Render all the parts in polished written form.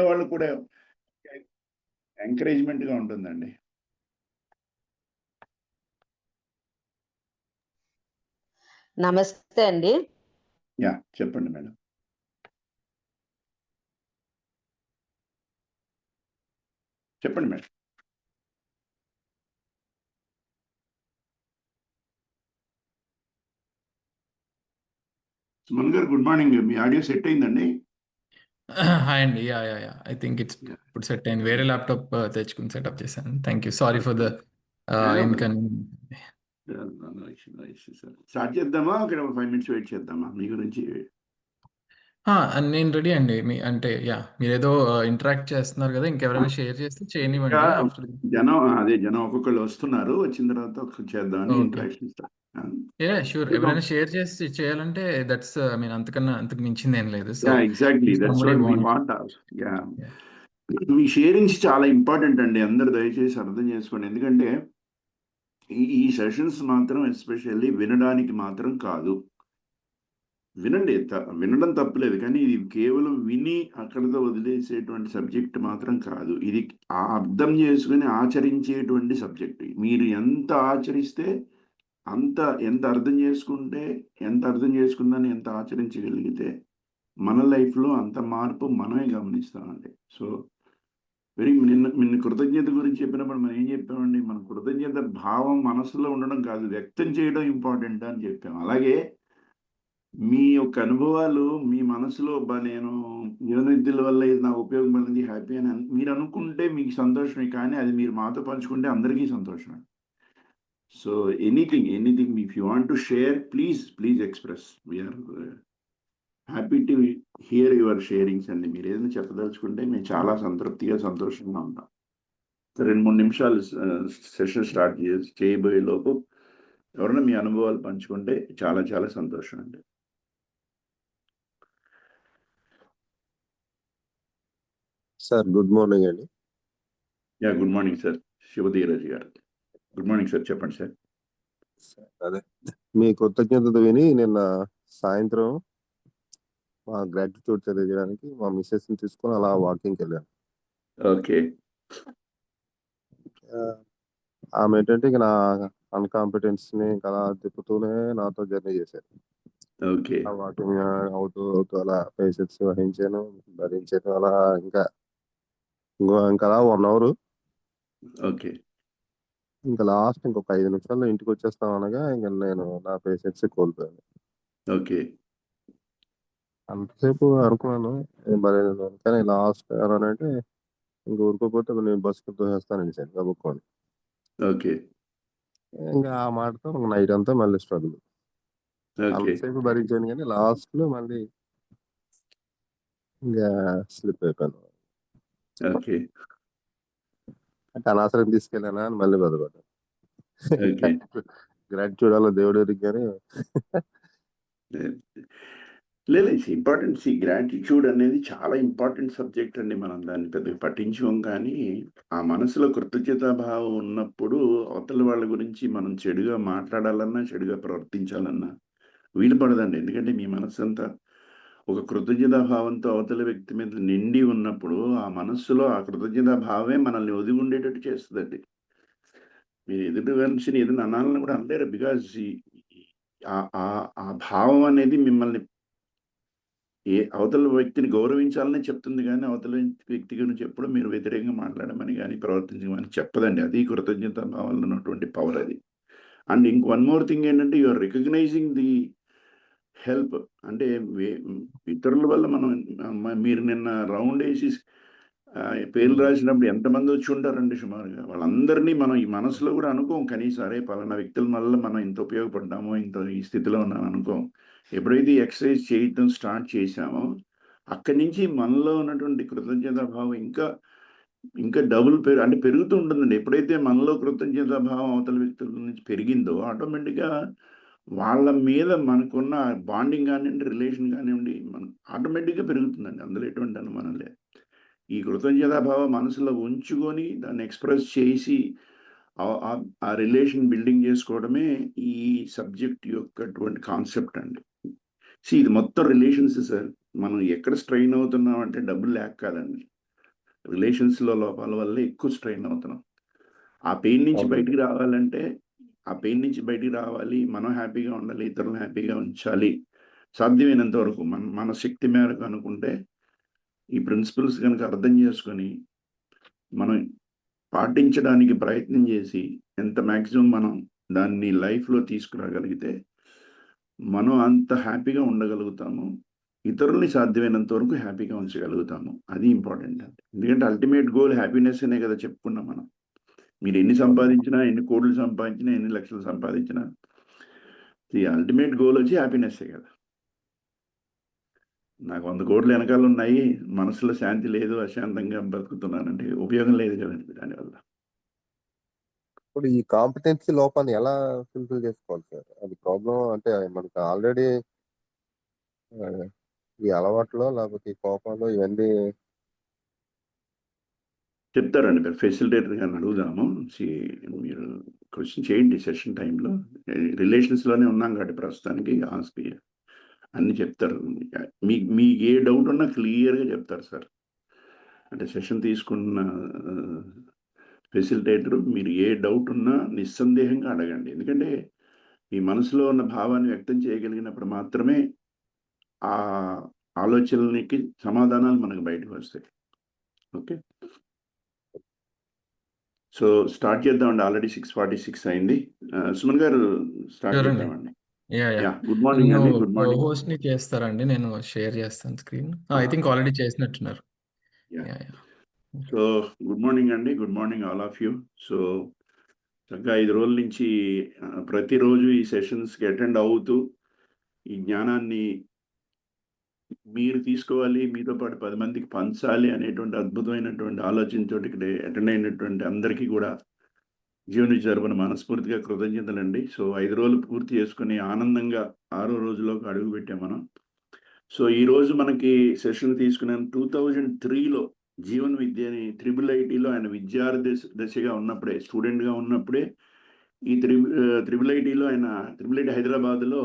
వాళ్ళు కూడా ఎంకరేజ్మెంట్గా ఉంటుందండి. నమస్తే అండి. యా, చెప్పండి మేడం. చెప్పండి మేడం. సుమన్ గారు, గుడ్ మార్నింగ్. మీ ఆడియో సెట్ అయిందండి? హాయ్ అండి. యా ఐ థింక్ ఇప్పుడు సెట్ అయింది. వేరే ల్యాప్టాప్ తెచ్చుకుని సెటప్ చేశాను. Thank you. Sorry for the start చేద్దామా? ఒక 5 minutes వెయిట్ చేద్దామా? మీ గురించి నేను రెడీ అండి. అంటే మీరేదో ఇంటరాక్ట్ చేస్తున్నారు కదా, ఇంకెవరైనా షేర్ చేస్తే చేయనివ్వండి. జనం ఒక్కొక్కళ్ళు వస్తున్నారు. వచ్చిన తర్వాత చేద్దామని ఇంటరాక్షన్. షూర్. ఎవరైనా షేర్ చేసి చేయాలంటే దట్స్ అంతకు మించింది ఏం లేదు. So exactly that's what we want. మీ షేరింగ్స్ చాలా ఇంపార్టెంట్ అండి. అందరు దయచేసి అర్థం చేసుకోండి. ఎందుకంటే ఈ సెషన్స్ మాత్రం ఎస్పెషల్లీ వినడానికి మాత్రం కాదు. వినండి, వినడం తప్పలేదు, కానీ ఇది కేవలం విని అక్కడితో వదిలేసేటువంటి సబ్జెక్ట్ మాత్రం కాదు. ఇది అర్థం చేసుకుని ఆచరించేటువంటి సబ్జెక్ట్. మీరు ఎంత ఆచరిస్తే ఎంత అర్థం చేసుకుంటే, ఎంత అర్థం చేసుకుందని ఎంత ఆచరించగలిగితే మన లైఫ్లో అంత మార్పు మనమే గమనిస్తామండి. సో నిన్న కృతజ్ఞత గురించి చెప్పినప్పుడు మనం ఏం చెప్పామండి? మన కృతజ్ఞత భావం మనసులో ఉండడం కాదు, వ్యక్తం చేయడం ఇంపార్టెంట్ అని చెప్పాం. అలాగే మీ యొక్క అనుభవాలు మీ మనసులో నేను యోనిద్యుల వల్ల ఇది నాకు ఉపయోగపడింది, హ్యాపీ అని మీరు అనుకుంటే మీకు సంతోషమే, కానీ అది మీరు మాతో పంచుకుంటే అందరికీ సంతోషమే. So anything if you want to share, please express. We are happy to hear your sharings అండి. మీరు ఏదైనా చెప్పదలుచుకుంటే మేము చాలా సంతృప్తిగా, సంతోషంగా ఉంటాం. 2-3 నిమిషాలు సెషన్ స్టార్ట్ చేయబోయే లోపు ఎవరైనా మీ అనుభవాలు పంచుకుంటే చాలా చాలా సంతోషం అండి. సార్ గుడ్ మార్నింగ్ అండి. Good morning sir. Shivadhiraj garu good morning sir. చెప్పండి సార్. అదే మీ కృతజ్ఞతలు విని నిన్న సాయంత్రం మా గ్రాటిట్యూడ్ తెలియజేయడానికి మా మిస్సెస్ ని తీసుకొని అలా వాకింగ్కి వెళ్ళాను. ఓకే. ఆమె ఏంటంటే ఇక నా అన్కాంపిటెన్స్ ని అలా తిప్పుతూనే నాతో జర్నీ చేశారు. ఓకే. వాకింగ్ అవుతూ అలా పేషెంట్స్ వహించాను, భరించాను. అలా ఇంకా అలా 1 hour. ఓకే. ఇంకా లాస్ట్ ఇంకొక 5 నిమిషాల్లో ఇంటికి వచ్చేస్తాం అనగా ఇంకా నేను నా పేషెంట్స్ కోల్పోయాను. ఓకే. అంతసేపు అనుకున్నాను మరి, కానీ లాస్ట్ అంటే ఇంక ఊరుకోపోతే నేను బస్సుకి తోసేస్తానండి సార్ కబుక్కొని. ఓకే. ఇంకా ఆ మాటతో నైట్ అంతా మళ్ళీ స్ట్రగుల్. అంతసేపు భరించాను కానీ లాస్ట్ లో మళ్ళీ ఇంకా స్లిప్ అయిపోయాను. ఓకే. అంటే అనవసరం తీసుకెళ్ళానా అని మళ్ళీ బాధపడ్డాను. గ్రాటిట్యూడ్ వల్ల దేవుడు ఎరిగానే లేదు, ఇంపార్టెంట్. గ్రాటిట్యూడ్ అనేది చాలా ఇంపార్టెంట్ సబ్జెక్ట్ అండి. మనం దాన్ని పెద్దగా పట్టించుకోం, కానీ ఆ మనసులో కృతజ్ఞతాభావం ఉన్నప్పుడు అవతల వాళ్ళ గురించి మనం చెడుగా మాట్లాడాలన్నా, చెడుగా ప్రవర్తించాలన్నా వీలు పడదండి. ఎందుకంటే మీ మనసు అంతా ఒక కృతజ్ఞతాభావంతో అవతల వ్యక్తి మీద నిండి ఉన్నప్పుడు ఆ మనస్సులో ఆ కృతజ్ఞతాభావమే మనల్ని ఒదిగి ఉండేటట్టు చేస్తుందండి. మీరు ఎదుటి మనిషిని ఏదైనా అనాలని కూడా అనలేరు. బికాజ్ ఆ భావం అనేది మిమ్మల్ని అవతల వ్యక్తిని గౌరవించాలని చెప్తుంది, కానీ అవతల వ్యక్తి గురించి ఎప్పుడు మీరు వ్యతిరేకంగా మాట్లాడమని కానీ ప్రవర్తించమని చెప్పదండి. అది కృతజ్ఞత భావంలో ఉన్నటువంటి పవర్ అది. అండ్ వన్ మోర్ థింగ్ ఏంటంటే, you are recognising the help. అంటే ఇతరుల వల్ల మీరు నిన్న రౌండ్ వేసి పేర్లు రాసినప్పుడు ఎంతమంది వచ్చి ఉంటారండి సుమారుగా? వాళ్ళందరినీ మనం ఈ మనసులో కూడా అనుకోం. కనీసం అరే పలానా వ్యక్తుల వల్ల మనం ఇంత ఉపయోగపడ్డామో, ఈ స్థితిలో ఉన్నాం అనుకోం. ఎప్పుడైతే ఎక్సర్సైజ్ చేయటం స్టార్ట్ చేశామో అక్కడి నుంచి మనలో ఉన్నటువంటి కృతజ్ఞతాభావం ఇంకా డబుల్ అంటే పెరుగుతూ ఉంటుందండి. ఎప్పుడైతే మనలో కృతజ్ఞతాభావం అవతల వ్యక్తుల నుంచి పెరిగిందో ఆటోమేటిక్గా వాళ్ళ మీద మనకున్న బాండింగ్ కానివ్వండి, రిలేషన్ కానివ్వండి, ఆటోమేటిక్గా పెరుగుతుందండి. అందులో ఎటువంటి అనుమానం లేదు. ఈ కృతజ్ఞతాభావం మనసులో ఉంచుకొని దాన్ని ఎక్స్ప్రెస్ చేసి ఆ రిలేషన్ బిల్డింగ్ చేసుకోవడమే ఈ సబ్జెక్ట్ యొక్కటువంటి కాన్సెప్ట్ అండి. ఇది మొత్తం రిలేషన్స్ సార్. మనం ఎక్కడ స్ట్రెయిన్ అవుతున్నాం అంటే డబ్బులు లేక కాదండి. రిలేషన్స్లో లోపాల వల్ల ఎక్కువ స్ట్రెయిన్ అవుతున్నాం. ఆ పెయిన్ నుంచి అవునండి. బయటికి రావాలంటే ఆ పెయిన్ నుంచి బయటికి రావాలి, మనం హ్యాపీగా ఉండాలి, ఇతరులను హ్యాపీగా ఉంచాలి. సాధ్యమైనంత వరకు మన శక్తి మేరకు అనుకుంటే ఈ ప్రిన్సిపల్స్ కనుక అర్థం చేసుకొని మనం పాటించడానికి ప్రయత్నం చేసి ఎంత మ్యాక్సిమం మనం దాన్ని లైఫ్లో తీసుకురాగలిగితే మనం అంత హ్యాపీగా ఉండగలుగుతాము. ఇతరుల్ని సాధ్యమైనంత వరకు హ్యాపీగా ఉంచగలుగుతాము. అది ఇంపార్టెంట్ అండి. ఎందుకంటే అల్టిమేట్ గోల్ హ్యాపీనెస్ అనే కదా చెప్పుకున్నాం మనం. మీరు ఎన్ని అవును. సంపాదించినా, ఎన్ని కోట్లు సంపాదించినా, ఎన్ని లక్షలు సంపాదించినా ది అల్టిమేట్ గోల్ వచ్చి హ్యాపీనెస్సే కదా. నాకు 100 కోట్లు వెనకాల ఉన్నాయి, మనసులో శాంతి లేదు, అశాంతంగా బ్రతుకుతున్నానంటే ఉపయోగం లేదు కదండి దానివల్ల. ఇప్పుడు ఈ కాంపిటెన్సీ లోపాన్ని ఎలా ఫుల్ఫిల్ చేసుకోవాలి సార్? అది ప్రాబ్లమ్ అంటే మనకు ఆల్రెడీ ఈ అలవాట్లో లేకపోతే ఈ కోపాలు ఇవన్నీ చెప్తారండి, మీరు ఫెసిలిటేటర్ గారిని అడుగుదాము. మీరు క్వశ్చన్ చేయండి సెషన్ టైంలో. రిలేషన్స్లోనే ఉన్నాం కాబట్టి ప్రస్తుతానికి ఆస్క్ అన్నీ చెప్తారు. మీకు ఏ డౌట్ ఉన్నా క్లియర్గా చెప్తారు సార్. అంటే సెషన్ తీసుకున్న ఫెసిలిటేటర్ మీరు ఏ డౌట్ ఉన్నా నిస్సందేహంగా అడగండి. ఎందుకంటే ఈ మనసులో ఉన్న భావాన్ని వ్యక్తం చేయగలిగినప్పుడు మాత్రమే ఆ ఆలోచనలకి సమాధానాలు మనకు బయటకు వస్తాయి. ఓకే, సో స్టార్ట్ చేద్దామండి. ఆల్రెడీ 6:46 అయింది. సుమన్ గారు స్టార్ట్ షూర్ అండి. చేద్దామండి. యాహ్! గుడ్ మార్నింగ్ నన్ను అండి. Good morning. హోస్ట్‌ని చేస్తారండి. నేను షేర్ చేస్తాను స్క్రీన్. ఐ థింక్ ఆల్రెడీ చేసినట్టున్నారు. Ya, yeah! Yeah! Okay. So good morning అండి. Good morning all of you. So చక్కగా 5 రోజుల నుంచి ప్రతిరోజు ఈ సెషన్స్కి అటెండ్ అవుతూ ఈ జ్ఞానాన్ని మీరు తీసుకోవాలి, మీతో పాటు 10 మందికి పంచాలి అనేటువంటి అద్భుతమైనటువంటి ఆలోచనతోటి ఇక్కడ అటెండ్ అయినటువంటి అందరికీ కూడా జీవన తరపున మనస్ఫూర్తిగా కృతజ్ఞతలండి. సో 5 రోజులు పూర్తి చేసుకుని ఆనందంగా 6వ రోజులోకి అడుగు పెట్టాం మనం. సో ఈరోజు మనకి సెషన్ తీసుకున్నాను 2003లో జీవన విద్యని త్రిబుల్ ఐటీలో ఆయన విద్యార్థి దశగా ఉన్నప్పుడే, స్టూడెంట్గా ఉన్నప్పుడే ఈ త్రిబుల్ ఐటీలో ఆయన త్రిబుల్ ఐటీ హైదరాబాద్లో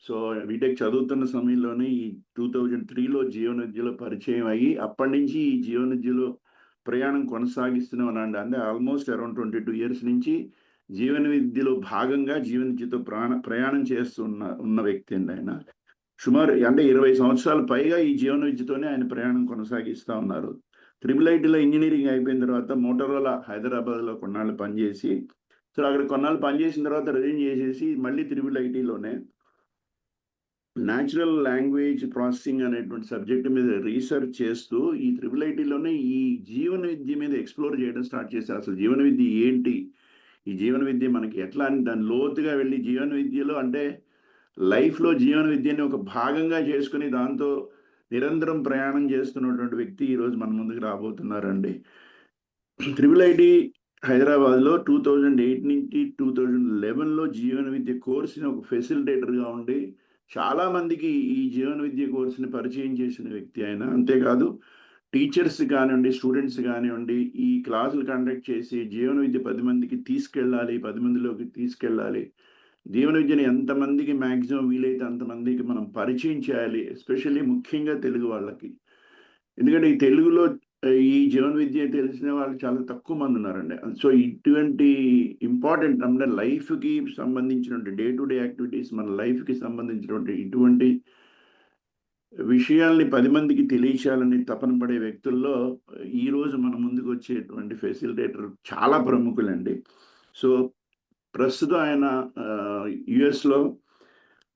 సో బీటెక్ చదువుతున్న సమయంలోనే ఈ 2003లో జీవన విద్యలో పరిచయం అయ్యి అప్పటి నుంచి ఈ జీవన విద్యలో ప్రయాణం కొనసాగిస్తున్నానండి. అంటే ఆల్మోస్ట్ అరౌండ్ 22 ఇయర్స్ నుంచి జీవన విద్యలో భాగంగా జీవన విద్యతో ప్రయాణం ఉన్న వ్యక్తి అండి ఆయన. సుమారు అంటే 20 సంవత్సరాల పైగా ఈ జీవన విద్యతోనే ఆయన ప్రయాణం కొనసాగిస్తూ ఉన్నారు. త్రిబుల్ ఐటీలో ఇంజనీరింగ్ అయిపోయిన తర్వాత మోటరోలా హైదరాబాద్లో కొన్నాళ్ళు పనిచేసి, సో అక్కడ కొన్నాళ్ళు పనిచేసిన తర్వాత రిజైన్ చేసేసి మళ్ళీ త్రిబుల్ ఐటీలోనే న్యాచురల్ లాంగ్వేజ్ ప్రాసెసింగ్ అనేటువంటి సబ్జెక్ట్ మీద రీసెర్చ్ చేస్తూ ఈ త్రిబుల్ ఐటీలోనే ఈ జీవన విద్య మీద ఎక్స్ప్లోర్ చేయడం స్టార్ట్ చేశారు. అసలు జీవన విద్య ఏంటి, ఈ జీవన విద్య మనకి ఎట్లా అని దాని లోతుగా వెళ్ళి జీవన విద్యలో అంటే లైఫ్లో జీవన విద్యని ఒక భాగంగా చేసుకుని దాంతో నిరంతరం ప్రయాణం చేస్తున్నటువంటి వ్యక్తి ఈరోజు మన ముందుకు రాబోతున్నారండి. త్రిబుల్ ఐటీ హైదరాబాద్లో 2008 నుంచి 2011లో జీవన విద్య కోర్సుని ఒక ఫెసిలిటేటర్గా ఉండి చాలామందికి ఈ జీవన విద్య కోర్సుని పరిచయం చేసిన వ్యక్తి ఆయన. అంతేకాదు టీచర్స్ కానివ్వండి, స్టూడెంట్స్ కానివ్వండి, ఈ క్లాసులు కండక్ట్ చేసి జీవన విద్య 10 మందికి తీసుకెళ్ళాలి, 10 మందిలోకి తీసుకెళ్ళాలి, జీవన విద్యను ఎంతమందికి మ్యాక్సిమం వీలైతే అంతమందికి మనం పరిచయం చేయాలి, ఎస్పెషల్లీ ముఖ్యంగా తెలుగు వాళ్ళకి. ఎందుకంటే ఈ తెలుగులో ఈ జీవన విద్య తెలిసిన వాళ్ళు చాలా తక్కువ మంది ఉన్నారండి. సో ఇటువంటి ఇంపార్టెంట్ అంటే లైఫ్కి సంబంధించినటువంటి డే టు డే యాక్టివిటీస్, మన లైఫ్కి సంబంధించినటువంటి ఇటువంటి విషయాల్ని 10 మందికి తెలియచేయాలని తపన పడే వ్యక్తుల్లో ఈరోజు మన ముందుకు వచ్చేటువంటి ఫెసిలిటేటర్ చాలా ప్రముఖులండి. సో ప్రస్తుతం ఆయన యుఎస్లో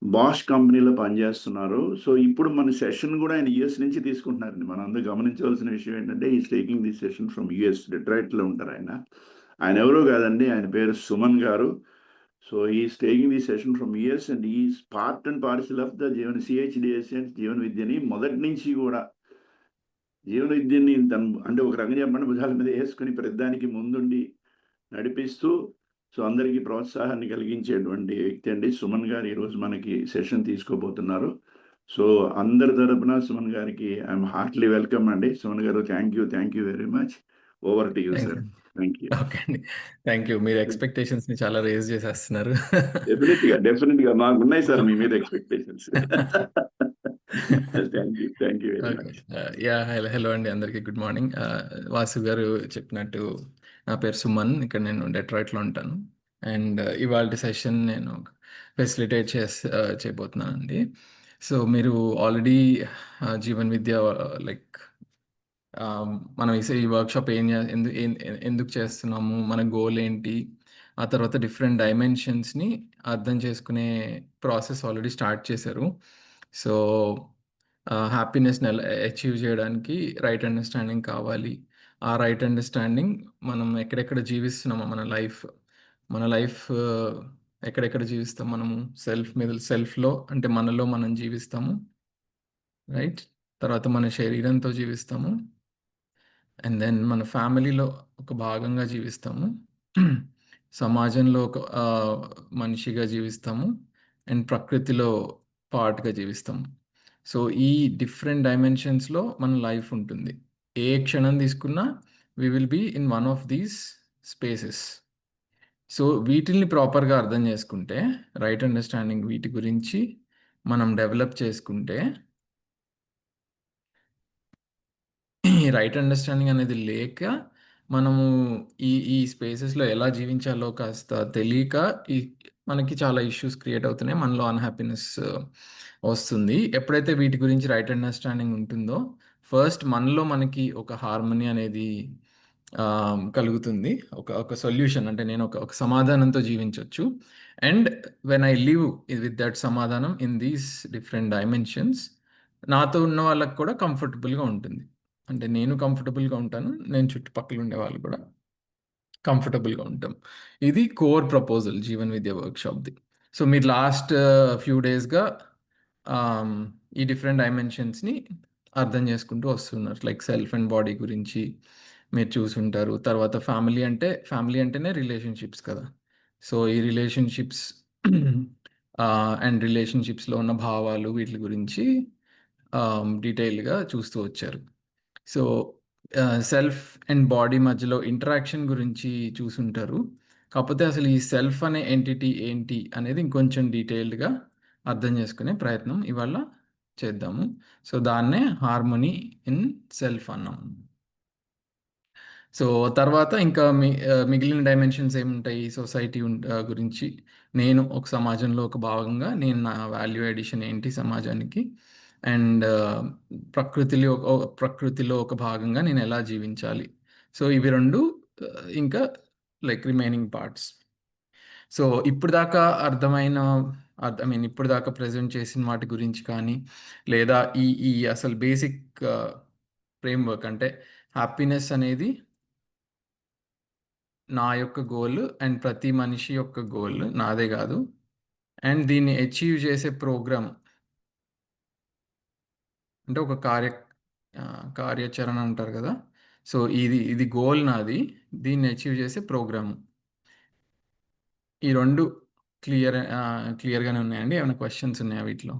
బాష్ కంపెనీలో పనిచేస్తున్నారు. సో ఇప్పుడు మన సెషన్ కూడా ఆయన యుఎస్ నుంచి తీసుకుంటున్నారండి. మనం అందరూ గమనించవలసిన విషయం ఏంటంటే he's taking the session from US, డెట్రాయిట్లో ఉంటారు ఆయన. ఆయన ఎవరో కాదండి, ఆయన పేరు Suman garu. So he's taking the session from US and he's part and parcel of the Jeevana CHDS and జీవన విద్యని మొదటి నుంచి కూడా జీవన విద్యని అంటే ఒక రకంగా చెప్పండి భుజాల మీద వేసుకుని ప్రతిదానికి ముందుండి నడిపిస్తూ సో అందరికీ ప్రోత్సాహాన్ని కలిగించేటువంటి వ్యక్తి అండి సుమన్ గారు ఈరోజు మనకి సెషన్ తీసుకోబోతున్నారు. సో అందరి తరపున సుమన్ గారికి ఐఎమ్ హార్ట్లీ వెల్కమ్ అండి. Suman garu thank you very much. Over to you thanks sir. అండి. Thank you. ఓకే అండి. Thank you. మీరు ఎక్స్‌పెక్టేషన్స్‌ని చాలా రేజ్ చేసేస్తున్నారు. డెఫినెట్గా మాకున్నాయి సార్ మీ మీద expectations. Thank you very okay. Much. Hello అండి అందరికీ గుడ్ మార్నింగ్. వాసు గారు చెప్పినట్టు నా పేరు సుమన్. ఇక్కడ నేను డెట్రాయిట్లో ఉంటాను. అండ్ ఇవాళ సెషన్ నేను ఫెసిలిటేట్ చేయబోతున్నానండి. సో మీరు ఆల్రెడీ జీవన్ విద్య లైక్ మనం ఈ వర్క్షాప్ ఎందుకు చేస్తున్నాము, మన గోల్ ఏంటి, ఆ తర్వాత డిఫరెంట్ డైమెన్షన్స్ని అర్థం చేసుకునే ప్రాసెస్ ఆల్రెడీ స్టార్ట్ చేశారు. సో హ్యాపీనెస్ని ఎలా అచీవ్ చేయడానికి రైట్ అండర్స్టాండింగ్ కావాలి. ఆ రైట్ అండర్స్టాండింగ్ మనం ఎక్కడెక్కడ జీవిస్తున్నామో మన లైఫ్ ఎక్కడెక్కడ జీవిస్తాం మనము సెల్ఫ్లో అంటే మనలో మనం జీవిస్తాము, రైట్. తర్వాత మన శరీరంతో జీవిస్తాము, అండ్ దెన్ మన ఫ్యామిలీలో ఒక భాగంగా జీవిస్తాము, సమాజంలో ఒక మనిషిగా జీవిస్తాము, అండ్ ప్రకృతిలో పార్ట్గా జీవిస్తాము. సో ఈ డిఫరెంట్ డైమెన్షన్స్లో మన లైఫ్ ఉంటుంది. ఏ క్షణం తీసుకున్నా we will be in one of these spaces. So వీటిల్ని ప్రాపర్గా అర్థం చేసుకుంటే, రైట్ అండర్స్టాండింగ్ వీటి గురించి మనం డెవలప్ చేసుకుంటే, ఈ రైట్ అండర్స్టాండింగ్ అనేది లేక మనము ఈ స్పేసెస్లో ఎలా జీవించాలో కాస్త తెలియక ఈ మనకి చాలా ఇష్యూస్ క్రియేట్ అవుతున్నాయి. మనలో అన్‌హ్యాపీనెస్ వస్తుంది. ఎప్పుడైతే వీటి గురించి రైట్ అండర్స్టాండింగ్ ఉంటుందో, ఫస్ట్ మనలో మనకి ఒక హార్మనీ అనేది కలుగుతుంది. ఒక సొల్యూషన్ అంటే నేను ఒక సమాధానంతో జీవించొచ్చు. And when I live with that సమాధానం ఇన్ దీస్ డిఫరెంట్ డైమెన్షన్స్, నాతో ఉన్న వాళ్ళకి కూడా కంఫర్టబుల్‌గా ఉంటుంది. అంటే నేను కంఫర్టబుల్‌గా ఉంటాను. నేను చుట్టుపక్కల ఉండేవాళ్ళు కూడా కంఫర్టబుల్‌గా ఉంటాం. ఇది కోర్ ప్రపోజల్ జీవన్ విద్య వర్క్‌షాప్‌ది. సో మీరు లాస్ట్ ఫ్యూ డేస్‌గా ఈ డిఫరెంట్ డైమెన్షన్స్‌ని అర్థం చేసుకుంటూ వస్తున్నారు. లైక్ సెల్ఫ్ అండ్ బాడీ గురించి మీరు చూసుంటారు. తర్వాత ఫ్యామిలీ అంటేనే రిలేషన్‌షిప్స్ కదా! సో ఈ రిలేషన్‌షిప్స్ అండ్ రిలేషన్‌షిప్స్‌లో ఉన్న భావాలు వీటిల గురించి డీటెయిల్‌గా చూస్తూ వచ్చారు. సో సెల్ఫ్ అండ్ బాడీ మధ్యలో ఇంటరాక్షన్ గురించి చూసుంటారు. కాకపోతే అసలు ఈ సెల్ఫ్ అనే ఎంటిటీ ఏంటి అనేది ఇంకొంచెం డీటెయిల్డ్‌గా అర్థం చేసుకునే ప్రయత్నం ఇవాళ చేద్దాము. సో దాన్నే హార్మనీ ఇన్ సెల్ఫ్ అన్నాము. సో తర్వాత ఇంకా మిగిలిన డైమెన్షన్స్ ఏముంటాయి సొసైటీ గురించి, నేను ఒక సమాజంలో ఒక భాగంగా నేను నా వాల్యూ అడిషన్ ఏంటి సమాజానికి, అండ్ ప్రకృతిలో ఒక భాగంగా నేను ఎలా జీవించాలి. సో ఇవి రెండు ఇంకా లైక్ రిమైనింగ్ పార్ట్స్. సో ఇప్పుడు దాకా ఇప్పుడు దాకా ప్రజెంట్ చేసిన వాటి గురించి కానీ, లేదా ఈ అసలు బేసిక్ ఫ్రేమ్వర్క్ అంటే హ్యాపీనెస్ అనేది నా యొక్క గోల్ అండ్ ప్రతి మనిషి యొక్క గోల్, నాదే కాదు. అండ్ దీన్ని అచీవ్ చేసే ప్రోగ్రామ్ అంటే ఒక కార్యాచరణ అంటారు కదా! సో ఇది గోల్ నాది. దీన్ని అచీవ్ చేసే ప్రోగ్రామ్. ఈ 2 క్లియర్‌గానే ఉన్నాయండి. ఏమైనా క్వెషన్స్ ఉన్నాయా వీటిలో?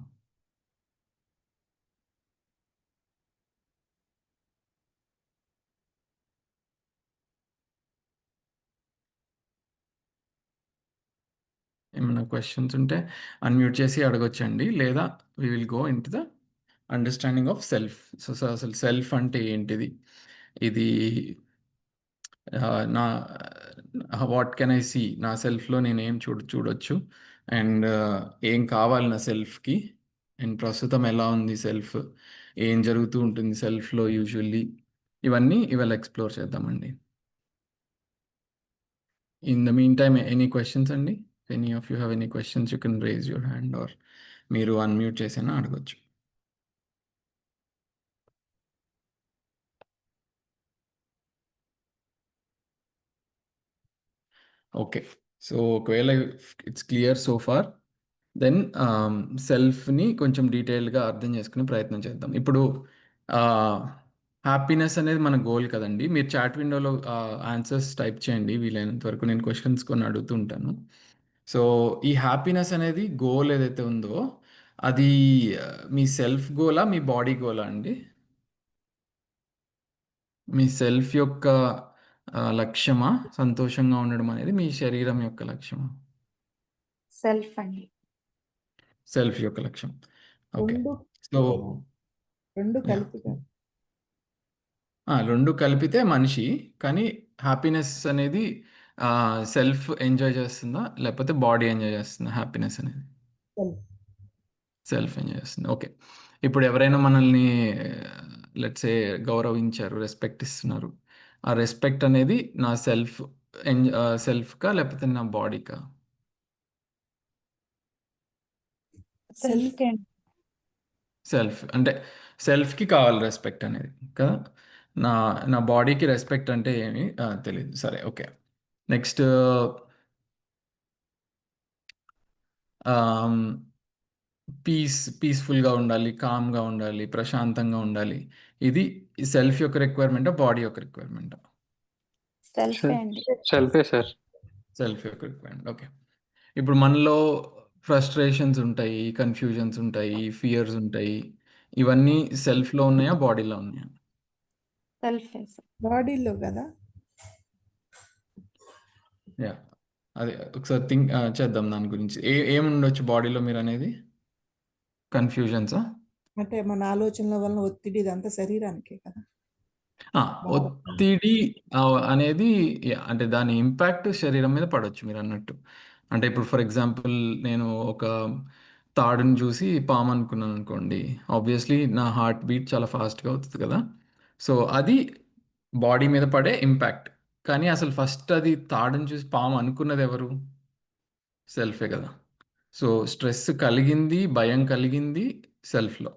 ఏమైనా క్వెషన్స్ ఉంటే అన్‌మ్యూట్ చేసి అడగొచ్చండి. లేదా we will go into the understanding of self. So అసలు సెల్ఫ్ అంటే ఏంటిది? ఇది నా వాట్ కెన్ ఐ సీ? నా సెల్ఫ్‌లో నేనేం చూడొచ్చు? అండ్ ఏం కావాలి నా సెల్ఫ్‌కి? అండ్ ప్రస్తుతం ఎలా ఉంది సెల్ఫ్? ఏం జరుగుతూ ఉంటుంది సెల్ఫ్‌లో యూజువల్లీ? ఇవన్నీ ఇవాళ ఎక్స్‌ప్లోర్ చేద్దామండి. In the mean time any questions అండి? Any of you have any questions you can raise your hand or మీరు అన్‌మ్యూట్ చేసైనా అడగొచ్చు. ఓకే. సో ఒకవేళ it's clear so far, then సెల్ఫ్‌ని కొంచెం డీటెయిల్డ్‌గా అర్థం చేసుకునే ప్రయత్నం చేద్దాం. ఇప్పుడు హ్యాపీనెస్ అనేది మన గోల్ కదండీ! మీరు చాట్ విండోలో ఆన్సర్స్ టైప్ చేయండి వీలైనంత వరకు. నేను క్వెషన్స్ కొన్ని అడుగుతూ ఉంటాను. సో ఈ హ్యాపీనెస్ అనేది గోల్ ఏదైతే ఉందో, అది మీ సెల్ఫ్ గోలా? మీ బాడీ గోలా అండి? మీ సెల్ఫ్ యొక్క లక్ష్యమా? సంతోషంగా ఉండడం అనేది మీ శరీరం యొక్క లక్ష్యమా? సెల్ఫ్ అండి. సెల్ఫ్ యొక్క లక్ష్యం. ఓకే. 2 సో రెండు యా కలిపిగా రెండు కలిపితే మనిషి. కానీ హ్యాపీనెస్ అనేది సెల్ఫ్ ఎంజాయ్ చేస్తుందా లేకపోతే బాడీ ఎంజాయ్ చేస్తుందా? హ్యాపీనెస్ అనేది సెల్ఫ్. సెల్ఫ్ ఎంజాయ్ చేస్తుంది. ఓకే. ఇప్పుడు ఎవరైనా మనల్ని లెట్సే గౌరవించారు, రెస్పెక్ట్ ఇస్తున్నారు. ఆ రెస్పెక్ట్ అనేది నా సెల్ఫ్కా లేకపోతే నా బాడీకా? సెల్ఫ్ సెల్ఫ్ అంటే సెల్ఫ్కి కావాలి రెస్పెక్ట్ అనేది కదా. నా నా బాడీకి రెస్పెక్ట్ అంటే ఏమి తెలియదు. సరే, ఓకే. నెక్స్ట్, పీస్ఫుల్గా ఉండాలి, కామ్గా ఉండాలి, ప్రశాంతంగా ఉండాలి. ఇది సెల్ఫ్ యొక్క రిక్వైర్మెంటా, బాడీ యొక్క రిక్వైర్మెంటా? సెల్ఫే అండి. సెల్ఫే సార్. సెల్ఫ్ యొక్క రిక్వైర్మెంట్. ఓకే. ఇప్పుడు మనలో ఫ్రస్ట్రేషన్స్ ఉంటాయి, కన్ఫ్యూజన్స్ ఉంటాయి, ఫియర్స్ ఉంటాయి. ఇవన్నీ సెల్ఫ్లో ఉన్నాయా, బాడీలో ఉన్నాయా? సెల్ఫే సార్. బాడీలో కదా. యా, అదే ఒకసారి థింక్ చేద్దాం దాని గురించి. ఏముండొచ్చు బాడీలో మీరు అనేది? కన్ఫ్యూజన్సా? అంటే మన ఆలోచనల వలన ఒత్తిడి ఇదంతా శరీరానికే కదా. ఒత్తిడి అనేది అంటే దాని ఇంపాక్ట్ శరీరం మీద పడవచ్చు మీరు అన్నట్టు. అంటే ఇప్పుడు ఫర్ ఎగ్జాంపుల్ నేను ఒక తాడుని చూసి పాము అనుకున్నాను అనుకోండి, ఆబ్వియస్లీ నా హార్ట్ బీట్ చాలా ఫాస్ట్గా అవుతుంది కదా. సో అది బాడీ మీద పడే ఇంపాక్ట్. కానీ అసలు ఫస్ట్ అది తాడుని చూసి పాము అనుకున్నది ఎవరు? సెల్ఫే కదా. సో స్ట్రెస్ కలిగింది, భయం కలిగింది సెల్ఫ్లో.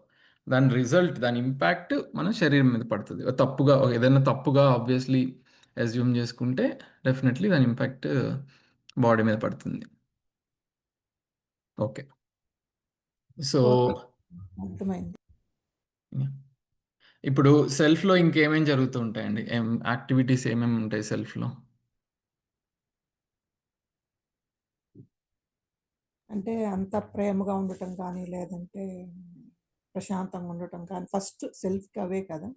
దాని రిజల్ట్, దాని ఇంపాక్ట్ మన శరీరం మీద పడుతుంది. తప్పుగా ఏదైనా తప్పుగా ఆబ్వియస్లీ అజ్యూమ్ చేసుకుంటే డెఫినెట్లీ దాని ఇంపాక్ట్ బాడీ మీద పడుతుంది. ఓకే. సో అర్థమైంది. ఇప్పుడు సెల్ఫ్లో ఇంకేమేం జరుగుతూ ఉంటాయండి? యాక్టివిటీస్ ఏమేమి ఉంటాయి సెల్ఫ్లో? అంటే అంత ప్రేమగా ఉండటం కానీ లేదంటే ప్రశాంతంగా ఉండటం కానీ ఫస్ట్ సెల్ఫ్కి అవే కదా.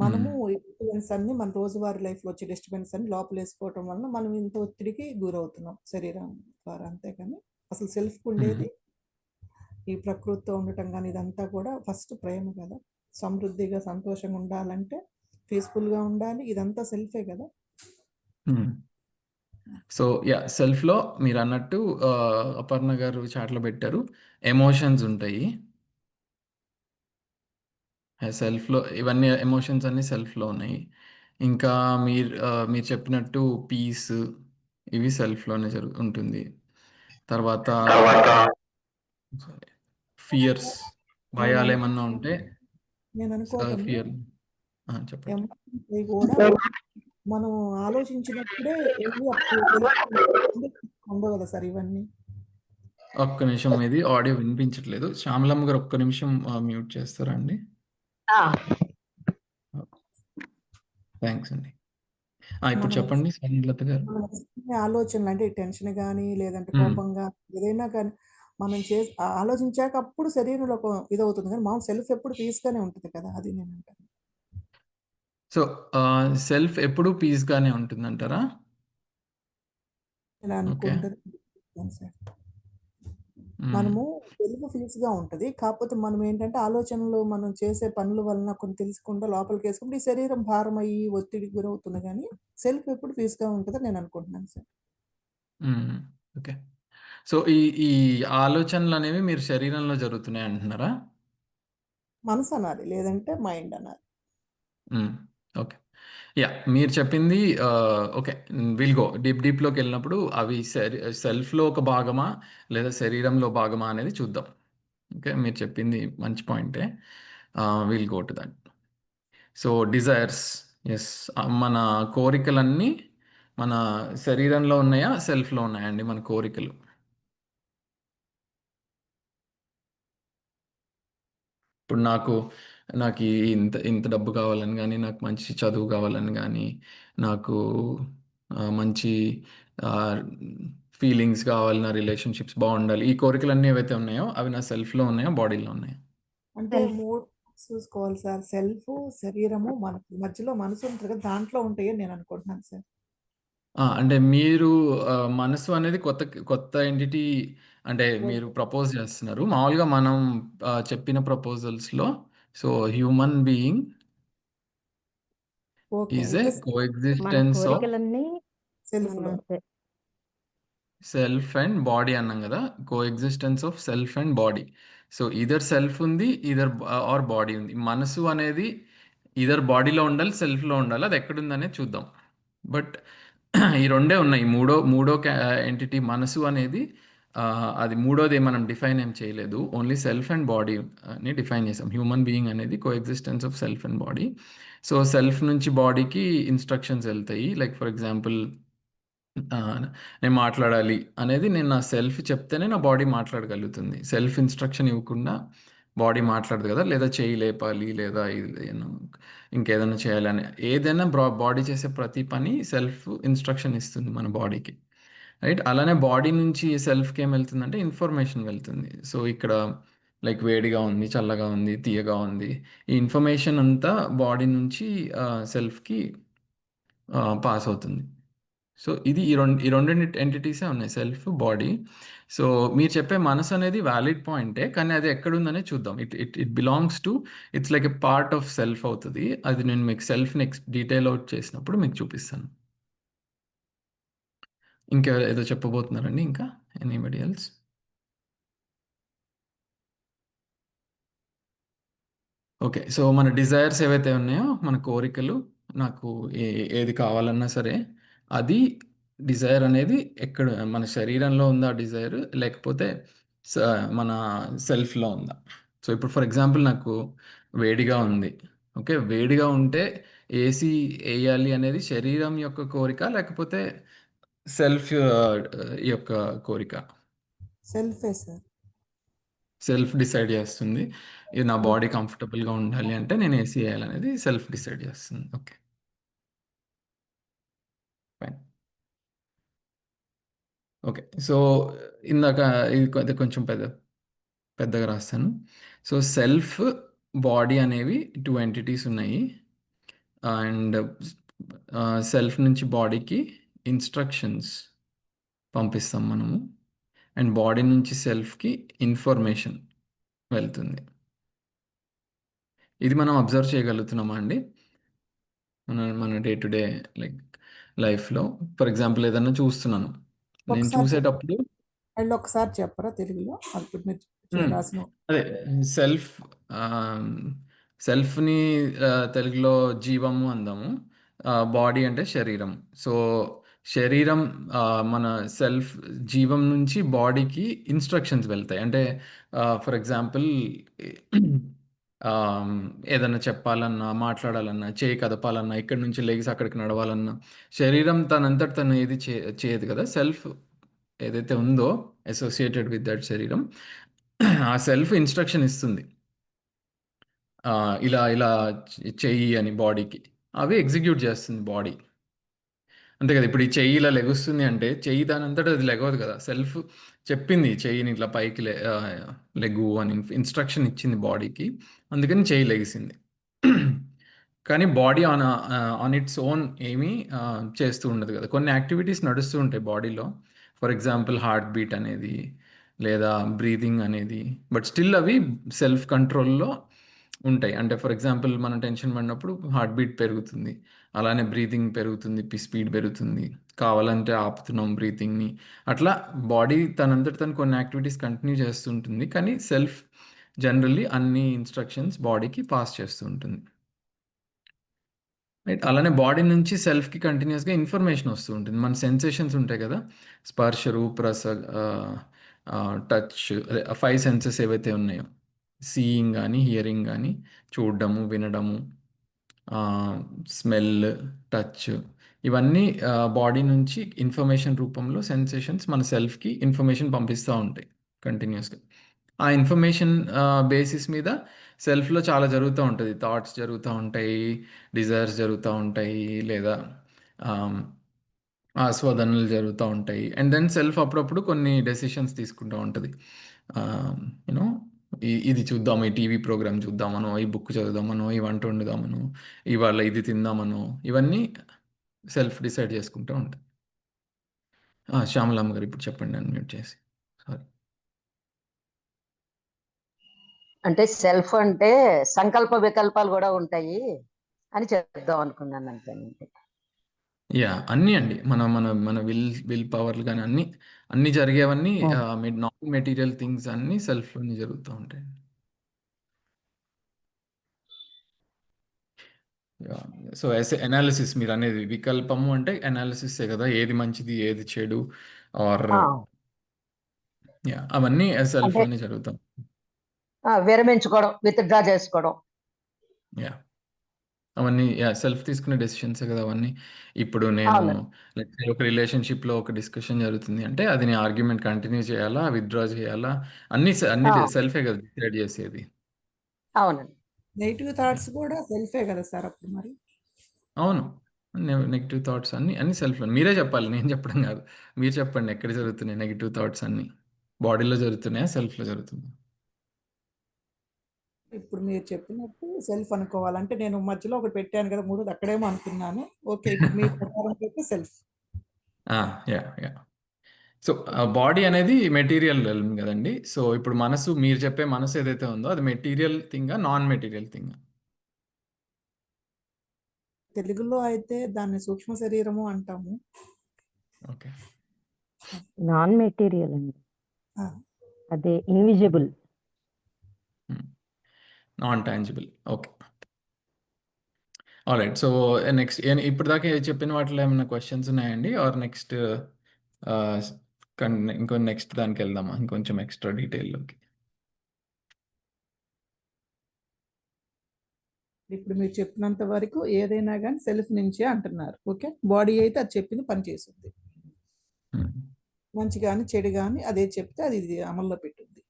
మనము డిస్టర్బెన్స్ అన్ని మన రోజువారీ లైఫ్లో వచ్చే డిస్టర్బెన్స్ అన్ని లోపల వేసుకోవటం వలన మనం ఇంత ఒత్తిడికి గురవుతున్నాం శరీరం ద్వారా. అంతేకాని అసలు సెల్ఫ్కి ఉండేది ఈ ప్రకృతితో ఉండటం కానీ ఇదంతా కూడా ఫస్ట్ ప్రేమ కదా. సమృద్ధిగా సంతోషంగా ఉండాలంటే పీస్ఫుల్గా ఉండాలి, ఇదంతా సెల్ఫే కదా. సో యా, సెల్ఫ్లో మీరు అన్నట్టు అపర్ణ గారు చాట్లో పెట్టారు, ఎమోషన్స్ ఉంటాయి. సెల్ఫ్లో ఇవన్నీ ఎమోషన్స్ అన్నీ సెల్ఫ్లో ఉన్నాయి. ఇంకా మీరు చెప్పినట్టు పీస్, ఇవి సెల్ఫ్లోనే ఉంటుంది. తర్వాత ఫియర్స్, భయాలు ఏమన్నా ఉంటే నేను అనుకోవటం ఫియర్. చెప్పండి. ఎమోషన్స్ కూడా మనం ఆలోచించినప్పుడే ఏమీ అప్పుడు ఉండవు కదా సార్ ఇవన్నీ. ఒక్క నిమిషం, ఇది ఆడియో వినిపించట్లేదు. శ్యామలమ్మ గారు ఒక్క నిమిషం మ్యూట్ చేస్తారా అండి? థ్యాంక్స్ అండి. ఇప్పుడు చెప్పండి స్వర్ణలత గారు. ఆలోచనలు అంటే టెన్షన్ కానీ లేదంటే కోపం కానీ ఏదైనా కానీ మనం ఆలోచించాక అప్పుడు శరీరంలో ఒక ఇదవుతుంది కానీ మనం సెల్ఫ్ ఎప్పుడు పీస్గానే ఉంటుంది కదా. అది నేను అంటాను. సో సెల్ఫ్ ఎప్పుడు పీస్గానే ఉంటుందంటారా? ఇలా అనుకుంటారు సార్. మనము తెలుగు ఫీల్స్గా ఉంటుంది. కాకపోతే మనం ఏంటంటే ఆలోచనలు మనం చేసే పనుల వలన కొన్ని తెలుసుకుంటా లోపలికి వేసుకుంటే ఈ శరీరం భారం అయ్యి ఒత్తిడికి గురవుతుంది కానీ సెల్ఫ్ ఎప్పుడు పీస్గా ఉంటుందని నేను అనుకుంటున్నాను సార్. ఓకే. సో ఈ ఆలోచనలు అనేవి మీరు శరీరంలో జరుగుతున్నాయి అంటున్నారా? మనసు అనాలి లేదంటే మైండ్ అనాలి. ఓకే. యా, మీరు చెప్పింది ఓకే. విల్ గో డీప్లోకి వెళ్ళినప్పుడు అవి సెల్ఫ్లో ఒక భాగమా లేదా శరీరంలో భాగమా అనేది చూద్దాం. ఓకే, మీరు చెప్పింది మంచి పాయింటే. Will go to that. So desires, yes, మన కోరికలన్నీ మన శరీరంలో ఉన్నాయా, సెల్ఫ్లో ఉన్నాయండి మన కోరికలు? ఇప్పుడు నాకు ఇంత ఇంత డబ్బు కావాలని కానీ, నాకు మంచి చదువు కావాలని కానీ, నాకు మంచి ఫీలింగ్స్ కావాలి, నా రిలేషన్షిప్స్ బాగుండాలి, ఈ కోరికలన్నీ ఏవైతే ఉన్నాయో అవి నా సెల్ఫ్లో ఉన్నాయా, బాడీలో ఉన్నాయా? అంటే మూడు చూసుకోవాలి సార్. సెల్ఫ్, శరీరము, మనసు మధ్యలో మనసు ఉంటుంది కదా, దాంట్లో ఉంటాయని నేను అనుకుంటున్నాను సార్. అంటే మీరు మనసు అనేది కొత్త ఎంటిటీ అంటే మీరు ప్రపోజ్ చేస్తున్నారు. మామూలుగా మనం చెప్పిన ప్రపోజల్స్‌లో so, human being okay. Is a అయితే మన కోఎగ్జిస్టెన్స్ ఆఫ్ కోరికలన్నీ సెల్ఫ్‌లో. మన సెల్ఫ్ అండ్ బాడీ అన్నాం కదా! Coexistence of self and body. So, either self ఉంది, ఈదర్ ఆర్ బాడీ ఉంది. మనసు అనేది ఈదర్ బాడీలో ఉండాలి, సెల్ఫ్‌లో ఉండాలి. అది ఎక్కడుందనేది చూద్దాం. బట్ ఈ రెండే ఉన్నాయి. మూడో ఎంటిటీ మనసు అనేది అది మూడోది మనం డిఫైన్ ఏం చేయలేదు. ఓన్లీ సెల్ఫ్ అండ్ బాడీ అని డిఫైన్ చేసాం. హ్యూమన్ బీయింగ్ అనేది coexistence of self and body. So, self నుంచి బాడీకి ఇన్‌స్ట్రక్షన్స్ ఎళ్తాయి. లైక్ ఫర్ ఎగ్జాంపుల్ నేను మాట్లాడాలి అనేది నేను నా సెల్ఫ్ చెప్తేనే నా బాడీ మాట్లాడగలుగుతుంది. సెల్ఫ్ ఇన్‌స్ట్రక్షన్ ఇవ్వకుండా బాడీ మాట్లాడదు కదా! లేదా చెయ్యి లేపాలి, లేదా ఇంకేదైనా చేయాలని. ఏదైనా బాడీ చేసే ప్రతి పని సెల్ఫ్ ఇన్‌స్ట్రక్షన్ ఇస్తుంది మన బాడీకి. రైట్? అలానే బాడీ నుంచి సెల్ఫ్‌కి ఏం వెళ్తుందంటే ఇన్ఫర్మేషన్ వెళ్తుంది. సో, ఇక్కడ లైక్ వేడిగా ఉంది, చల్లగా ఉంది, తియ్యగా ఉంది. ఈ ఇన్ఫర్మేషన్ అంతా బాడీ నుంచి సెల్ఫ్‌కి పాస్ అవుతుంది. సో, ఇది ఈ రెండిటి ఎంటిటీసే ఉన్నాయి. Self, body. సో, మీరు చెప్పే మనసు అనేది వాలిడ్ పాయింటే. కానీ అది ఎక్కడుందనేది చూద్దాం. It it it belongs to it's like a part of self అవుతది. అది నేను మీకు సెల్ఫ్‌ని డీటెయిల్ ఔట్ చేసినప్పుడు మీకు చూపిస్తాను. ఏదో చెప్పబోతున్నారండి ఇంకా? Anybody else? ఓకే. సో, మన డిజైర్స్ ఏవైతే ఉన్నాయో, మన కోరికలు, నాకు ఏది కావాలన్నా సరే, అది డిజైర్ అనేది మన శరీరంలో ఉందా డిజైర్? లేకపోతే స మన సెల్ఫ్‌లో ఉందా? సో, ఇప్పుడు ఫర్ ఎగ్జాంపుల్ నాకు వేడిగా ఉంది. ఓకే. వేడిగా ఉంటే ఏసీ ఎయ్యాలి అనేది శరీరం యొక్క కోరిక? లేకపోతే సెల్ఫ్ యొక్క కోరిక? సెల్ఫే సార్. సెల్ఫ్ డిసైడ్ చేస్తుంది. ఇది నా బాడీ కంఫర్టబుల్‌గా ఉండాలి అంటే నేను ఏసీ ఎయాలనేది సెల్ఫ్ డిసైడ్ చేస్తుంది. ఓకే. ఫైన్. ఓకే. సో, ఇందాక ఇది కొంచెం పెద్దగా రాస్తాను. సో, సెల్ఫ్, బాడీ అనేవి 2 ఎంటిటీస్ ఉన్నాయి. అండ్ సెల్ఫ్ నుంచి బాడీకి ఇన్‌స్ట్రక్షన్స్ పంపిస్తాం మనము. అండ్ బాడీ నుంచి సెల్ఫ్‌కి ఇన్ఫర్మేషన్ వెళ్తుంది. ఇది మనం అబ్జర్వ్ చేయగలుగుతున్నామా అండి? మన డే టు డే లైక్ లైఫ్‌లో ఫర్ ఎగ్జాంపుల్ ఏదన్నా చూస్తున్నాను. నేను ఒకసారి చూసేటప్పుడు మళ్ళొకసారి చెప్పరా తెలుగులో? ఇప్పుడు మీరు రాసిన అదే సెల్ఫ్ సెల్ఫ్‌ని తెలుగులో జీవము అందాము. బాడీ అంటే శరీరం. సో, శరీరం మన సెల్ఫ్ జీవం నుంచి బాడీకి ఇన్‌స్ట్రక్షన్స్ వెళ్తాయి. అంటే ఫర్ ఎగ్జాంపుల్ ఆహ్, ఏదన్నా చెప్పాలన్నా, మాట్లాడాలన్నా, చేయి కదపాలన్నా, ఇక్కడి నుంచి లెగిసి అక్కడికి నడవాలన్నా, శరీరం తనంతట తను ఏది చేయదు కదా! సెల్ఫ్ ఏదైతే ఉందో అసోసియేటెడ్ విత్ దట్ శరీరం, ఆ సెల్ఫ్ ఇన్‌స్ట్రక్షన్ ఇస్తుంది. ఇలా ఇలా చెయ్యి అని బాడీకి. అవి ఎగ్జిక్యూట్ చేస్తుంది బాడీ. అంతే కదా! ఇప్పుడు ఈ చెయ్యి ఇలా లెగుస్తుంది అంటే, చెయ్యి దానంతట అది లెగవదు కదా! సెల్ఫ్ చెప్పింది చెయ్యిని ఇట్లా పైకి లెగు అని ఇన్‌స్ట్రక్షన్ ఇచ్చింది బాడీకి. అందుకని చెయ్యి లెగిసింది. కానీ బాడీ ఆన్ ఇట్స్ ఓన్ ఏమీ చేస్తూ ఉండదు కదా! కొన్ని యాక్టివిటీస్ నడుస్తూ ఉంటాయి బాడీలో. ఫర్ ఎగ్జాంపుల్ హార్ట్ బీట్ అనేది, లేదా బ్రీతింగ్ అనేది. బట్ స్టిల్ అవి సెల్ఫ్ కంట్రోల్‌లో ఉంటాయి. అంటే ఫర్ ఎగ్జాంపుల్ మనం టెన్షన్ పడినప్పుడు హార్ట్ బీట్ పెరుగుతుంది. అలానే బ్రీతింగ్ పెరుగుతుంది, స్పీడ్ పెరుగుతుంది. కావాలంటే ఆపుతున్నాం బ్రీతింగ్‌ని. అట్లా బాడీ తనంతట తను కొన్ని యాక్టివిటీస్ కంటిన్యూ చేస్తూ ఉంటుంది. కానీ సెల్ఫ్ జనరల్లీ అన్ని ఇన్‌స్ట్రక్షన్స్ బాడీకి పాస్ చేస్తూ ఉంటుంది. రైట్. అలానే బాడీ నుంచి సెల్ఫ్‌కి కంటిన్యూయస్‌గా ఇన్ఫర్మేషన్ వస్తూ ఉంటుంది. మన సెన్సేషన్స్ ఉంటాయి కదా! స్పర్శ, రూప్, రస టచ్ అదే 5 సెన్సెస్ ఏవైతే ఉన్నాయో, సీయింగ్ గాని, హియరింగ్ గాని, చూడడము, వినడము, ఆహ్, స్మెల్, టచ్ ఇవన్నీ బాడీ నుంచి ఇన్ఫర్మేషన్ రూపంలో సెన్సేషన్స్ మన సెల్ఫ్‌కి ఇన్ఫర్మేషన్ పంపిస్తా ఉంటాయి కంటిన్యూయస్‌గా. ఆ ఇన్ఫర్మేషన్ బేసిస్ మీద సెల్ఫ్‌లో చాలా జరుగుతా ఉంటది. థాట్స్ జరుగుతా ఉంటాయి, డిజైర్స్ జరుగుతా ఉంటాయి, లేదా ఆహ్, ఆస్వాదనలు జరుగుతా ఉంటాయి. అండ్ దెన్ సెల్ఫ్ అప్పుడప్పుడు కొన్ని డెసిషన్స్ తీసుకుంటా ఉంటది. యూ నో ఇది చూద్దాం, ఈ టీవీ ప్రోగ్రామ్ చూద్దామనో, ఈ బుక్ చదువుదామనో, ఈ వంట వండుదామనో, ఇవాళ ఇది తిందామనో, ఇవన్నీ సెల్ఫ్ డిసైడ్ చేసుకుంటూ ఉంటది. శ్యామలమ్మ గారు ఇప్పుడు చెప్పండి అన్‌మ్యూట్ చేసి. సారీ. అంటే సెల్ఫ్ అంటే సంకల్ప వికల్పాలు కూడా ఉంటాయి అని చెప్దాం అనుకున్నాను అంతేనండి. యా అన్నీ అండి మన మన మన విల్ పవర్లు కానీ అన్ని జరిగేవన్నీ నాన్ మెటీరియల్ థింగ్స్ అన్నీ సెల్ఫ్లోనే జరుగుతూ ఉంటాయి. సో అనాలిసిస్ మీరు అనేది వికల్పము అంటే అనాలిసిస్ కదా, ఏది మంచిది ఏది చెడు ఆర్ ఆ, అవన్నీ అంటే సెల్ఫ్లోనే జరుగుతాం. విరమించుకోవడం, విత్డ్రా చేసుకోవడం. యా అవన్నీ సెల్ఫ్ తీసుకునే డెసిషన్స్ కదా అవన్నీ. ఇప్పుడు నేను అవును. ఒక రిలేషన్షిప్లో ఒక డిస్కషన్ జరుగుతుంది అంటే అది నేను ఆర్గ్యుమెంట్ కంటిన్యూ చేయాలా, విత్డ్రా చేయాలా, అన్ని సెల్ఫే కదా డిసైడ్ చేసేది. అవునండి. నెగిటివ్ థాట్స్ కూడా సెల్ఫే కదా సార్ అప్పుడు మరి. అవును, నెగిటివ్ థాట్స్ అన్ని సెల్ఫ్లో. మీరే చెప్పాలి, నేను చెప్పడం కాదు. మీరు చెప్పండి ఎక్కడ జరుగుతున్నాయి నెగిటివ్ థాట్స్ అన్ని? బాడీలో జరుగుతున్నాయా, సెల్ఫ్లో జరుగుతున్నాయా? ఇప్పుడు మీరు చెప్పినట్టు సెల్ఫ్ అనుకోవాలంటే నేను మధ్యలో ఒకటి పెట్టాను కదా మూడు, అక్కడేమో అనుకున్నాను. ఓకే, ఇప్పుడు మీ ప్రకారం అయితే self. Yeah yeah so body అనేది మెటీరియల్ కదండి. సో ఇప్పుడు మనసు, మీరు చెప్పే మనసు ఏదైతే ఉందో అది మెటీరియల్ థింగా నాన్ మెటీరియల్ థింగా? తెలుగులో అయితే దాన్ని సూక్ష్మ శరీరము అంటాము. ఓకే, నాన్ మెటీరియల్ అండి, ఆ, అదే invisible. Non tangible. Okay, all right. So next ఇప్పుడు దాకా చెప్పిన వాటిలో ఏమైనా క్వశ్చన్స్ ఉన్నాయండి? ఆర్ నెక్స్ట్ ఇంకో నెక్స్ట్ దానికి వెళ్దామా, ఇంకొంచెం ఎక్స్ట్రా డీటెయిల్లోకి? ఇప్పుడు మీరు చెప్పినంత వరకు ఏదైనా కానీ సెల్ఫ్ నుంచే అంటున్నారు. ఓకే, బాడీ అయితే అది చెప్పింది పని చేస్తుంది. మంచి కానీ చెడు కానీ అదే చెప్తే అది ఇది అమల్లో పెట్టింది.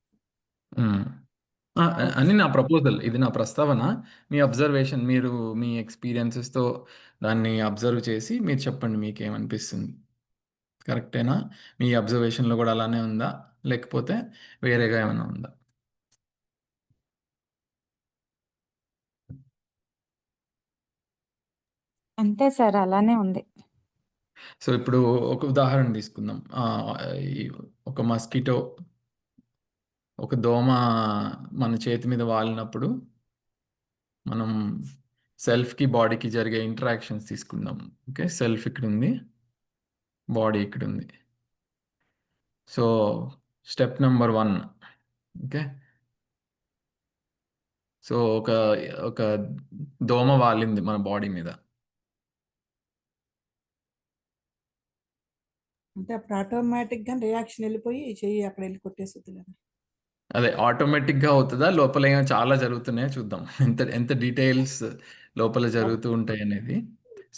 అని నా ప్రపోజల్, ఇది నా ప్రస్తావన. మీ అబ్జర్వేషన్, మీరు మీ ఎక్స్పీరియన్సెస్తో దాన్ని అబ్జర్వ్ చేసి మీరు చెప్పండి మీకేమనిపిస్తుంది. కరెక్టేనా? మీ అబ్జర్వేషన్లో కూడా అలానే ఉందా, లేకపోతే వేరేగా ఏమైనా ఉందా? అంతే సార్, అలానే ఉంది. సో ఇప్పుడు ఒక ఉదాహరణ తీసుకుందాం. ఒక మస్కిటో, ఒక దోమ మన చేతి మీద వాలినప్పుడు మనం సెల్ఫ్కి బాడీకి జరిగే ఇంటరాక్షన్స్ తీసుకుందాం. ఓకే, సెల్ఫ్ ఇక్కడ ఉంది, బాడీ ఇక్కడ ఉంది. So step number 1. Okay, so ఒక దోమ వాలింది మన బాడీ మీద. అంటే అప్పుడు ఆటోమేటిక్గా రియాక్షన్ వెళ్ళిపోయి చెయ్యి అక్కడ వెళ్ళి కొట్టేస్తుంది కదా. అదే ఆటోమేటిక్గా అవుతుందా, లోపల ఏమో చాలా జరుగుతున్నాయో చూద్దాం. ఎంత డీటెయిల్స్ లోపల జరుగుతూ ఉంటాయి అనేది.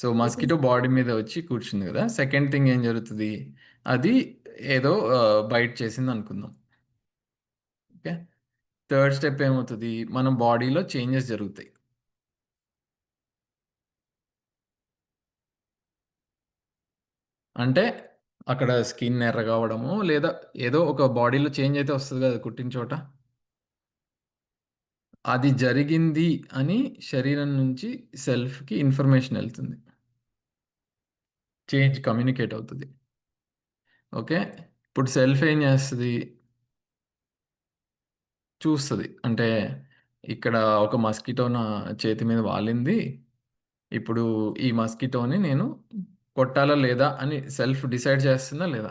సో మస్కిటో బాడీ మీద వచ్చి కూర్చుంది కదా. సెకండ్ థింగ్ ఏం జరుగుతుంది, అది ఏదో బైట్ చేసింది అనుకుందాం. ఓకే, థర్డ్ స్టెప్ ఏమవుతుంది, మన బాడీలో చేంజెస్ జరుగుతాయి. అంటే అక్కడ స్కిన్ ఎర్ర కావడము, లేదా ఏదో ఒక బాడీలో చేంజ్ అయితే వస్తుంది కదా కుట్టిన చోట. అది జరిగింది అని శరీరం నుంచి సెల్ఫ్కి ఇన్ఫర్మేషన్ వెళ్తుంది, చేంజ్ కమ్యూనికేట్ అవుతుంది. ఓకే, ఇప్పుడు సెల్ఫ్ ఏం చేస్తుంది, చూస్తుంది. అంటే ఇక్కడ ఒక మస్కిటో నా చేతి మీద వాలింది, ఇప్పుడు ఈ మస్కిటోని నేను కొట్టాలా లేదా అని సెల్ఫ్ డిసైడ్ చేస్తుందా లేదా?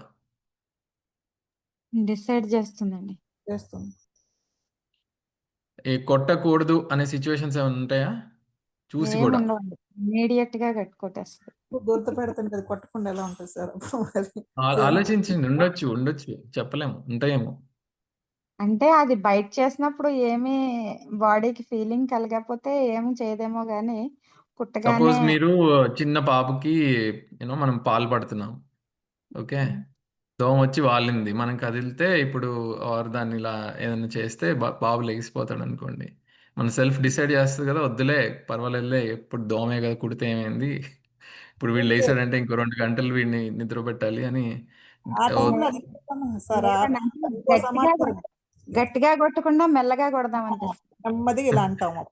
డిసైడ్ చేస్తుందండి. చేస్తాం. కొట్టకూడదు అనే సిచ్యువేషన్స్ ఏమైనా ఉంటాయా? చూసి కూడా ఏముండవండి, ఇమీడియట్ గా కొట్టేస్తుంది. గుర్తు పెడుతుంది కదా, కొట్టకుండా ఎలా ఉంటుంది సార్ అప్పుడు మరి. ఆలోచించండి. ఉండొచ్చు, చెప్పలేము, ఉంటాయేమో. అంటే అది బైట్ చేసినప్పుడు ఏమీ బాడీకి ఫీలింగ్ కలగకపోతే ఏమి చేయదేమో గానీ కుట్టగానే సపోజ్ మీరు చిన్న పాపకి మనం పాలు పడుతున్నాం. ఓకే, దోమ వచ్చి వాలింది, మనం కదిలితే ఇప్పుడు ఆర్ దాన్ని ఇలా ఏదైనా చేస్తే బాబు లెగిసిపోతాడు అనుకోండి. మన సెల్ఫ్ డిసైడ్ చేస్తుంది కదా, వద్దులే పర్వాలేదులే, ఎప్పుడు దోమే కదా కుడితే ఏమైంది, ఇప్పుడు వీడు లేసాడంటే ఇంకో 2 గంటలు వీడిని నిద్ర పెట్టాలి అని. ఆ టైంలో అది కొట్టమా సార్, లేదండి, అంటే ఇంకో సమాచారం గట్టిగా కొట్టకుండా మెల్లగా కొడదాం అనిపిస్తుంది. నెమ్మదిగా ఇలా అంటాము.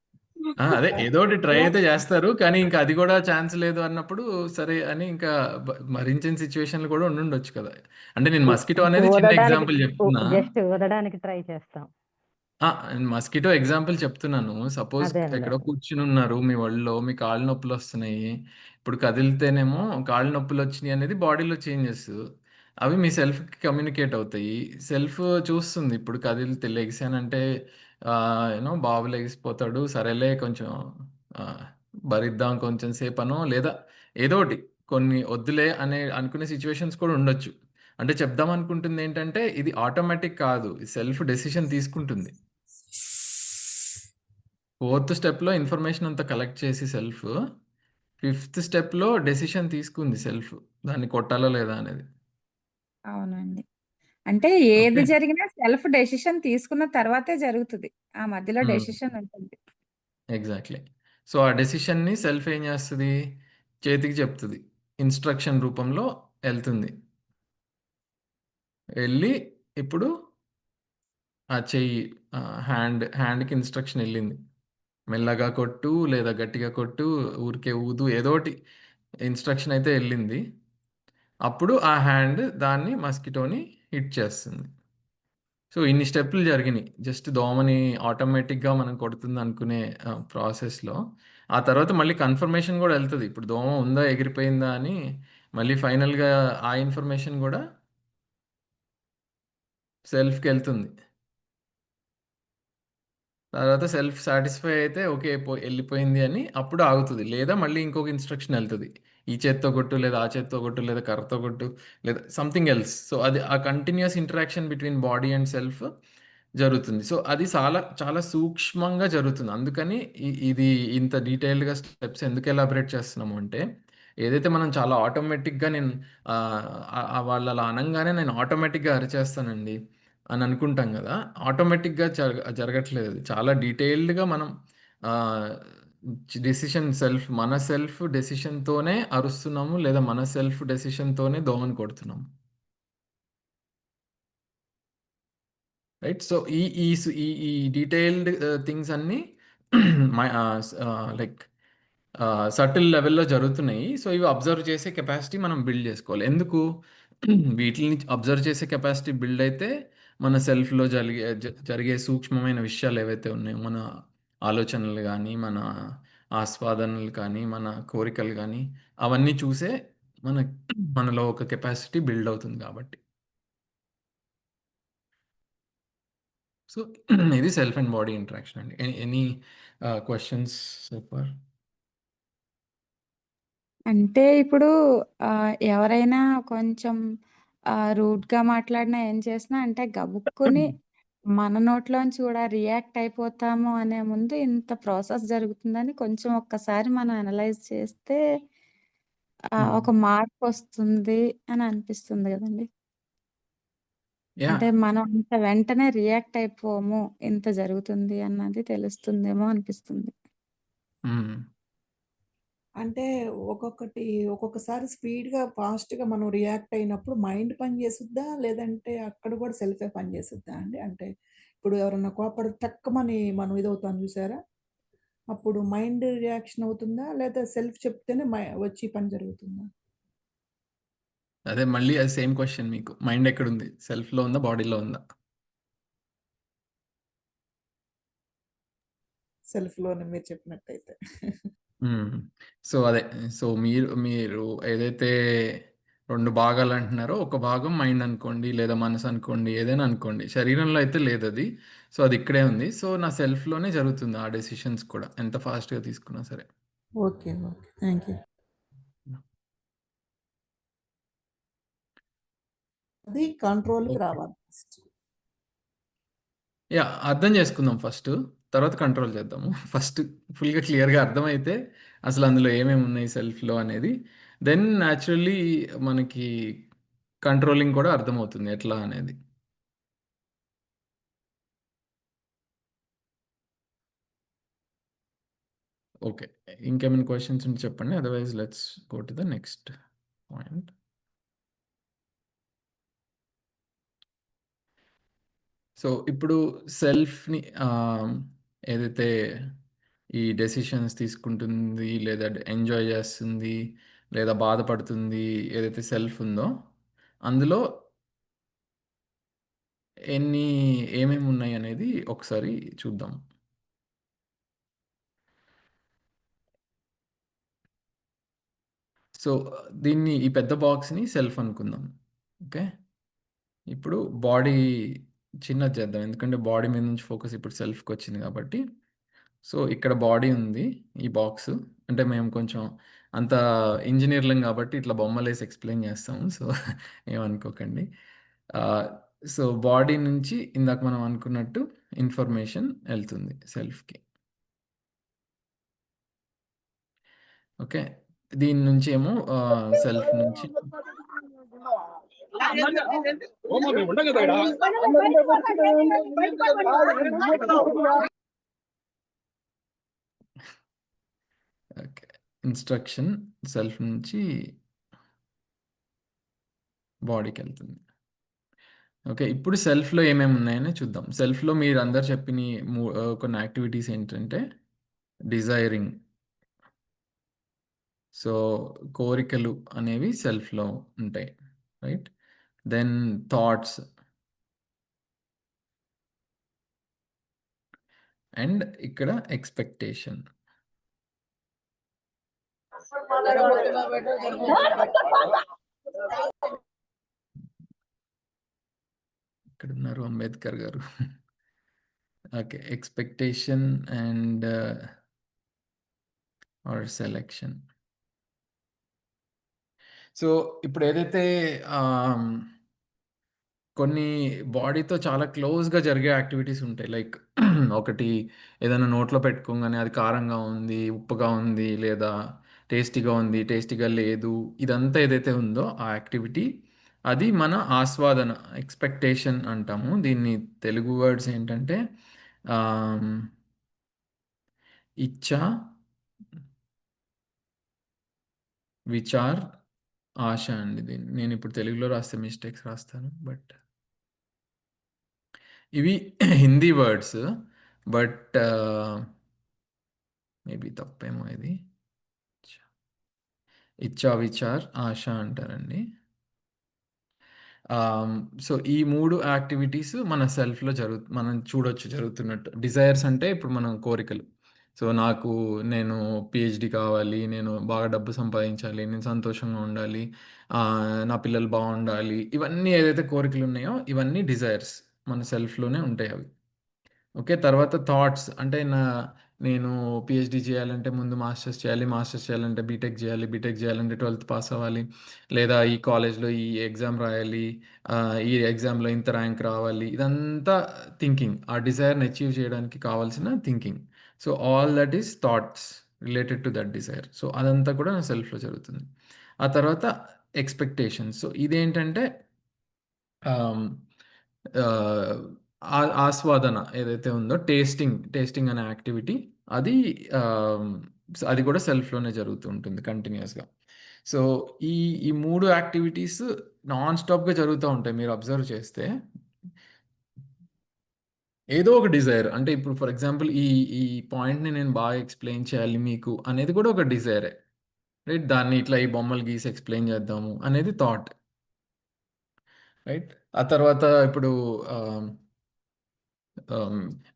అదే ఏదో ఒకటి ట్రై అయితే చేస్తారు, కానీ ఇంకా అది కూడా ఛాన్స్ లేదు అన్నప్పుడు సరే అని ఇంకా భరించిన సిచ్యువేషన్లు కూడా ఉండుండొచ్చు కదా. అంటే నేను మస్కిటో అనేది చిన్న ఊదడానికి ఎగ్జాంపుల్ చెప్తున్నా. జస్ట్ ఊదడానికి ట్రై చేస్తాం. మస్కిటో ఎగ్జాంపుల్ చెప్తున్నాను. సపోజ్ అదే అండి. ఎక్కడో కూర్చునున్నారు మీ ఒళ్ళో, మీ కాళ్ళు నొప్పులొస్తున్నాయి. ఇప్పుడు కదిలితేనేమో కాళ్ళు నొప్పులొచ్చినియి అనేది బాడీలో చేంజెస్. అవి మీ సెల్ఫ్‌కి కమ్యూనికేట్ అవుతాయి. సెల్ఫ్ చూస్తుంది ఇప్పుడు కదిలితే లెగిసానంటే బాబు లెగిసిపోతాడు. సరేలే కొంచెం ఆహ్, భరిద్దాం కొంచెం సేపనో లేదా ఏదోకటి కొన్ని వద్దులే అనే అనుకునే సిట్యుయేషన్స్ కూడా ఉండొచ్చు. అంటే చెప్దామనుకుంటుందేంటంటే ఇది ఆటోమేటిక్ కాదు. సెల్ఫ్ డెసిషన్ తీసుకుంటుంది. ఫోర్త్ స్టెప్‌లో ఇన్ఫర్మేషన్ అంతా కలెక్ట్ చేసి సెల్ఫ్, ఫిఫ్త్ స్టెప్‌లో డెసిషన్ తీసుకుంది సెల్ఫ్. దాన్ని కొట్టాలా లేదా అనేది. అవునండి. అంటే ఏది ఓకే. జరిగినా సెల్ఫ్ డెసిషన్ తీసుకున్న తర్వాతే జరుగుతది. ఆ మధ్యలో హ్మ్. డెసిషన్ ఉంటుంది. ఎగ్జాక్ట్‌లీ. సో, ఆ డెసిషన్‌ని సెల్ఫ్ ఏం చేస్తది? చేతికి చెప్తది. ఇన్‌స్ట్రక్షన్ రూపంలో ఎళ్తుంది. ఎళ్లి ఇప్పుడు ఆ చెయ్యి హ్యాండ్‌కి ఇన్‌స్ట్రక్షన్ ఎళ్ళింది. మెల్లగా కొట్టు, లేదా గట్టిగా కొట్టు, ఊరికే ఊదు ఏదోటి ఇన్‌స్ట్రక్షన్ అయితే ఎళ్ళింది. అప్పుడు ఆ హ్యాండ్ దాన్ని మస్కిటోని హిట్ చేస్తుంది. సో, ఇన్ని స్టెప్పులు జరిగినియి. జస్ట్ దోమని ఆటోమేటిక్‌గా మనం కొడుతుందనుకునే ప్రాసెస్‌లో. ఆ తర్వాత మళ్ళీ కన్ఫర్మేషన్ గూడా ఎళ్తది. ఇప్పుడు దోమ ఉందా? ఎగిరిపోయిందా? అని మళ్ళీ ఫైనల్‌గా ఆ ఇన్ఫర్మేషన్ గూడా సెల్ఫ్‌కెళ్తుంది. తర్వాత సెల్ఫ్ సాటిస్ఫై అయితే ఓకే. ఎళ్ళిపోయింది అని అప్పుడు ఆగుతది. లేదా మళ్ళీ ఇంకొక ఇన్‌స్ట్రక్షన్ ఎళ్తది. ఈ చేత్తో కొట్టు, లేదా ఆ చేత్తో కొట్టు, లేదా కర్రతో కొట్టు, లేదా సంథింగ్ ఎల్స్. సో, అది ఆ continuous interaction between body and self జరుగుతుంది. సో, అది చాలా చాలా సూక్ష్మంగా జరుగుతుంది. అందుకని ఇది ఇంత డీటెయిల్డ్‌గా స్టెప్స్ ఎందుకు ఎలాబరేట్ చేస్తున్నాము అంటే, ఏదైతే మనం చాలా ఆటోమేటిక్‌గా నేను ఆహ్, వాళ్ళలా అనంగానే నేను ఆటోమేటిక్‌గా అరిచేస్తానండి అని అనుకుంటాం గదా! ఆటోమేటిక్‌గా జరగట్లేదు అది. చాలా డీటెయిల్డ్‌గా మనం ఆహ్, మన సెల్ఫ్ డెసిషన్‌తోనే అరుస్తున్నాము. లేదా మన సెల్ఫ్ డెసిషన్‌తోనే దోమని కొడుతున్నాము. రైట్. సో, ఈ ఈ సు ఈ ఈ డీటెయిల్డ్ థింగ్స్ అన్నీ లైక్ సటిల్ లెవెల్‌లో జరుగుతున్నాయి. సో, ఇవి అబ్జర్వ్ చేసే కెపాసిటీ మనం బిల్డ్ చేసుకోవాలి. ఎందుకు? వీటిల్ని అబ్జర్వ్ చేసే కెపాసిటీ బిల్డ్ అయితే మన సెల్ఫ్‌లో జరిగే సూక్ష్మమైన విషయాలు ఏవైతే ఉన్నాయో, మన ఆలోచనలు గానీ, మన ఆస్వాదనలు కానీ, మన కోరికలు గానీ, అవన్నీ చూసే మన మనలో ఒక కెపాసిటీ బిల్డ్ అవుతుంది కాబట్టి. సో, ఇది సెల్ఫ్ అండ్ బాడీ ఇంటరాక్షన్ అండి. Any questions so far? అంటే ఇప్పుడు ఎవరైనా కొంచెం రూడ్‌గా మాట్లాడినా, ఏం చేసినా అంటే గబుక్కుని మన నోట్లోంచి కూడా రియాక్ట్ అయిపోతాము అనే ముందు ఇంత ప్రాసెస్ జరుగుతుందని కొంచెం ఒక్కసారి మనం అనలైజ్ చేస్తే హ్మ్. ఒక మార్పొస్తుంది అని అనిపిస్తుంది గదండీ! అంటే యాహ్! మనం అంత వెంటనే రియాక్ట్ అయిపోము. ఇంత జరుగుతుంది అన్నది తెలుస్తుందేమో అనిపిస్తుంది. హ్మ్. అంటే ఒక్కొక్కసారి స్పీడ్‌గా, ఫాస్ట్‌గా మనం రియాక్ట్ అయినప్పుడు మైండ్ పని చేసుద్దా? లేదంటే అక్కడ కూడా సెల్ఫే పని చేసుద్దా అండి? అంటే ఇప్పుడు ఎవరన్నా కోప్పడితే టక్కుమని మనం ఇదవుతాం చూసారా? అప్పుడు మైండ్ రియాక్షన్ అవుతుందా? లేదా సెల్ఫ్ చెప్తేనే వచ్చి పని జరుగుతుందా? అదే మళ్ళీ అది సేమ్ క్వెషన్ మీకు. మైండ్ ఎక్కడుంది? సెల్ఫ్‌లో ఉందా? బాడీలో ఉందా? సెల్ఫ్‌లోనే మీరు చెప్పినట్టయితే. హ్మ్. సో, అదే. సో, మీరు మీరు ఏదైతే 2 భాగాలంటున్నారో, ఒక భాగం మైండ్ అనుకోండి, లేదా మనసనుకోండి, ఏదైనా అనుకోండి. శరీరంలో అయితే లేదది. సో, అది ఇక్కడే ఉంది. సో, నా సెల్ఫ్‌లోనే జరుగుతుంది ఆ డెసిషన్స్ కూడా. ఎంత ఫాస్ట్‌గా తీసుకున్నా సరే. ఓకే. ఓకే. Thank you. అది కంట్రోల్‌కి ఓకే. రావాలి ఫస్ట్. యాహ్! అర్థం చేసుకుందాం ఫస్టు. తర్వాత కంట్రోల్ చేద్దాము. ఫస్ట్ ఫుల్‌గా క్లియర్‌గా అర్థమైతే అసలు అందులో ఏమేమి ఉన్నాయి సెల్ఫ్‌లో అనేది. దెన్ న్యాచురల్లీ మనకి కంట్రోలింగ్ కూడా అర్థమవుతుంది ఎట్లా అనేది. ఓకే. ఇంకేమైనా క్వెషన్స్ ఉంటే చెప్పండి. Otherwise let's go to the next point. So, ఇప్పుడు సెల్ఫ్‌ని ఏదైతే ఈ డెసిషన్స్ తీసుకుంటుంది, లేదా ఎంజాయ్ చేస్తుంది, లేదా బాధపడుతుంది, ఏదైతే సెల్ఫ్ ఉందో, అందులో ఏమేమి ఉన్నాయి అనేది ఒకసారి చూద్దాం. సో దీన్ని ఈ పెద్ద బాక్స్ని సెల్ఫ్ అనుకుందాం. ఓకే, ఇప్పుడు బాడీ చిన్నది చేద్దాం, ఎందుకంటే బాడీ మీద నుంచి ఫోకస్ ఇప్పుడు సెల్ఫ్కి వచ్చింది కాబట్టి. సో ఇక్కడ బాడీ ఉంది, ఈ బాక్స్. అంటే మేము కొంచెం అంత ఇంజనీర్లం కాబట్టి ఇట్లా బొమ్మలేసి ఎక్స్ప్లెయిన్ చేస్తాము, సో ఏమనుకోకండి. సో బాడీ నుంచి ఇందాక మనం అనుకున్నట్టు ఇన్ఫర్మేషన్ వెళ్తుంది సెల్ఫ్కి. ఓకే, దీని నుంచి ఏమో సెల్ఫ్ నుంచి ఓకే, ఇన్స్ట్రక్షన్ సెల్ఫ్ నుంచి బాడీకి వెళ్తుంది. ఓకే, ఇప్పుడు సెల్ఫ్లో ఏమేమి ఉన్నాయని చూద్దాం. సెల్ఫ్లో మీరు అందరు చెప్పిన కొన్ని యాక్టివిటీస్ ఏంటంటే డిజైరింగ్, సో కోరికలు అనేవి సెల్ఫ్లో ఉంటాయి, రైట్. దెన్ థాట్స్ అండ్ ఇక్కడ ఎక్స్పెక్టేషన్. ఇక్కడ ఉన్నారు అంబేద్కర్ గారు. Okay, expectation and or selection. So ఇప్పుడు ఏదైతే కొన్ని బాడీతో చాలా క్లోజ్గా జరిగే యాక్టివిటీస్ ఉంటాయి, లైక్ ఒకటి ఏదైనా నోట్లో పెట్టుకోగానే అది కారంగా ఉంది, ఉప్పుగా ఉంది, లేదా టేస్టీగా ఉంది, టేస్టీగా లేదు, ఇదంతా ఏదైతే ఉందో ఆ యాక్టివిటీ అది మన ఆస్వాదన, ఎక్స్పెక్టేషన్ అంటాము. దీన్ని తెలుగు వర్డ్స్ ఏంటంటే ఇచ్చ, విచార్, ఆశ అండి. దీన్ని నేను ఇప్పుడు తెలుగులో రాస్తే మిస్టేక్స్ రాస్తాను, బట్ ఇవి హిందీ వర్డ్స్, బట్ మేబీ తప్పేమో ఇది. ఇచ్చా, విచార్, ఆశ అంటారండి. సో ఈ 3 యాక్టివిటీస్ మన సెల్ఫ్లో మనం చూడొచ్చు జరుగుతున్నట్టు. డిజైర్స్ అంటే ఇప్పుడు మనం కోరికలు. సో నేను పిహెచ్డి కావాలి, నేను బాగా డబ్బు సంపాదించాలి, నేను సంతోషంగా ఉండాలి, నా పిల్లలు బాగుండాలి, ఇవన్నీ ఏదైతే కోరికలు ఉన్నాయో ఇవన్నీ డిజైర్స్ మన సెల్ఫ్లోనే ఉంటాయి అవి. ఓకే, తర్వాత థాట్స్ అంటే నేను పిహెచ్డి చేయాలంటే ముందు మాస్టర్స్ చేయాలి, మాస్టర్స్ చేయాలంటే బీటెక్ చేయాలి, బీటెక్ చేయాలంటే 12th పాస్ అవ్వాలి, లేదా ఈ కాలేజ్లో ఈ ఎగ్జామ్ రాయాలి, ఈ ఎగ్జామ్లో ఇంత ర్యాంక్ రావాలి, ఇదంతా థింకింగ్, ఆ డిజైర్ని అచీవ్ చేయడానికి కావాల్సిన thinking. So all that is thoughts related to that desire. So అదంతా కూడా నా సెల్ఫ్లో జరుగుతుంది. ఆ తర్వాత ఎక్స్పెక్టేషన్స్. సో ఇదేంటంటే ఆస్వాదన ఏదైతే ఉందో, టేస్టింగ్ అనే యాక్టివిటీ, అది అది కూడా సెల్ఫ్లోనే జరుగుతూ ఉంటుంది కంటిన్యూస్గా. సో ఈ ఈ 3 యాక్టివిటీస్ నాన్ స్టాప్గా జరుగుతూ ఉంటాయి. మీరు అబ్జర్వ్ చేస్తే ఏదో ఒక డిజైర్, అంటే ఇప్పుడు ఫర్ ఎగ్జాంపుల్ ఈ ఈ పాయింట్ని నేను బాగా ఎక్స్ప్లెయిన్ చేయాలి మీకు అనేది కూడా ఒక డిజైరే, రైట్. దాన్ని ఇట్లా ఈ బొమ్మలు గీసి ఎక్స్ప్లెయిన్ చేద్దాము అనేది థాట్, రైట్. ఆ తర్వాత ఇప్పుడు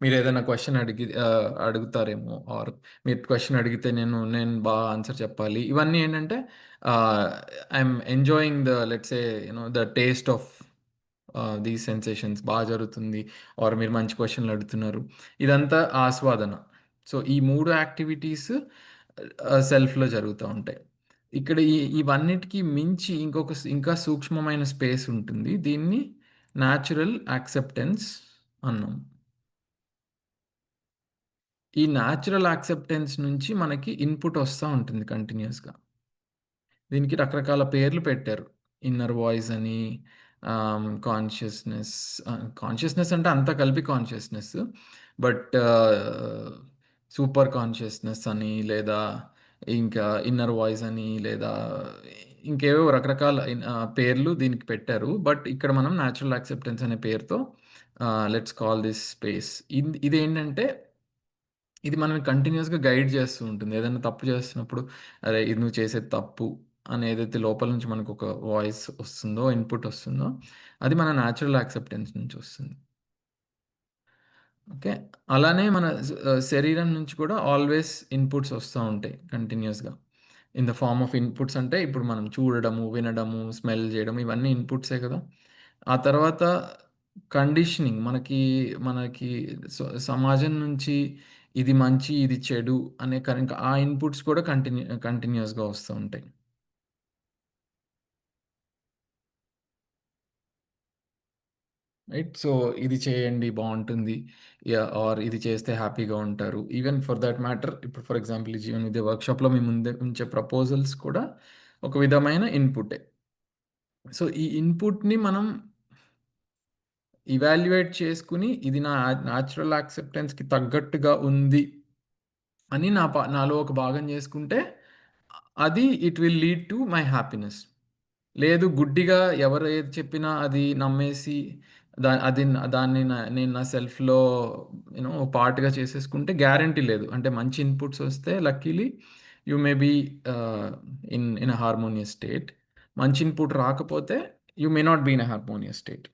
మీరు ఏదైనా క్వశ్చన్ అడుగుతారేమో, ఆర్ మీరు క్వశ్చన్ అడిగితే నేను బాగా ఆన్సర్ చెప్పాలి. ఇవన్నీ ఏంటంటే I'm enjoying let's say the taste of these sensations బాగా జరుగుతుంది, ఆర్ మీరు మంచి క్వశ్చన్లు అడుగుతున్నారు, ఇదంతా ఆస్వాదన. సో ఈ 3 యాక్టివిటీస్ సెల్ఫ్లో జరుగుతూ ఉంటాయి. ఇక్కడ ఇవన్నిటికీ మించి ఇంకా సూక్ష్మమైన స్పేస్ ఉంటుంది, దీన్ని న్యాచురల్ యాక్సెప్టెన్స్ అన్నాం. ఈ న్యాచురల్ యాక్సెప్టెన్స్ నుంచి మనకి ఇన్పుట్ వస్తూ ఉంటుంది కంటిన్యూస్గా. దీనికి రకరకాల పేర్లు పెట్టారు, ఇన్నర్ వాయిస్ అని, కాన్షియస్నెస్ అంటే అంతా కలిపి కాన్షియస్నెస్, బట్ సూపర్ కాన్షియస్నెస్ అని, లేదా ఇంకా ఇన్నర్ వాయిస్ అని, లేదా ఇంకేవో రకరకాల పేర్లు దీనికి పెట్టారు. బట్ ఇక్కడ మనం న్యాచురల్ యాక్సెప్టెన్స్ అనే పేరుతో లెట్స్ కాల్ దిస్ స్పేస్. ఇదేంటంటే ఇది మనల్ని కంటిన్యూస్గా గైడ్ చేస్తూ ఉంటుంది. ఏదైనా తప్పు చేస్తున్నప్పుడు, అరే ఇది నువ్వు చేసేది తప్పు అని ఏదైతే లోపల నుంచి మనకు ఒక వాయిస్ వస్తుందో, ఇన్పుట్ వస్తుందో, అది మన న్యాచురల్ యాక్సెప్టెన్స్ నుంచి వస్తుంది. ఓకే. అలానే మన శరీరం నుంచి కూడా ఆల్వేస్ ఇన్పుట్స్ వస్తూ ఉంటాయి కంటిన్యూస్గా in the form of inputs. అంటే ఇప్పుడు మనం చూడడము, వినడము, స్మెల్ చేయడం, ఇవన్నీ ఇన్పుట్సే కదా. ఆ తర్వాత కండిషనింగ్, మనకి మనకి సమాజం నుంచి ఇది మంచి, ఇది చెడు అనే ఇంకా ఆ ఇన్పుట్స్ కూడా కంటిన్యూస్గా వస్తూ ఉంటాయి. రైట్. సో ఇది చేయండి బాగుంటుంది, ఆర్ ఇది చేస్తే హ్యాపీగా ఉంటారు. ఈవెన్ ఫర్ దట్ మ్యాటర్, ఇప్పుడు ఫర్ ఎగ్జాంపుల్ ఈ జీవన్ విద్య వర్క్షాప్లో మీ ముందే ఉంచే ప్రపోజల్స్ కూడా ఒక విధమైన ఇన్పుటే. సో ఈ ఇన్పుట్ని మనం ఇవాల్యుయేట్ చేసుకుని ఇది నా న్యాచురల్ యాక్సెప్టెన్స్కి తగ్గట్టుగా ఉంది అని నాలో ఒక భాగం చేసుకుంటే అది it will lead to my happiness. లేదు గుడ్డిగా ఎవరు ఏది చెప్పినా అది నమ్మేసి అది దాన్ని నేను నా సెల్ఫ్లో పార్ట్గా చేసేసుకుంటే గ్యారంటీ లేదు. అంటే మంచి ఇన్పుట్స్ వస్తే luckily you may be in a harmonious state. మంచి ఇన్పుట్ రాకపోతే you may not be in a harmonious state.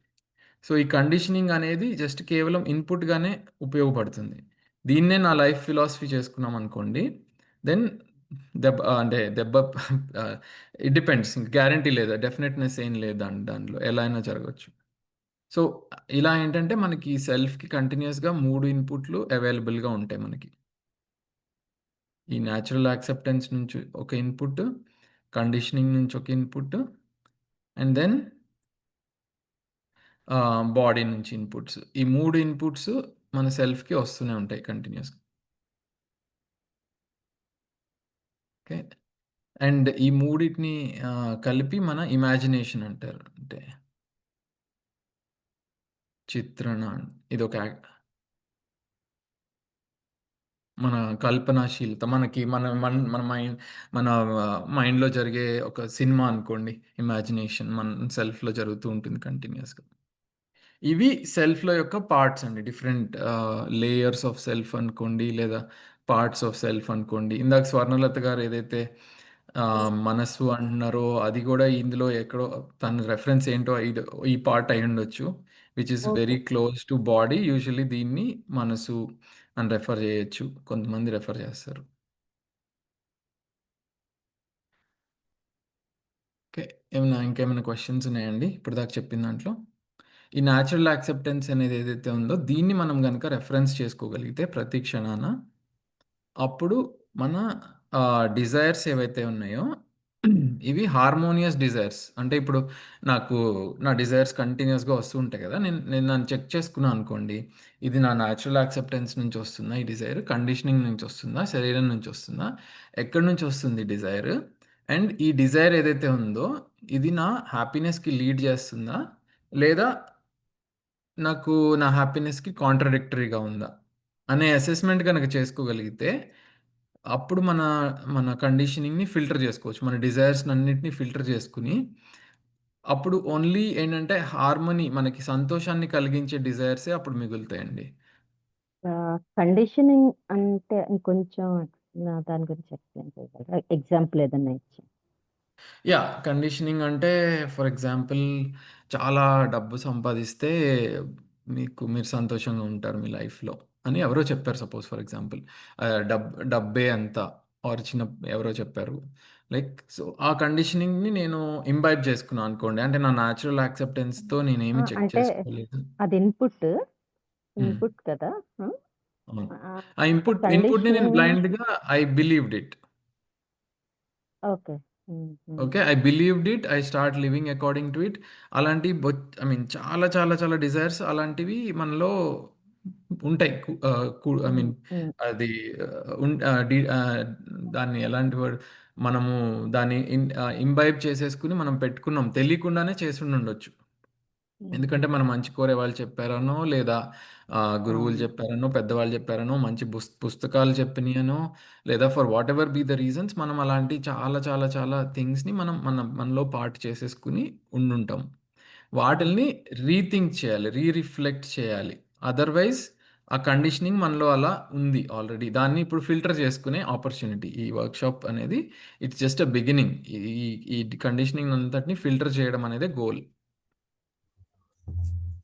So ఈ కండిషనింగ్ అనేది జస్ట్ కేవలం ఇన్పుట్గానే ఉపయోగపడుతుంది. దీన్నే నా లైఫ్ ఫిలాసఫీ చేసుకున్నాం అనుకోండి, దెన్ దెబ్బ ఇట్ డిపెండ్స్. గ్యారంటీ లేదా, డెఫినెట్నెస్ ఏం లేదు దాంట్లో ఎలా అయినా జరగవచ్చు. సో ఇలా ఏంటంటే మనకి సెల్ఫ్కి కంటిన్యూస్గా 3 ఇన్పుట్లు అవైలబుల్గా ఉంటాయి మనకి. ఈ న్యాచురల్ యాక్సెప్టెన్స్ నుంచి ఒక ఇన్పుట్, కండిషనింగ్ నుంచి ఒక ఇన్పుట్, అండ్ దెన్ బాడీ నుంచి ఇన్పుట్స్. ఈ 3 ఇన్పుట్స్ మన సెల్ఫ్కి వస్తూనే ఉంటాయి కంటిన్యూస్గా. ఓకే. అండ్ ఈ మూడిటిని కలిపి మన ఇమాజినేషన్ అంటారు. అంటే చిత్రణ, ఇదొక మన కల్పనాశీలత, మనకి మన మన మన మైండ్ మన మైండ్లో జరిగే ఒక సినిమా అనుకోండి, ఇమాజినేషన్ మన సెల్ఫ్లో జరుగుతూ ఉంటుంది కంటిన్యూస్గా. ఇవి సెల్ఫ్లో యొక్క పార్ట్స్ అండి. డిఫరెంట్ లేయర్స్ ఆఫ్ సెల్ఫ్ అనుకోండి, లేదా పార్ట్స్ ఆఫ్ సెల్ఫ్ అనుకోండి. ఇందాక స్వర్ణలత గారు ఏదైతే మనస్సు అంటున్నారో అది కూడా ఇందులో ఎక్కడో తన రెఫరెన్స్ ఏంటో ఈ పార్ట్ అయి ఉండొచ్చు, which is very close to body. Usually దీన్ని మనసు అని రెఫర్ చేయొచ్చు, కొంతమంది రెఫర్ చేస్తారు. ఓకే. ఇంకేమైనా క్వశ్చన్స్ ఉన్నాయండి ఇప్పుడు దాకా చెప్పిన దాంట్లో? ఈ న్యాచురల్ యాక్సెప్టెన్స్ అనేది ఏదైతే ఉందో దీన్ని మనం కనుక రెఫరెన్స్ చేసుకోగలిగితే ప్రతి క్షణాన, అప్పుడు మన డిజైర్స్ ఏవైతే ఉన్నాయో ఇవి హార్మోనియస్ డిజైర్స్. అంటే ఇప్పుడు నాకు నా డిజైర్స్ కంటిన్యూస్గా వస్తూ ఉంటాయి కదా, నేను నన్ను చెక్ చేసుకున్నాను అనుకోండి, ఇది నా న్యాచురల్ యాక్సెప్టెన్స్ నుంచి వస్తుందా ఈ డిజైర్, కండిషనింగ్ నుంచి వస్తుందా, శరీరం నుంచి వస్తుందా, ఎక్కడి నుంచి వస్తుంది డిజైర్, అండ్ ఈ డిజైర్ ఏదైతే ఉందో ఇది నా హ్యాపీనెస్కి లీడ్ చేస్తుందా, లేదా నాకు నా హ్యాపీనెస్కి కాంట్రడిక్టరీగా ఉందా అనే అసెస్మెంట్ కనుక చేసుకోగలిగితే, అప్పుడు మన మన కండిషనింగ్ని ఫిల్టర్ చేసుకోవచ్చు. మన డిజైర్స్ అన్నిటిని ఫిల్టర్ చేసుకుని, అప్పుడు ఓన్లీ ఏంటంటే హార్మనీ, మనకి సంతోషాన్ని కలిగించే డిజైర్సే అప్పుడు మిగులుతాయండి. కండిషనింగ్ అంటే ఇంకొంచెం దాని గురించి ఎక్స్ప్లెయిన్ చేయగలరా? ఎగ్జాంపుల్ ఏదన్నా ఇచ్చి. కండిషనింగ్ అంటే ఫర్ ఎగ్జాంపుల్ చాలా డబ్బు సంపాదిస్తే మీరు సంతోషంగా ఉంటారు మీ లైఫ్లో అని ఎవరో చెప్పారు. సపోజ్ ఫర్ ఎగ్జాంపుల్ డబ్బే అంత ఆర్ ఎవరో చెప్పారు. సో ఆ కండిషనింగ్ని నేను ఇంబైబ్ చేసుకున్నాను అనుకోండి, అంటే నా న్యాచురల్ యాక్సెప్టెన్స్తో నేనేమి చెక్ అంటే చేసుకోలేదు. అది ఇన్పుట్ కదా. అవును. ఆ ఇన్పుట్ని నేను కండిషనింగ్ బ్లైండ్గా I believed it. Okay. Okay. I believed it. I start living according to it. అలాంటి ఐ మీన్ చాలా చాలా చాలా డిజైర్స్ అలాంటివి మనలో ఉంటాయి. ఐ మీన్ అది దాన్ని ఎలాంటి వర్డ్, మనము దాన్ని ఇంబైబ్ చేసేసుకుని మనం పెట్టుకున్నాం, తెలియకుండానే చేసి ఉండొచ్చు. ఎందుకంటే మనం మంచి కోరే వాళ్ళు చెప్పారనో, లేదా గురువులు చెప్పారనో, పెద్దవాళ్ళు చెప్పారనో, మంచి పుస్తకాలు చెప్పినాయనో, లేదా for whatever be the reasons, మనం అలాంటి చాలా చాలా చాలా థింగ్స్ని మనలో పార్ట్ చేసేసుకుని ఉండుంటాం. వాటిల్ని రీథింక్ చేయాలి, రీరిఫ్లెక్ట్ చేయాలి. అదర్వైజ్ ఆ కండిషనింగ్ మనలో అలా ఉంది ఆల్రెడీ. దాన్ని ఇప్పుడు ఫిల్టర్ చేసుకునే ఆపర్చునిటీ ఈ వర్క్షాప్ అనేది. It's just a beginning. ఈ ఈ ఈ కండిషనింగ్ అంతటిని ఫిల్టర్ చేయడం అనేదే గోల్.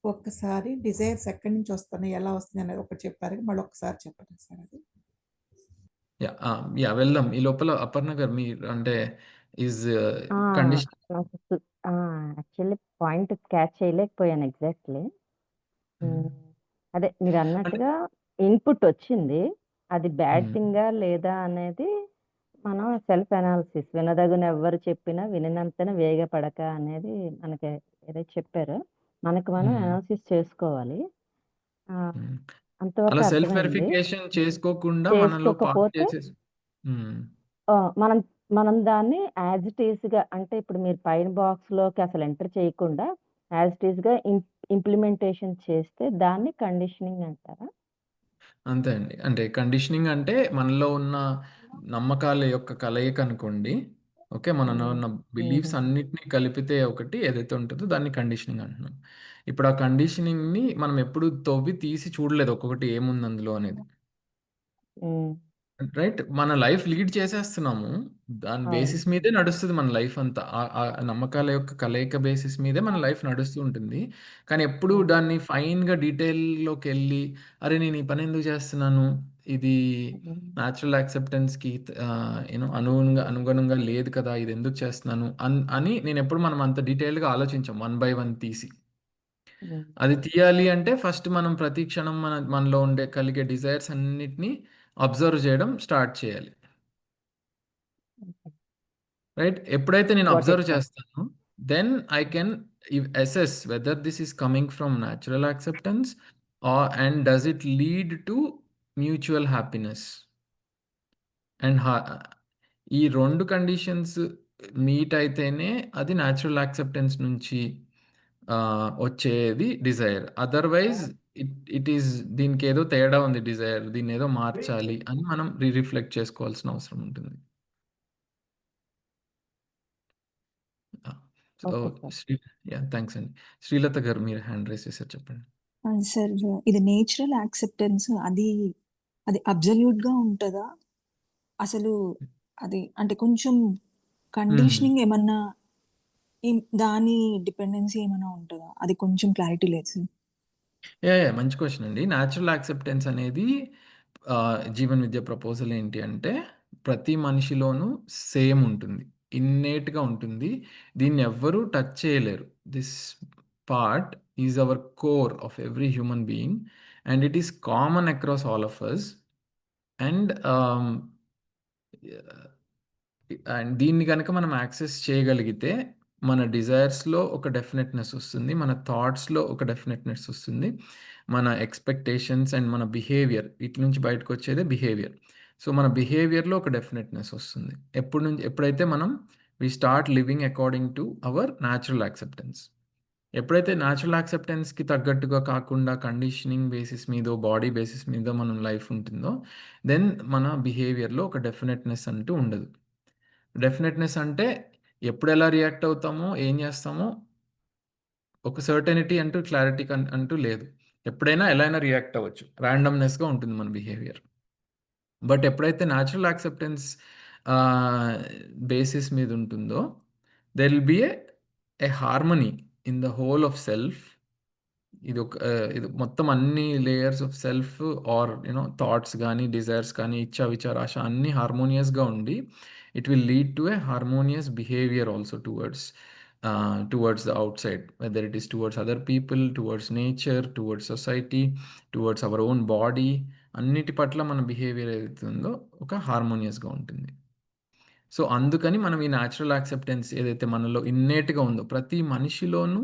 ఒక్కసారి డిజైర్స్ ఎక్కడి నుంచి వస్తున్నాయి, ఎలా వస్తున్నాయి అనేది ఒకటి చెప్పారు. మళ్ళీ ఒక్కసారి చెప్పండి సార్ అది. వెళ్దాం. ఈ లోపల అపర్ణ గారు మీరు అంటే ఈజ్ కండిషన్ నాకు యాక్చువల్లీ పాయింట్ క్యాచ్ చేయలేకపోయాను ఎగ్జాక్ట్లీ. అదే మీరు అంటే అన్నట్టుగా ఇన్పుట్ వచ్చింది, అది బ్యాడ్ హ్మ్. థింగా లేదా అనేది మనం సెల్ఫ్ అనాలిసిస్, వినదగున ఎవ్వరు చెప్పినా వినినంతన వేగపడక అనేది మనకి ఏదైతే చెప్పారో మనకు మనం హ్మ్. అనాలిసిస్ చేసుకోవాలి. ఆ, హ్మ్. అంతవరకు అలా సెల్ఫ్ అర్థమైంది. వెరిఫికేషన్ చేసుకోకుండా మనలో పార్ట్ చేసుకోకపోతే చేసేసి హ్మ్. మనం మనం దాన్ని యాజ్ ఇట్ ఈస్‌గా, అంటే ఇప్పుడు మీరు పైన బాక్స్‌లోకి అసలు ఎంటర్ చేయకుండా యాజ్ ఇట్ ఈస్‌గా ఇంప్లిమెంటేషన్ చేస్తే దాన్ని కండిషనింగ్ అంటారా? అంతే అండి. అంటే కండిషనింగ్ అంటే మనలో ఉన్న నమ్మకాల యొక్క కలయిక అనుకోండి. ఓకే. మనలో హ్మ్. ఉన్న బిలీఫ్స్ అన్నిటిని కలిపితే ఒకటి ఏదైతే ఉంటుందో దాన్ని కండిషనింగ్ అంటున్నాం. ఇప్పుడు ఆ కండిషనింగ్‌ని మనం ఎప్పుడు తవ్వి తీసి చూడలేదు ఒక్కొక్కటి ఏముంది అందులో అనేది. హ్మ్. రైట్. మన లైఫ్ లీడ్ చేసేస్తున్నాము. దాని అవును. బేసిస్ మీదే నడుస్తది మన లైఫ్ అంతా. ఆ నమ్మకాల యొక్క కలయిక బేసిస్ మీదే మన లైఫ్ నడుస్తూ ఉంటుంది. కానీ ఎప్పుడు హ్మ్. దాన్ని ఫైన్‌గా డీటెయిల్‌లోకెళ్ళి, అరే! నేను ఈ పని ఎందుకు చేస్తున్నాను? ఇది హ్మ్. నేచురల్ యాక్సెప్టెన్స్‌కి అనుగుణంగా లేదు కదా! ఇది ఎందుకు చేస్తున్నాను? అని నేనెప్పుడు మనం అంత డీటెయిల్‌గా ఆలోచించం వన్ బై వన్ తీసి. హ్మ్. అది తీయాలి అంటే ఫస్ట్ మనం ప్రతి క్షణం మనలో కలిగే డిజైర్స్ అన్నిటిని అబ్జర్వ్ చేయడం స్టార్ట్ చేయాలి. రైట్. ఎప్పుడైతే నేను గాట్ ఇట్ అబ్జర్వ్ సార్. చేస్తానో, then I can assess whether this is coming from natural acceptance and does it lead to mutual happiness and ఈ 2 కండిషన్స్ మీట్ అయితేనే అది న్యాచురల్ యాక్సెప్టెన్స్ నుంచి వచ్చేది డిజైర్. అదర్‌వైజ్ ఇట్ ఈస్ దీనికేదో తేడా ఉంది Dzire. దీన్నేదో మార్చాలి అని మనం రిఫ్లెక్ట్ చేసుకోవాల్సిన అవసరం ఉంటుంది. Yeah! So, okay sir. Sri thanks అండి. శ్రీలత గారు మీరు హ్యాండ్ రైజ్ చేసారు చెప్పండి. సార్, ఇది నేచురల్ యాక్సెప్టెన్స్ అది అది అబ్సల్యూట్‌గా ఉంటదా? అసలు అది అంటే కొంచెం హ్మ్. కండిషనింగ్ ఏమన్నా దాని డిపెండెన్సీ ఏమైనా ఉంటదా? అది కొంచెం క్లారిటీ లేదు సార్. మంచి క్వెషన్ అండి. న్యాచురల్ యాక్సెప్టెన్స్ అనేది జీవన్ విద్య ప్రపోజల్ ఏంటి అంటే, ప్రతి మనిషిలోనూ సేమ్ ఉంటుంది. ఇన్నేట్‌గా ఉంటుంది. దీన్ని ఎవ్వరూ టచ్ చేయలేరు. This part is our core of every human being and it is common across all of us. And and దీన్ని గనక మనం యాక్సెస్ చేయగలిగితే, మన డిజైర్స్‌లో ఒక డెఫినెట్‌నెస్ వస్తుంది. మన థాట్స్‌లో ఒక డెఫినెట్‌నెస్ వస్తుంది. మన ఎక్స్‌పెక్టేషన్స్ అండ్ మన బిహేవియర్ వీటి నుంచి బయటకొచ్చేదే బిహేవియర్. సో, మన బిహేవియర్‌లో ఒక డెఫినెట్‌నెస్ వస్తుంది. ఎప్పుడైతే మనం start living according to our natural acceptance. ఎప్పుడైతే న్యాచురల్ యాక్సెప్టెన్స్‌కి తగ్గట్టుగా కాకుండా కండిషనింగ్ బేసిస్ మీదో, బాడీ బేసిస్ మీదో మనం లైఫ్ ఉంటుందో, దెన్ మన బిహేవియర్‌లో ఒక డెఫినెట్‌నెస్ అంటూ ఉండదు. డెఫినెట్‌నెస్ అంటే ఎప్పుడెలా రియాక్ట్ అవుతామో, ఏం చేస్తామో ఒక సర్టెనిటీ అంటూ క్లారిటీ అంటూ లేదు. ఎప్పుడైనా ఎలా అయినా రియాక్ట్ అవ్వచ్చు. రాండమ్‌నెస్‌గా ఉంటుంది మన బిహేవియర్. బట్ ఎప్పుడైతే న్యాచురల్ యాక్సెప్టెన్స్ ఆహ్, బేసిస్ మీద ఉంటుందో, there will be a harmony in the whole of self. ఇది మొత్తం అన్ని layers of self or thoughts గానీ, డిజైర్స్ కానీ, ఇచ్చ, విచార, ఆశ అన్నీ హార్మోనియస్‌గా ఉండి, it will lead to a harmonious behaviour also towards the outside. Whether it is towards other people, towards nature, towards society, towards our own body అన్నిటి పట్ల మన బిహేవియర్ ఏదైతే ఉందో ఒక హార్మోనియస్‌గా ఉంటుంది. సో, అందుకని మనం ఈ న్యాచురల్ యాక్సెప్టెన్స్ ఏదైతే మనలో ఇన్నేట్‌గా ఉందో, ప్రతి మనిషిలోనూ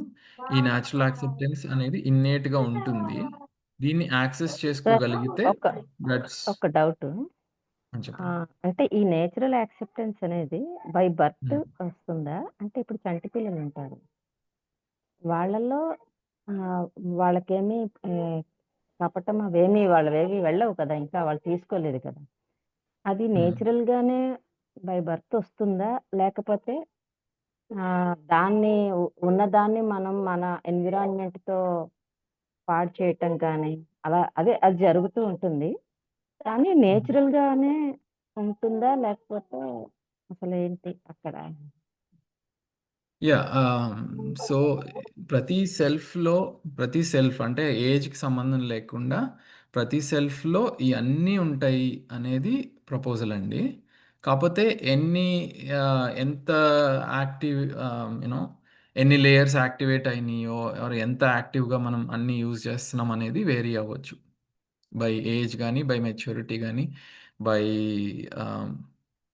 ఈ న్యాచురల్ యాక్సెప్టెన్స్ అనేది ఇన్నేట్‌గా ఉంటుంది. దీన్ని యాక్సెస్ సార్, చేసుకోగలిగితే ఒక దట్స్ ఒక డౌటు. చెప్పండి. అంటే ఈ నేచురల్ యాక్సెప్టెన్స్ అనేది బై బర్త్ హ్మ్. వస్తుందా? అంటే ఇప్పుడు చంటి పిల్లలుంటారు. వాళ్ళలో ఆహ్, వాళ్ళకేమి కపటం అవేమి వాళ్ళవేవి వెళ్ళవు కదా! ఇంకా వాళ్ళు తీసుకోలేదు కదా! అది హ్మ్. నేచురల్‌గానే బై బర్త్ వస్తుందా? లేకపోతే దాన్ని ఉన్నదాన్ని మనం మన ఎన్విరాన్మెంట్‌తో పాడు చేయటం కానీ, అదే అది జరుగుతూ ఉంటుంది. కానీ నేచురల్ గానే ఉంటుందా? లేకపోతే అసలేంటి అక్కడ? యా సో ప్రతి సెల్ఫ్ అంటే ఏజ్కి సంబంధం లేకుండా ప్రతి సెల్ఫ్లో ఇవన్నీ ఉంటాయి అనేది ప్రపోజల్ అండి. కాకపోతే ఎంత యాక్టివ్ యూనో ఎన్ని లేయర్స్ యాక్టివేట్ అయినాయో ఆర్ ఎంత యాక్టివ్గా మనం అన్ని యూజ్ చేస్తున్నాం అనేది వేరీ అవ్వచ్చు బై ఏజ్ కానీ బై మెచ్యూరిటీ కానీ బై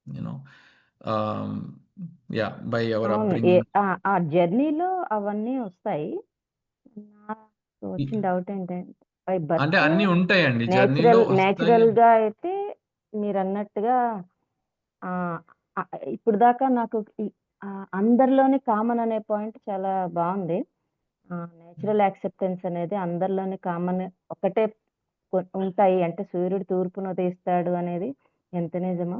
యూనో బై అవర్ అవును. అప్బ్రింగింగ్. ఆ జర్నీలో అవన్నీ వస్తాయి. నాకు వచ్చిన డౌట్ ఏంటంటే బై అంటే బర్త్ అన్నీ ఉంటాయండి. జర్నీలో వస్తాయి. నేచురల్‌గా అయితే మీరన్నట్టుగా ఇప్పుడు దాకా నాకు అందరిలోని కామన్ అనే పాయింట్ చాలా బావుంది. నేచురల్ యాక్సెప్టెన్స్ అనేది అందరిలోని కామన్ ఒకటే ఉంటాయి. అంటే సూర్యుడు తూర్పున ఉదయిస్తాడు అనేది ఎంత నిజమో,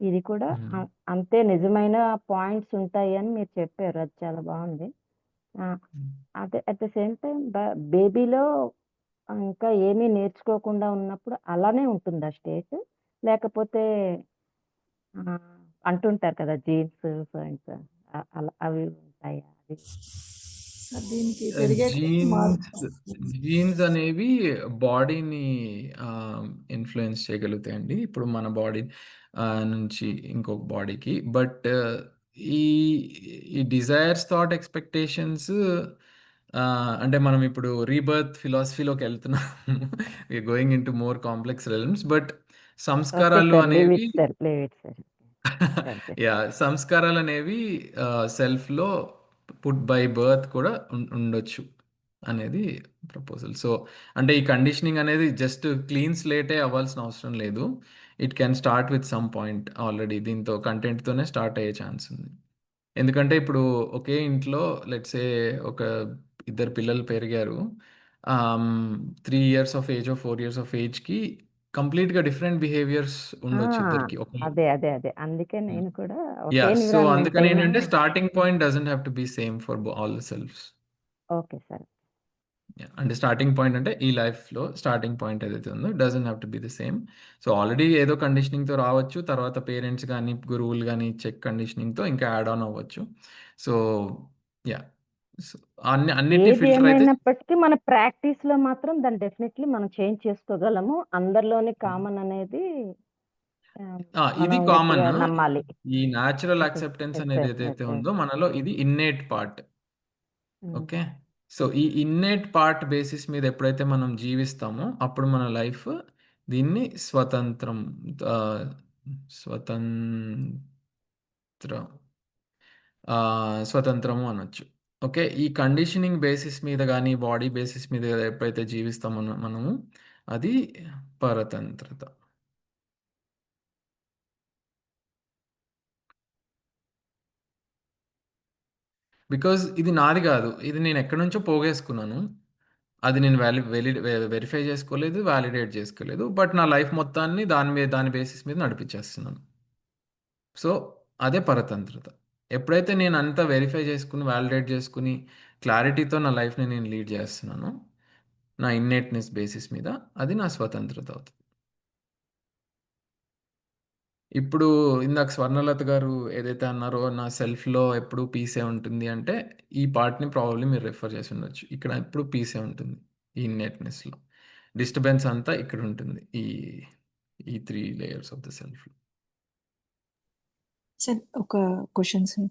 ఇది కూడా హ్మ్. అంతే నిజమైన పాయింట్స్ ఉంటాయి అని మీరు చెప్పారు. అది చాలా బావుంది. అట్ ద సేమ్ టైమ్ బేబీలో ఇంకా ఏమీ నేర్చుకోకుండా ఉన్నప్పుడు అలానే ఉంటుందా స్టేట్? లేకపోతే అంటుంటారు కదా! జీన్స్ అలా అవి ఉంటాయా? అది సార్ దీనికి పెరిగే జీన్స్ అనేవి బాడీని ఇన్ఫ్లుయెన్స్ చేయగలుగుతాయండి. ఇప్పుడు మన బాడీ నుంచి ఇంకొక బాడీకి. బట్ ఈ ఈ డిజైర్స్, థాట్, ఎక్స్‌పెక్టేషన్స్ అంటే మనం ఇప్పుడు రీబర్త్ ఫిలాసఫీలోకెళ్తున్నాము. We are going into more complex realms. But okay సంస్కారాలు సార్. లీవ్ అనేవి it sir. Leave it sir. Okay. సంస్కారాలనేవి సెల్ఫ్‌లో పుట్ బై బర్త్ కూడా ఉండొచ్చు అనేది ప్రపోజల్. సో, అంటే ఈ కండిషనింగ్ అనేది జస్ట్ క్లీన్ స్లేటే అవ్వాల్సిన అవసరం లేదు. It can start with some point already దీంతో కంటెంట్‌తోనే స్టార్ట్ అయ్యే ఛాన్స్ ఉంది. ఎందుకంటే ఇప్పుడు ఒకే ఇంట్లో లెట్స్ సే ఒక ఇద్దరు పిల్లలు పెరిగారు. 3 ఇయర్స్ ఆఫ్ ఏజో, 4 ఇయర్స్ ఆఫ్ ఏజ్‌కి కంప్లీట్‌గా డిఫరెంట్ బిహేవియర్స్ ఉండొచ్చు ఇద్దరికి. అదే. అందుకే నేను కూడా ఒకే సో ఎన్విరాన్మెంట్ అందుకని అయినా ఏంటంటే starting point doesn't have to be same for all the selfs. Okay sir. అంటే స్టార్టింగ్ పాయింట్ అంటే ఈ లైఫ్‌లో స్టార్టింగ్ పాయింట్ ఏదైతే ఉందో doesn't have to be the same. So already ఏదో కండిషనింగ్‌తో రావచ్చు. తర్వాత పేరెంట్స్ గానీ, గురువులు గానీ ఇచ్చే కండిషనింగ్‌తో ఇంకా యాడ్ ఆన్ అవ్వచ్చు. So yeah! సో అన్నిటిని ఏది ఫిల్టర్ అయితే ఏమైనప్పటికీ మన ప్రాక్టీస్‌లో మాత్రం దాన్ని డెఫినెట్‌లీ మనం చేంజ్ చేసుకోగలము. అందరిలోని కామన్ అనేది ఇది మనం కామన్. గట్టిగా నమ్మాలి. ఈ న్యాచురల్ ఓకే. యాక్సెప్టెన్స్ ఎస్ అనేది సార్. ఏదైతే ఎస్ సార్. ఉందో మనలో ఇది ఇన్నేట్ పార్ట్. హ్మ్. ఓకే. సో, ఈ ఇన్నేట్ పార్ట్ బేసిస్ మీద ఎప్పుడైతే మనం జీవిస్తామో, అప్పుడు మన లైఫ్ దీన్ని ఆహ్, స్వతంత్ర స్వతంత్రము అనొచ్చు. ఓకే. ఈ కండిషనింగ్ బేసిస్ మీద గాని, బాడీ బేసిస్ మీద ఎప్పుడైతే జీవిస్తామో మనము, అది పరతంత్రత. బికాజ్ ఇది నాది గాదు. ఇది నేను ఎక్కడి నుంచో పోగేసుకున్నాను. అది నేను వెరిఫై చేసుకోలేదు, వాలిడేట్ చేసుకోలేదు. బట్ నా లైఫ్ మొత్తాన్ని దాని బేసిస్ మీద నడిపించేస్తున్నాను. సో, అదే పరతంత్రత. ఎప్పుడైతే నేను అంతా వెరిఫై చేసుకొని, వాలిడేట్ చేసుకొని, క్లారిటీతో నా లైఫ్‌ని నేను లీడ్ చేస్తున్నానో, నా ఇన్నేట్‌నెస్ బేసిస్ మీద అది నా స్వతంత్రత అవుతది. ఇప్పుడు ఇందాక స్వర్ణలత గారు ఏదైతే అన్నారో, నా సెల్ఫ్‌లో ఎప్పుడూ పీసే ఉంటుంది అంటే, ఈ పార్ట్‌ని ప్రాబబ్లీ మీరు రిఫర్ చేసి ఉండొచ్చు. ఇక్కడ ఎప్పుడు పీసే ఉంటుంది. ఈ ఇన్నేట్‌నెస్‌లో. డిస్టర్బెన్స్ అంతా ఇక్కడ ఉంటుంది. ఈ 3 లేయర్స్ ఆఫ్ ద సెల్ఫ్‌లో. సార్ ఒక క్వశ్చన్ సార్.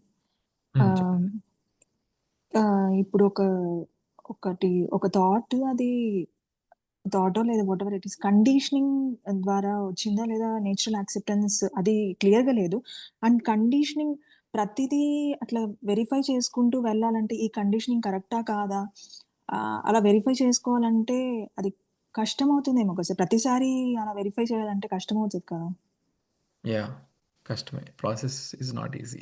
చెప్పండి. ఇప్పుడు ఒక థాట్ అది థాటో లేదా వాటెవర్ ఇట్ ఈస్ కండిషనింగ్ ద్వారా వచ్చిందా లేదా నేచురల్ యాక్సెప్టెన్స్ అది క్లియర్‌గా లేదు. అండ్ కండిషనింగ్ ప్రతిదీ అట్లా వెరిఫై చేసుకుంటూ వెళ్ళాలంటే ఈ కండిషనింగ్ కరెక్టా? కాదా? అలా వెరిఫై చేసుకోవాలంటే అది కష్టమవుతుందేమో కదా సార్! ప్రతిసారి అలా వెరిఫై చేయాలంటే కష్టమవుతది కదా! యాహ్! కష్టమే. Process is not easy.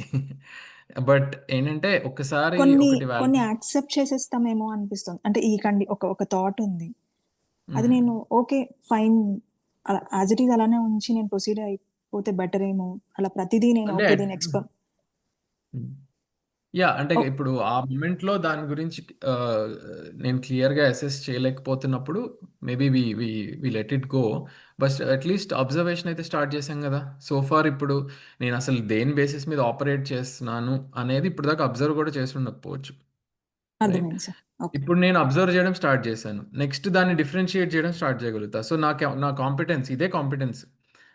But ఏంటంటే ఒక్కసారి ఒకటి కొన్ని యాక్సెప్ట్ చేసేస్తామేమో అనిపిస్తుంది. అంటే ఒక థాట్ ఉంది. అది నేను ఓకే. ఫైన్. అలా యాజ్ ఇట్ ఈజ్ అలానే ఉంచి నేను ప్రొసీడ్ అయిపోతే బెటర్ ఏమో. అలా ప్రతిదీ నేను అంటే ఓకే. దీన్ని హ్మ్. అంటే ఓకే. ఇప్పుడు ఆ మొమెంట్‌లో దాని గురించి నేను క్లియర్‌గా అసెస్ చేయలేకపోతున్నప్పుడు maybe we let it go. But at least observation అయితే స్టార్ట్ చేశాం గదా! సో ఫార్ ఇప్పుడు నేను అసలు దేని బేసిస్ మీద ఆపరేట్ చేస్తున్నాను అనేది ఇప్పటిదాకా అబ్జర్వ్ కూడా చేసి ఉండకపోవచ్చు. రైట్? అర్థమైంది సార్. ఓకే. ఇప్పుడు నేను అబ్జర్వ్ చేయడం స్టార్ట్ చేశాను. నెక్స్ట్ దాన్ని డిఫరెన్షియేట్ చేయడం స్టార్ట్ చేయగలుగుతా. సో నా కాంపిటెన్స్ ఇదే కాంపిటెన్స్.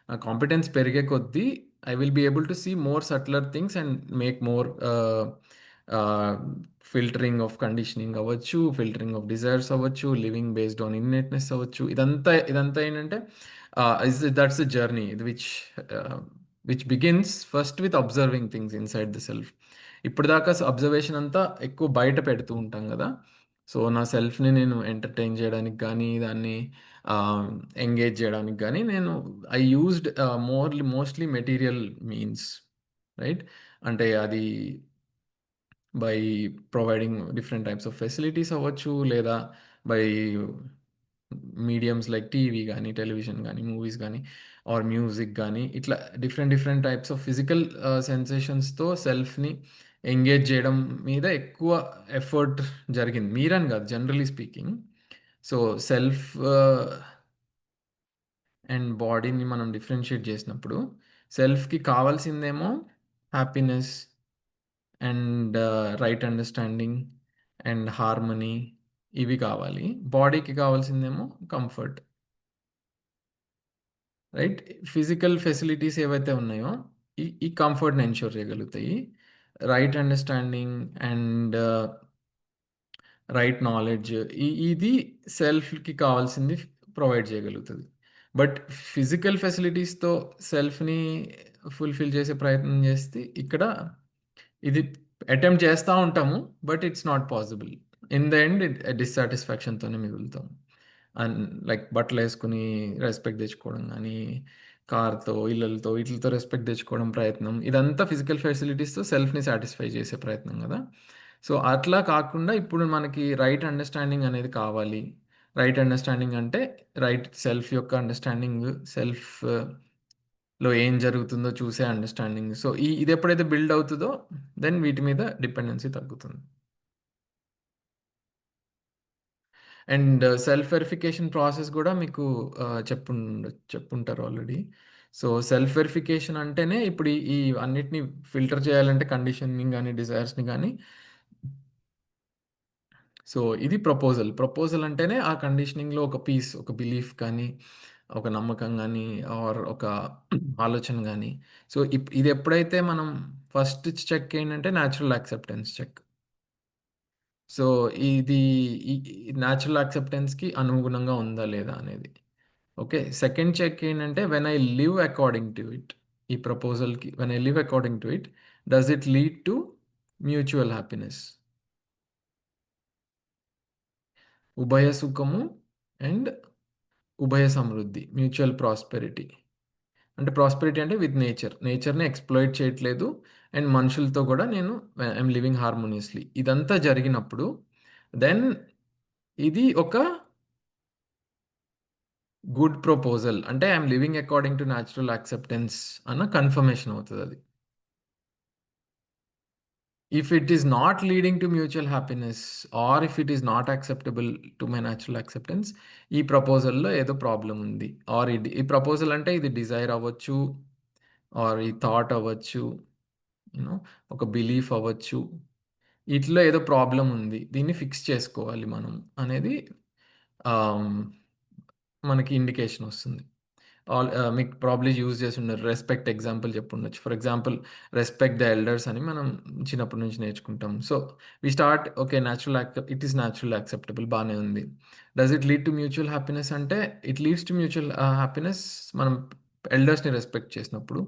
నా కాంపిటెన్స్ పెరిగే కొద్దీ I will be able to see more subtler things and make more filtering of conditioning అవ్వచ్చు, ఫిల్టరింగ్ ఆఫ్ డిజైర్స్ అవ్వచ్చు, లివింగ్ బేస్డ్ ఆన్ ఇన్నెట్‌నెస్ అవ్వచ్చు. ఇదంతా ఏంటంటే that's the journey which begins first with observing things inside the self. ఇప్పటిదాకా observation అంతా ఎక్కువ బయట పెడుతూ ఉంటాం గదా! సో నా సెల్ఫ్‌ని నేను ఎంటర్‌టైన్ చేయడానికి గానీ, దాన్ని ఎంగేజ్ చేయడానికి గానీ నేను I used mostly material means, right? అంటే అది by providing different types of facilities అవ్వచ్చు, లేదా బై మీడియమ్స్ లైక్ టీవీ గానీ, టెలివిజన్ గానీ, మూవీస్ గానీ, ఆర్ మ్యూజిక్ గానీ, ఇట్లా డిఫరెంట్ టైప్స్ ఆఫ్ ఫిజికల్ సెన్సేషన్స్‌తో సెల్ఫ్‌ని ఎంగేజ్ చేయడం మీద ఎక్కువ ఎఫర్ట్ జరిగింది. మీరని గాదు, generally speaking. So self and బాడీని మనం డిఫరెన్షియేట్ చేసినప్పుడు సెల్ఫ్‌కి కావాల్సిందేమో happiness and right understanding and harmony ఇవి కావాలి. బాడీకి కావాల్సిందేమో కంఫర్ట్, రైట్? ఫిజికల్ ఫెసిలిటీస్ ఏవైతే ఉన్నాయో ఈ కంఫర్ట్‌ని ఎన్‌ష్యూర్ చేయగలుగుతాయి. Right understanding and right knowledge ఇది సెల్ఫ్‌కి కావాల్సింది ప్రొవైడ్ చేయగలుగుతది. బట్ ఫిజికల్ ఫెసిలిటీస్‌తో సెల్ఫ్‌ని ఫుల్‌ఫిల్ చేసే ప్రయత్నం చేస్తే ఇక్కడ ఇది అటెంప్ట్ చేస్తా ఉంటాము. But it's not possible. In the end డిస్సాటిస్ఫాక్షన్‌తోనే మిగులుతాం. అండ్ లైక్ బట్టలేసుకొని రెస్పెక్ట్ తెచ్చుకోవడం గానీ, కార్‌తో, ఇళ్ళలతో ఈటిలతో రెస్పెక్ట్ తెచ్చుకోవడం ప్రయత్నం. ఇదంతా ఫిజికల్ ఫెసిలిటీస్‌తో సెల్ఫ్‌ని సాటిస్ఫై చేసే ప్రయత్నం గదా! సో అట్లా కాకుండా ఇప్పుడు మనకి రైట్ అండర్‌స్టాండింగ్ అనేది కావాలి. రైట్ అండర్‌స్టాండింగ్ అంటే రైట్ సెల్ఫ్ యొక్క అండర్‌స్టాండింగ్, సెల్ఫ్‌లో ఏం జరుగుతుందో చూసే అండర్‌స్టాండింగ్. సో ఇది ఎప్పుడైతే బిల్డ్ అవుతదో దెన్ వీటి మీద డిపెండెన్సీ తగ్గుతుంది. అండ్ సెల్ఫ్ వెరిఫికేషన్ ప్రాసెస్ గూడా మీకు చెప్పుంటారు ఆల్రెడీ. సో సెల్ఫ్ వెరిఫికేషన్ అంటేనే ఇప్పుడు ఈ అన్నిటిని ఫిల్టర్ చేయాలంటే కండిషనింగ్ గానీ, డిజైర్స్‌ని గానీ, సో ఇది ప్రపోజల్ అంటేనే ఆ కండిషనింగ్‌లో ఒక పీస్, ఒక బిలీఫ్ కానీ, ఒక నమ్మకం గానీ, ఆర్ ఒక ఆలోచన గానీ, సో ఇది ఎప్పుడైతే మనం ఫస్ట్ చెక్ ఏంటంటే న్యాచురల్ యాక్సెప్టెన్స్ చెక్. సో ఇది ఈ న్యాచురల్ యాక్సెప్టెన్స్‌కి అనుగుణంగా ఉందా లేదా అనేది. ఓకే. సెకండ్ చెక్ ఏంటంటే when I live according to it. ఈ ప్రపోజల్‌కి when I live according to it does it lead to mutual happiness? ఉభయ సుఖము అండ్ ఉభయ సమృద్ధి, మ్యూచువల్ ప్రాస్పెరిటీ. అంటే ప్రాస్పెరిటీ అంటే విత్ నేచర్‌ని ఎక్స్‌ప్లాయిట్ చేయట్లేదు. అండ్ మనుషులతో కూడా నేను ఐయామ్ లివింగ్ హార్మోనియస్‌లీ. ఇదంతా జరిగినప్పుడు దెన్ ఇది ఒక గుడ్ ప్రపోజల్. అంటే I'm living according to natural acceptance అన్న కన్ఫర్మేషన్ అవుతదది. If it is not leading to mutual happiness or if it is not acceptable to my natural acceptance, ఈ ప్రపోజల్‌లో ఏదో ప్రాబ్లమ్ ఉంది. ఆర్ ఈ ప్రపోజల్ అంటే ఇది డిజైర్ అవ్వచ్చు, ఆర్ ఈ థాట్ అవ్వచ్చు, ఒక బిలీఫ్ అవ్వచ్చు. ఈటిలో ఏదో ప్రాబ్లమ్ ఉంది. దీన్ని ఫిక్స్ చేసుకోవాలి మనం అనేది ఆహ్, మనకి ఇండికేషన్ వస్తుంది. మీకు ప్రాబబ్లీ యూజ్ చేసుండరు. రెస్పెక్ట్ ఎగ్జాంపుల్ చెప్పుండొచ్చు. For example respect the elders అని మనం చిన్నప్పటి నుంచి నేర్చుకుంటాం. So we start okay it is natural acceptable బానే ఉంది. Does it lead to mutual happiness అంటే it leads to mutual happiness మనం ఎల్డర్స్‌ని రెస్పెక్ట్ చేసినప్పుడు.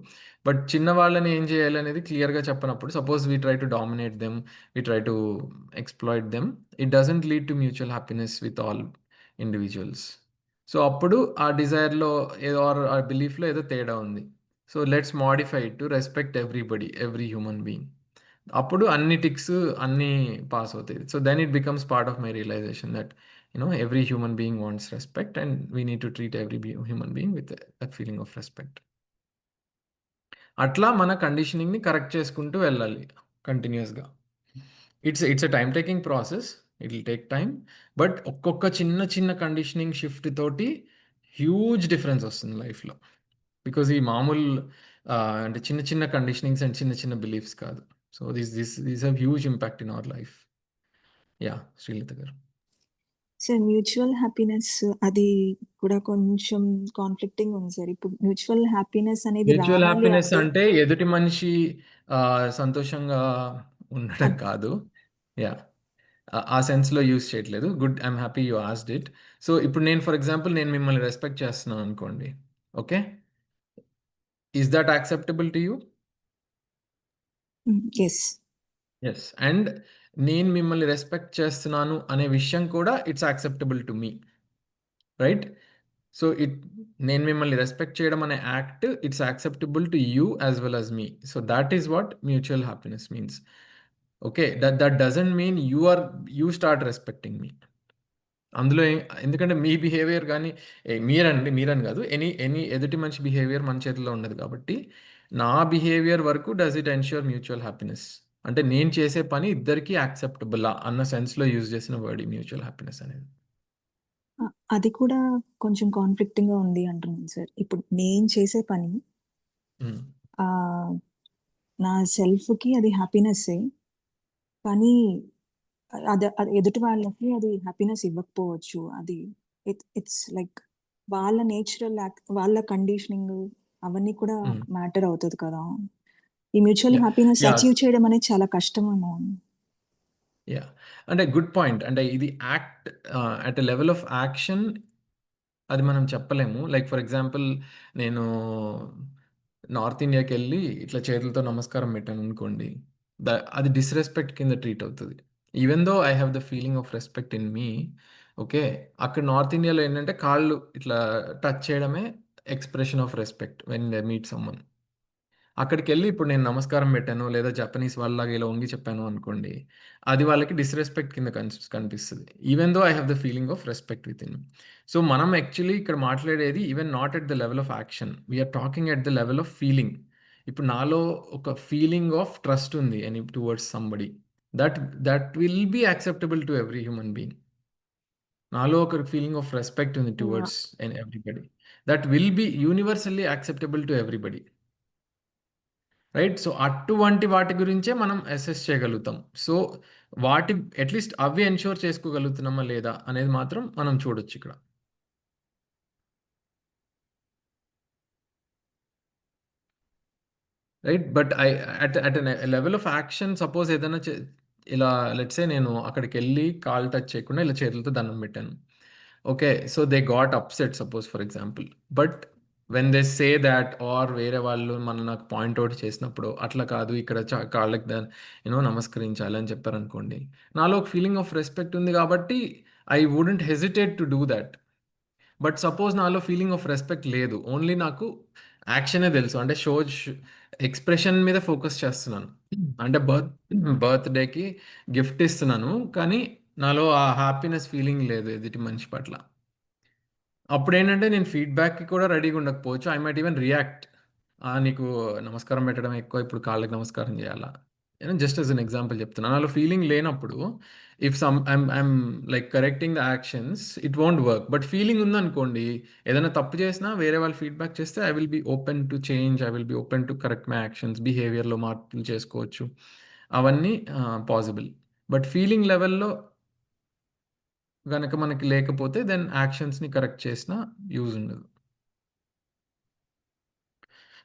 బట్ చిన్నవాళ్ళని ఏం చేయాలి అనేది క్లియర్‌గా చెప్పనప్పుడు suppose we try to dominate them, we try to exploit them, it doesn't lead to mutual happiness with all individuals. So అప్పుడు ఆ డిజైర్‌లో ఏదో ఆర్ ఆ బిలీఫ్‌లో ఏదో తేడా ఉంది. So let's modify it to respect everybody, every human being. అప్పుడు అన్ని ticks అన్నీ పాస్ అవుతాయి. So then it becomes part of my realization that every human being wants respect and we need to treat every human being with a feeling of respect. అట్లా మన కండిషనింగ్‌ని correct చేసుకుంటూ వెళ్ళాలి కంటిన్యూయస్‌గా. It's a time taking process. It will take time. But ఒక్కొక్క చిన్న చిన్న conditioning shift తోటి హ్యూజ్ డిఫరెన్స్ వస్తుంది లైఫ్లో. బికాజ్ ఈ మామూలు అంటే చిన్న చిన్న కండిషనింగ్స్ అండ్ చిన్న చిన్న బిలీఫ్స్ కాదు. So these have huge impact in our life. Ya, Srilatha garu. Sir mutual happiness అది కూడా కొంచెం కాన్ఫ్లిక్టింగ్ ఉంది సార్. ఇప్పుడు మ్యూచువల్ హ్యాపీనెస్ అనేది మ్యూచువల్ రావాలి హ్యాపీనెస్ అంటే అంటే ఎదుటి మనిషి సంతోషంగా ఉండడం అద్- కాదు. యా, ఆ సెన్స్లో యూస్ చేయట్లేదు. Good, I'm happy you asked it. So ఇప్పుడు నేను ఫర్ ఎగ్జాంపుల్ నేను మిమ్మల్ని రెస్పెక్ట్ చేస్తున్నాను అనుకోండి. Okay, is that acceptable to you? Yes yes. And నేను మిమ్మల్ని రెస్పెక్ట్ చేస్తున్నాను అనే విషయం కూడా it's acceptable to me, right? So నేను మిమ్మల్ని రెస్పెక్ట్ చేయడం అనే act it's acceptable to you as well as me. So that is what mutual happiness means. Okay, that doesn't mean you start respecting మీ. అందులో ఎందుకంటే మీ బిహేవియర్ కానీ మీరని కాదు, any ఎదుటి మనిషి బిహేవియర్ మన చేతిలో ఉండదు కాబట్టి నా బిహేవియర్ వరకు does it ensure mutual happiness. అంటే నేను చేసే పని ఇద్దరికీ యాక్సెప్టబుల్ అన్న సెన్స్లో యూజ్ చేసిన వర్డ్ మ్యూచువల్ హ్యాపీనెస్ అనేది. అది కూడా కొంచెం కాన్ఫ్లిక్టింగ్ గా ఉంది అంటున్నాను సార్. ఇప్పుడు నేను చేసే పని మ్మ్. ఆ, నా సెల్ఫ్ కి అది హ్యాపీనెస్, కానీ అది ఎదుటి వాళ్ళకి అది హ్యాపీనెస్ ఇవ్వకపోవచ్చు. అది ఇట్స్ లైక్ వాళ్ళ నేచురల్ వాళ్ళ కండిషనింగ్ అవన్నీ కూడా మ్మ్. మ్యాటర్ అవుతుంది కదా. ఈ mutual yeah happiness yeah achieve చేయడం అనేది చాలా కష్టమేమో. యా అంటే గుడ్ పాయింట్. అంటే ఇది act at a level of action అది మనం చెప్పలేము. లైక్ ఫర్ ఎగ్జాంపుల్ నేను నార్త్ ఇండియాకి వెళ్ళి ఇట్లా చేతులతో నమస్కారం పెట్టాను అనుకోండి, అది డిస్రెస్పెక్ట్ కింద ట్రీట్ అవుతుంది. Even though I have the feeling of respect in me. Okay, అక్కడ నార్త్ ఇండియాలో ఏంటంటే కాళ్ళు ఇట్లా టచ్ చేయడమే expression of respect when they meet someone. అక్కడికి వెళ్ళి ఇప్పుడు నేను నమస్కారం పెట్టాను లేదా జపనీస్ వాళ్ళలాగా ఇలా వంగి చెప్పాను అనుకోండి, అది వాళ్ళకి డిస్రెస్పెక్ట్ కింద కనిపిస్తుంది. Even though I have the feeling of respect within. So మనం యాక్చువల్లీ ఇక్కడ మాట్లాడేది even not at the level of action, we are talking at the level of feeling. ఇప్పుడు నాలో ఒక ఫీలింగ్ ఆఫ్ ట్రస్ట్ ఉంది అని towards somebody, that that will be acceptable to every human being. నాలో ఒక ఫీలింగ్ ఆఫ్ రెస్పెక్ట్ ఉంది towards and everybody, that will be universally acceptable to everybody, right? So అటువంటి వాటి గురించే మనం అసెస్ చేయగలుగుతాం. సో వాటి అట్లీస్ట్ అవి ఎన్ష్యూర్ చేసుకోగలుగుతున్నామా లేదా అనేది మాత్రం మనం చూడొచ్చు ఇక్కడ. Right, but at level of action suppose ఏదైనా ఇలా లెట్సే నేను అక్కడికి వెళ్ళి కాల్ టచ్ చేయకుండా ఇలా చేతులతో దండం పెట్టాను. Okay, so they got upset suppose for example. But when they say that, or వేరే వాళ్ళు నాకు పాయింట్అవుట్ చేసినప్పుడు అట్లా కాదు ఇక్కడ కాళ్ళకి నమస్కరించాలి అని చెప్పారనుకోండి, నాలో ఒక ఫీలింగ్ ఆఫ్ రెస్పెక్ట్ ఉంది కాబట్టి I wouldn't hesitate to do that. But suppose నాలో ఫీలింగ్ ఆఫ్ రెస్పెక్ట్ లేదు, ఓన్లీ నాకు యాక్షనే తెలుసు, అంటే ఎక్స్ప్రెషన్ మీద ఫోకస్ చేస్తున్నాను. అంటే బర్త్డేకి గిఫ్ట్ ఇస్తున్నాను కానీ నాలో ఆ హ్యాపీనెస్ ఫీలింగ్ లేదు ఎదుటి మనిషి పట్ల. అప్పుడు ఏంటంటే నేను ఫీడ్బ్యాక్కి కూడా రెడీగా ఉండకపోవచ్చు. ఐ మైట్ ఈవెన్ రియాక్ట్, నీకు నమస్కారం పెట్టడం ఎక్కువ, ఇప్పుడు కాళ్ళకి నమస్కారం చేయాలా, జస్ట్ యాజ్ అన్ ఎగ్జాంపుల్ చెప్తున్నాను. నాలో ఫీలింగ్ లేనప్పుడు if I'm like correcting the actions, it won't work. But feeling ఉందనుకోండి, ఏదైనా తప్పు చేసినా వేరే వాళ్ళు ఫీడ్బ్యాక్ చేస్తే I will be open to change, I will be open to correct my actions, బిహేవియర్లో మార్పులు చేసుకోవచ్చు, అవన్నీ పాసిబుల్. బట్ ఫీలింగ్ లెవెల్లో గనక మనకి లేకపోతే దెన్ యాక్షన్స్ని కరెక్ట్ చేసినా యూజ్ ఉండదు.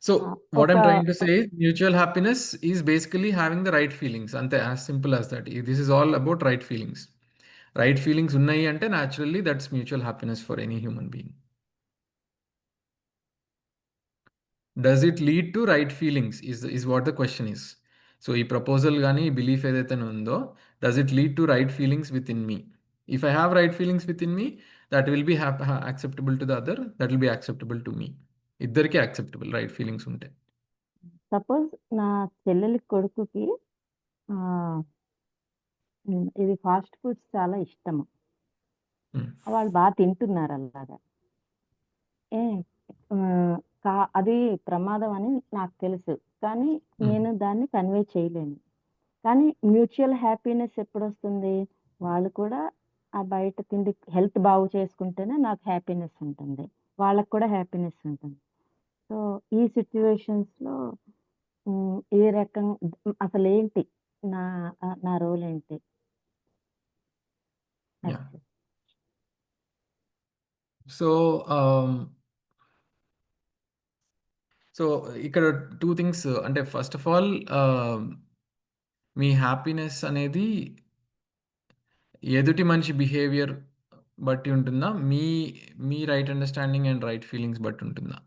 సో what ఒక I'm trying to say is mutual happiness is basically having the right feelings. Ante as simple as that. This is all about right feelings. Right feelings ఉన్నాయి అంటే naturally that's mutual happiness for any human being. Does it lead to right feelings is what the question is. So ఈ proposal కానీ ఈ belief ఏదైతే ఉందో, does it lead to right feelings within me? If I have right feelings within me, that will be acceptable to the other, that will be acceptable to me. ఇద్దరికి acceptable right feelings ఉంటే. Suppose నా చెల్లెలి కొడుకుకి ఆ, ఇది fast foods చాలా ఇష్టము. Hmm. వాళ్ళు బాగా తింటున్నారు అలాగా. ఏ ఆ, అది ప్రమాదం అని నాకు తెలుసు, కానీ Hmm. నేను దాన్ని కన్వే చేయలేను. కానీ మ్యూచువల్ హ్యాపీనెస్ ఎప్పుడొస్తుంది? వాళ్ళు కూడా ఆ బయట తిండి హెల్త్ బాగు చేసుకుంటేనే నాకు హ్యాపీనెస్ ఉంటుంది. వాళ్ళకి కూడా హ్యాపీనెస్ ఉంటుంది. సో, ఈ సిట్యుయేషన్స్‌లో ఏ రకం అసలేంటి నా నా రోల్ ఏంటి? యాహ్! అది. సో, ఆహ్, సో ఇక్కడ 2 థింగ్స్ అంటే ఫస్ట్ ఆఫ్ ఆల్ మీ హ్యాపీనెస్ అనేది ఎదుటి మనిషి బిహేవియర్ బట్టి ఉంటుందా? మీ right understanding and right feelings బట్టి ఉంటుందా?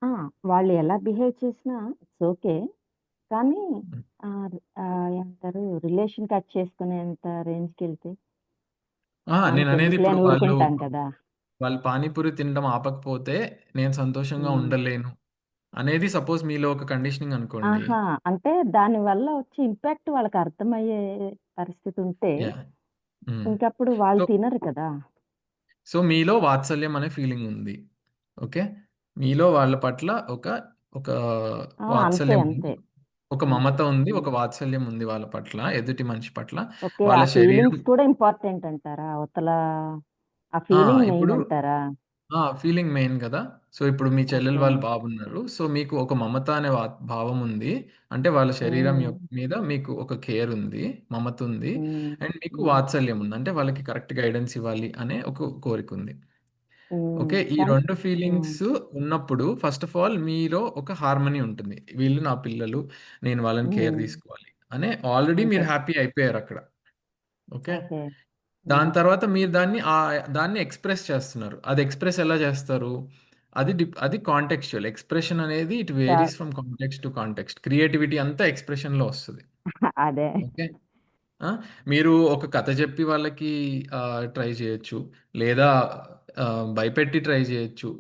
ఆ! వాళ్ళు ఎలా బిహేవ్ చేసినా ఇట్స్ ఓకే. కానీ హ్మ్. ఏమంటారు రిలేషన్ కట్ చేసుకునేంత రేంజ్‌కెళ్తే నేననేది మనకెందుకులే ఇప్పుడు అని ఊరుకుంటాం కదా! వాళ్ళు పానీపూరి తినడం ఆపకపోతే నేను సంతోషంగా హ్మ్. ఉండలేను అనేది సపోజ్ మీలో ఒక కండిషనింగ్ అనుకోండి. ఆహా! అంటే దానివల్ల వచ్చే ఇంపాక్ట్ వాళ్ళకర్థమయ్యే పరిస్థితుంటే, యాహ్! హ్మ్. ఇంకప్పుడు వాళ్ళు సో తినరు కదా! సో, మీలో వాత్సల్యం అనే ఫీలింగ్ ఉంది. ఓకే. మీలో వాళ్ళ పట్ల ఒక ఒక అంతే. వాత్సల్యం అంతే. ఉంది. ఒక అంతే. మమత ఉంది. ఒక వాత్సల్యం ఉంది వాళ్ళ పట్ల, ఎదుటి మనిషి పట్ల. ఓకే. ఆ వాళ్ళ శరీరం ఫీలింగ్స్ కూడా ఇంపార్టెంట్ అంటారా? ఆ ఆ! ఫీలింగ్ మెయిన్ ఇప్పుడు అంటారా? ఫీలింగ్ మెయిన్ గదా! సో, ఇప్పుడు మీ చెల్లెలు ఓకే. వాళ్ళ బాబున్నారు. సో, మీకు ఒక మమత అనే భావం ఉంది. అంటే వాళ్ళ శరీరం హ్మ్. మీద మీకు ఒక కేర్ ఉంది. మమత ఉంది. హ్మ్. అండ్ మీకు హ్మ్. వాత్సల్యం ఉంది. అంటే వాళ్ళకి కరెక్ట్ గైడెన్స్ ఇవ్వాలి అనే ఒక కోరికుంది. హ్మ్. ఓకే. ఈ కానీ 2 హ్మ్. ఫీలింగ్స్ ఉన్నప్పుడు ఫస్ట్ ఆఫ్ ఆల్ మీలో ఒక హార్మనీ ఉంటుంది. వీళ్ళు నా పిల్లలు. నేను వాళ్ళని కేర్ హ్మ్. తీసుకోవాలి. అనే ఆల్రెడీ అంతే. మీరు హ్యాపీ అయిపోయారక్కడ. ఓకే. ఓకే. దాని హ్మ్. తర్వాత మీరు దాన్ని ఎక్స్‌ప్రెస్ చేస్తున్నారు. అది ఎక్స్‌ప్రెస్ ఎలా చేస్తారు? అది కాంటెక్స్చువల్. ఎక్స్‌ప్రెషన్ అనేది ఇట్ చా varies from context to context. Creativity అంతా ఎక్స్‌ప్రెషన్‌లో వస్తది. అదే. ఓకే. ఆ! మీరు ఒక కథ చెప్పి వాళ్ళకి ట్రై చేయొచ్చు. లేదా భయపెట్టి ట్రై చేయొచ్చు.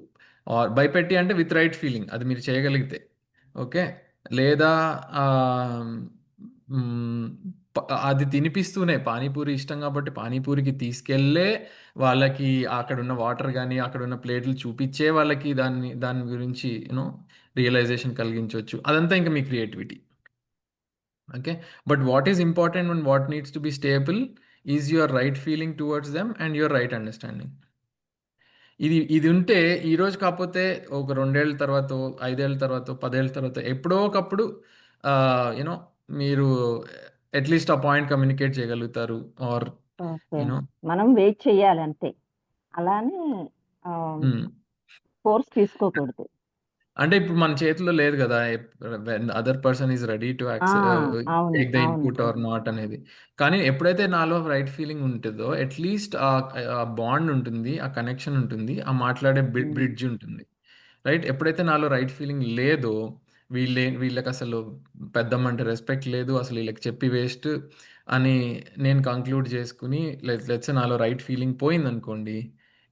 భయపెట్టి అంటే విత్ రైట్ ఫీలింగ్ అది మీరు చేయగలిగితే. ఓకే. లేదా ఆహ్, హ్మ్. ప అది తినిపిస్తూనే పానీపూరి ఇష్టం కాబట్టి పానీపూరికి తీసుకెళ్ళే వాళ్ళకి అక్కడున్న వాటర్ గాని, అక్కడున్న ప్లేట్లు చూపిచ్చే వాళ్ళకి దాని గురించి రియలైజేషన్ కలిగించొచ్చు. అదంతా ఇంక మీ creativity. Okay, but what is important and what needs to be stable is your right feeling towards them and your right understanding. ఇది ఉంటే ఈరోజు కాకపోతే ఒక 2 ఏళ్ల తర్వాతో, 5 ఏళ్ల తర్వాతో, 10 ఏళ్ల తర్వాత ఎప్పుడో ఒకప్పుడు యూనో మీరు అట్‌లీస్ట్ ఆ పాయింట్ కమ్యూనికేట్ చేయగలుగుతారు. Or okay. యూనో మనం వెయిట్ చేయాలి అంతే. అలా అని ఆహ్, హ్మ్. ఫోర్స్ తీసుకోకూడదు. అంటే ఇప్పుడు మన చేతుల్లో లేదు గదా! When other person is ready to ఆ! అవును. టేక్ ద అవును. ఇన్‌పుట్ ఆర్ నాట్ అనేది. కానీ ఎప్పుడైతే నాలో రైట్ ఫీలింగ్ ఉంటదో అట్‌లీస్ట్ ఆ బాండ్ ఉంటుంది. ఆ కనెక్షన్ ఉంటుంది. ఆ మాట్లాడే హ్మ్. బ్రిడ్జ్ ఉంటుంది. రైట్? ఎప్పుడైతే నాలో రైట్ ఫీలింగ్ లేదో వీళ్ళకసలు పెద్దమ్మంటే రెస్పెక్ట్ లేదు. అసలు ఈళ్ళకి చెప్పి వేస్ట్ అని నేను కంక్లూడ్ చేసుకొని లెట్స్ సే నాలో రైట్ ఫీలింగ్ పోయిందనుకోండి.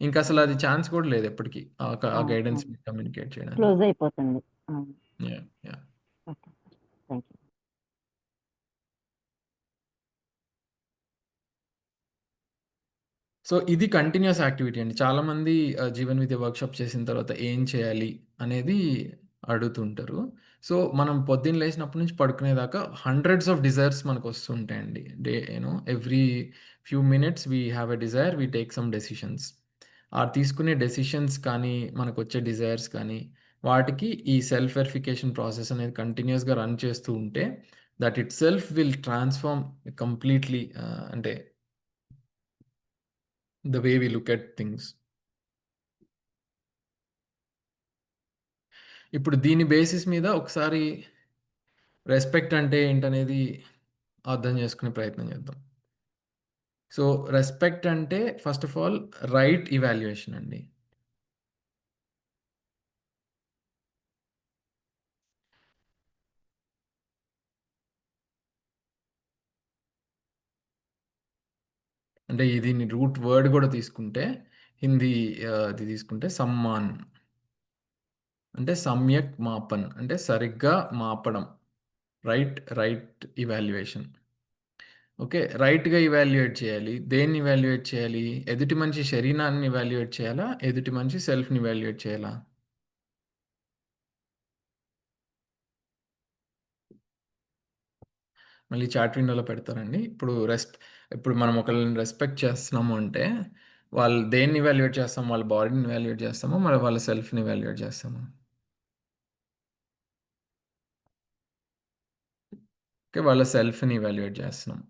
ఇంకసలు హ్మ్. అది ఛాన్స్ కూడా లేదు ఎప్పటికి. ఆ అవును. గైడెన్స్ అవును. కమ్యూనికేట్ చేయడానికి. క్లోజ్ అయిపోతుంది. అవును. Yeah! Yeah! Okay. Thank you. So, ఇది కంటిన్యూయస్ యాక్టివిటీ అండి. చాలామంది జీవన్ విద్య వర్క్‌షాప్ చేసిన తర్వాత ఏం చేయాలి అనేది అడుగుతుంటారు. సో, మనం పొద్దున్న లేసినప్పటి నుంచి పడుకునేదాకా హండ్రెడ్స్ ఆఫ్ డిజైర్స్ మనకొస్తూ ఉంటాయండి. Every few minutes we have a desire, we take some decisions. ఆ తీసుకునే డెసిషన్స్ కానీ, మనకొచ్చే డిజైర్స్ కానీ, వాటికి ఈ సెల్ఫ్ వెరిఫికేషన్ ప్రాసెస్ అనేది కంటిన్యూయస్‌గా రన్ చేస్తూ ఉంటే, that itself will transform completely అంటే the way we look at things. ఇప్పుడు దీని బేసిస్ మీద ఒకసారి రెస్పెక్ట్ అంటే ఏంటనేది అర్థం చేసుకునే ప్రయత్నం చేద్దాం. సో, రెస్పెక్ట్ అంటే first of all right evaluation అండి. అంటే దీని రూట్ వర్డ్ కూడా తీసుకుంటే హిందీ అది తీసుకుంటే సమ్మాన్. అంటే సమ్యక్ మాపన్. అంటే సరిగ్గా మాపడం. Right evaluation. ఓకే. రైట్‌గా ఇవాల్యుయేట్ చేయాలి. దేన్ని ఇవాల్యుయేట్ చేయాలి? ఎదుటి మనిషి శరీరాన్ని ఇవాల్యుయేట్ చేయాలా? ఎదుటి మనిషి సెల్ఫ్‌ని ఇవాల్యుయేట్ చేయాలా? మళ్ళీ చాట్ విండోలో పెడతారండి. ఇప్పుడు మనం ఒకళ్ళని రెస్పెక్ట్ చేస్తున్నాము అంటే వాళ్ళు దేన్ని వాల్యుయేట్ చేస్తాం? వాళ్ళ బాడీని వాల్యుయేట్ చేస్తామో, మరి వాళ్ళ సెల్ఫ్‌ని వాల్యుయేట్ చేస్తాము. ఓకే. వాళ్ళ సెల్ఫ్‌ని వాల్యుయేట్ చేస్తున్నాం.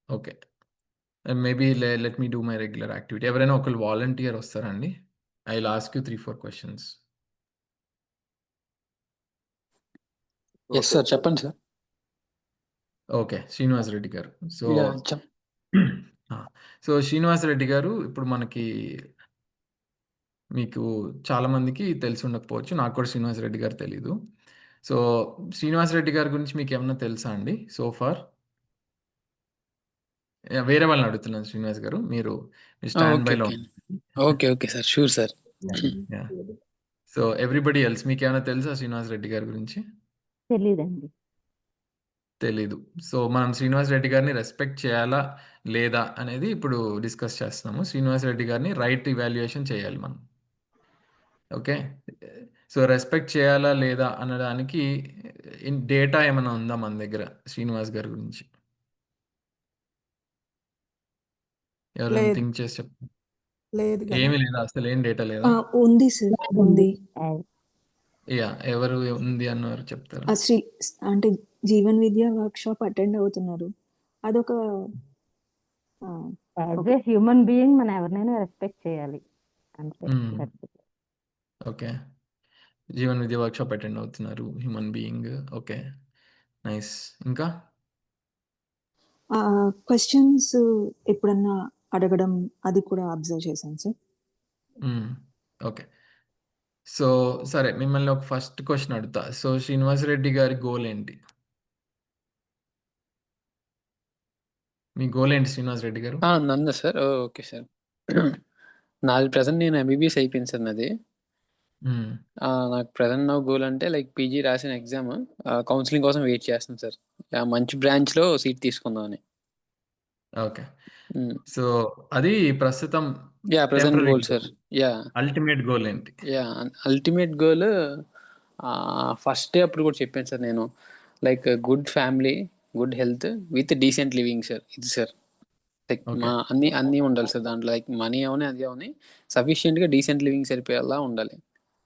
Okay. Maybe let me do my regular activity. ఎవరైనా ఒకళ్ళు వాలంటీర్ వస్తారా అండి? I will ask you 3, 4 questions. Yes sir, చెప్పండి సార్. ఓకే. శ్రీనివాస్ రెడ్డి గారు. సో యా శ్రీనివాస్ రెడ్డి గారు ఇప్పుడు మీకు చాలా మందికి తెలిసి ఉండకపోవచ్చు. నాకు కూడా శ్రీనివాస్ రెడ్డి గారు తెలీదు. సో శ్రీనివాస్ రెడ్డి గారి గురించి మీకేమన్నా తెలుసా అండి సో ఫార్? వేరే వాళ్ళని అడుగుతున్నాను శ్రీనివాస్ గారు. మీరు స్టాండ్ ఓకే బైలో okay okay okay sir, sure sir. Yeah! So everybody else మీకేమైనా తెలుసా శ్రీనివాస్ రెడ్డి గారి గురించి? తెలీదండి. తెలీదు. సో మనం శ్రీనివాస్ రెడ్డి గారిని రెస్పెక్ట్ చేయాలా? లేదా? అనేది ఇప్పుడు డిస్కస్ చేస్తున్నాము. శ్రీనివాస్ రెడ్డి గారిని రైట్ ఇవాల్యుయేషన్ చేయాలి మనం. ఓకే. సో రెస్పెక్ట్ చేయాలా? లేదా? అనడానికి డేటా ఏమైనా ఉందా మన దగ్గర శ్రీనివాస్ గారి గురించి? ఎవరైనా లేదు. థింక్ చేసి చెప్పండి. లేదు కదా! ఏమీ లేదా? అసలేం డేటా లేదా? ఉంది సార్, ఉంది. యాహ్! ఎవరు ఉంది అన్నారు చెప్తారా? అంటే జీవన్ విద్య వర్క్షాప్ అటెండ్ అవుతున్నారు. అదొక యాజ్ ఏ హ్యూమన్ బీయింగ్ మనం ఎవరినైనా రెస్పెక్ట్ చేయాలి అంతే. హ్మ్. That's it. Okay. Jeevan Vidya workshop attend అవుతున్నారు. Human being. ఓకే. నైస్. ఇంకా? క్వశ్చన్స్ ఎప్పుడన్నా అడగడం అది కూడా అబ్జర్వ్ చేశాను సార్. ఓకే. సో సరే మిమ్మల్ని ఒక ఫస్ట్ క్వెషన్ అడుగుతా. సో శ్రీనివాస్ రెడ్డి గారి గోల్ ఏంటి? మీ గోల్ ఏంటి శ్రీనివాస్ రెడ్డి గారు? నన్ను సార్, ఓకే సార్. నాది ప్రజెంట్ నేను ఎంబీబీఎస్ అయిపోయింది సార్ నాది. నాకు ప్రజెంట్ నా గోల్ అంటే లైక్ పీజీ రాసిన ఎగ్జామ్ కౌన్సిలింగ్ కోసం వెయిట్ చేస్తాను సార్. మంచి బ్రాంచ్లో సీట్ తీసుకుందామని. ఓకే. సో అది ప్రస్తుతం present temporary goal sir. Goal. Ultimate goal ఏంటి? అల్టిమేట్ గోల్ ఫస్ట్ డే అప్పుడు కూడా చెప్పాను సార్ నేను, like good family, good health with decent living sir. ఇది సార్ లైక్ ఓకే. మా అన్నీ ఉండాలి సార్ దాంట్లో. లైక్ మనీ అవని అది అవని సఫిషియెంట్గా డీసెంట్ లివింగ్ సరిపోయేలా ఉండాలి.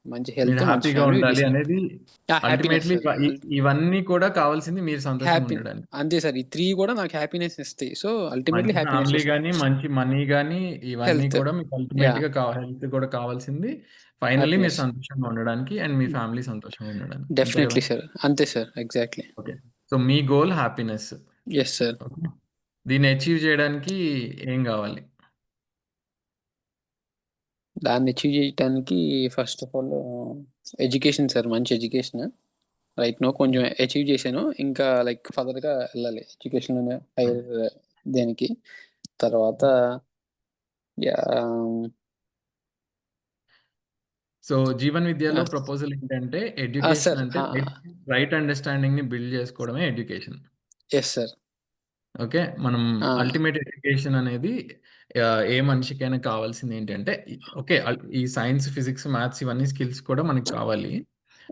మంచి మీరు హెల్త్, మంచి హ్యాపీగా ఫ్యామిలీ, ఉండాలి డీసెంట్ అనేది హ్యాపీనెస్ అల్టిమేట్లీ సార్. ఇవన్నీ కూడా కావాల్సింది మీరు సంతోషంగా హ్యాపీ ఉండడానికి. అంతే సార్. ఈ 3 కూడా నాకు హ్యాపీనెస్ ఇస్తాయి. సో అల్టిమేట్లీ మంచి హ్యాపీనెస్ ఫ్యామిలీ సార్. గాని, మంచి మనీ గాని ఇవన్నీ హెల్త్, కూడా మీకు అల్టిమేట్‌గా హెల్త్ కూడా కావాల్సింది. ఫైనల్లీ మీరు హ్యాపీనెస్ సంతోషంగా ఉండడానికి అండ్ మీ ఫ్యామిలీ సంతోషంగా ఉండడానికి. అంతే కదా? Definitely sir. అంతే సార్, ఎగ్జాక్ట్లీ. ఓకే. సో మీ goal happiness. Yes sir. Okay. దీన్ని అచీవ్ చేయడానికి ఏం కావాలి? దాన్ని అచీవ్ చేయడానికి first of all education sir. మంచి ఎడ్యుకేషన్ రైట్ నో కొంచెం అచీవ్ చేశాను. ఇంకా లైక్ ఫర్దర్గా వెళ్ళాలి ఎడ్యుకేషన్లోనే హైయర్ దేనికి. తర్వాత సో జీవన్ విద్యలో ప్రపోజల్ ఏంటంటే ఎడ్యుకేషన్ సార్. అంటే రైట్ అండర్‌స్టాండింగ్‌ని బిల్డ్ చేసుకోవడమే ఎడ్యుకేషన్. Yes sir. ఓకే. మనం అల్టిమేట్ ఎడ్యుకేషన్ అనేది ఏ మనిషికైనా కావాల్సింది ఏంటంటే ఓకే. ఈ సైన్స్, ఫిజిక్స్, మ్యాథ్స్ ఇవన్నీ స్కిల్స్ కూడా మనకు కావాలి.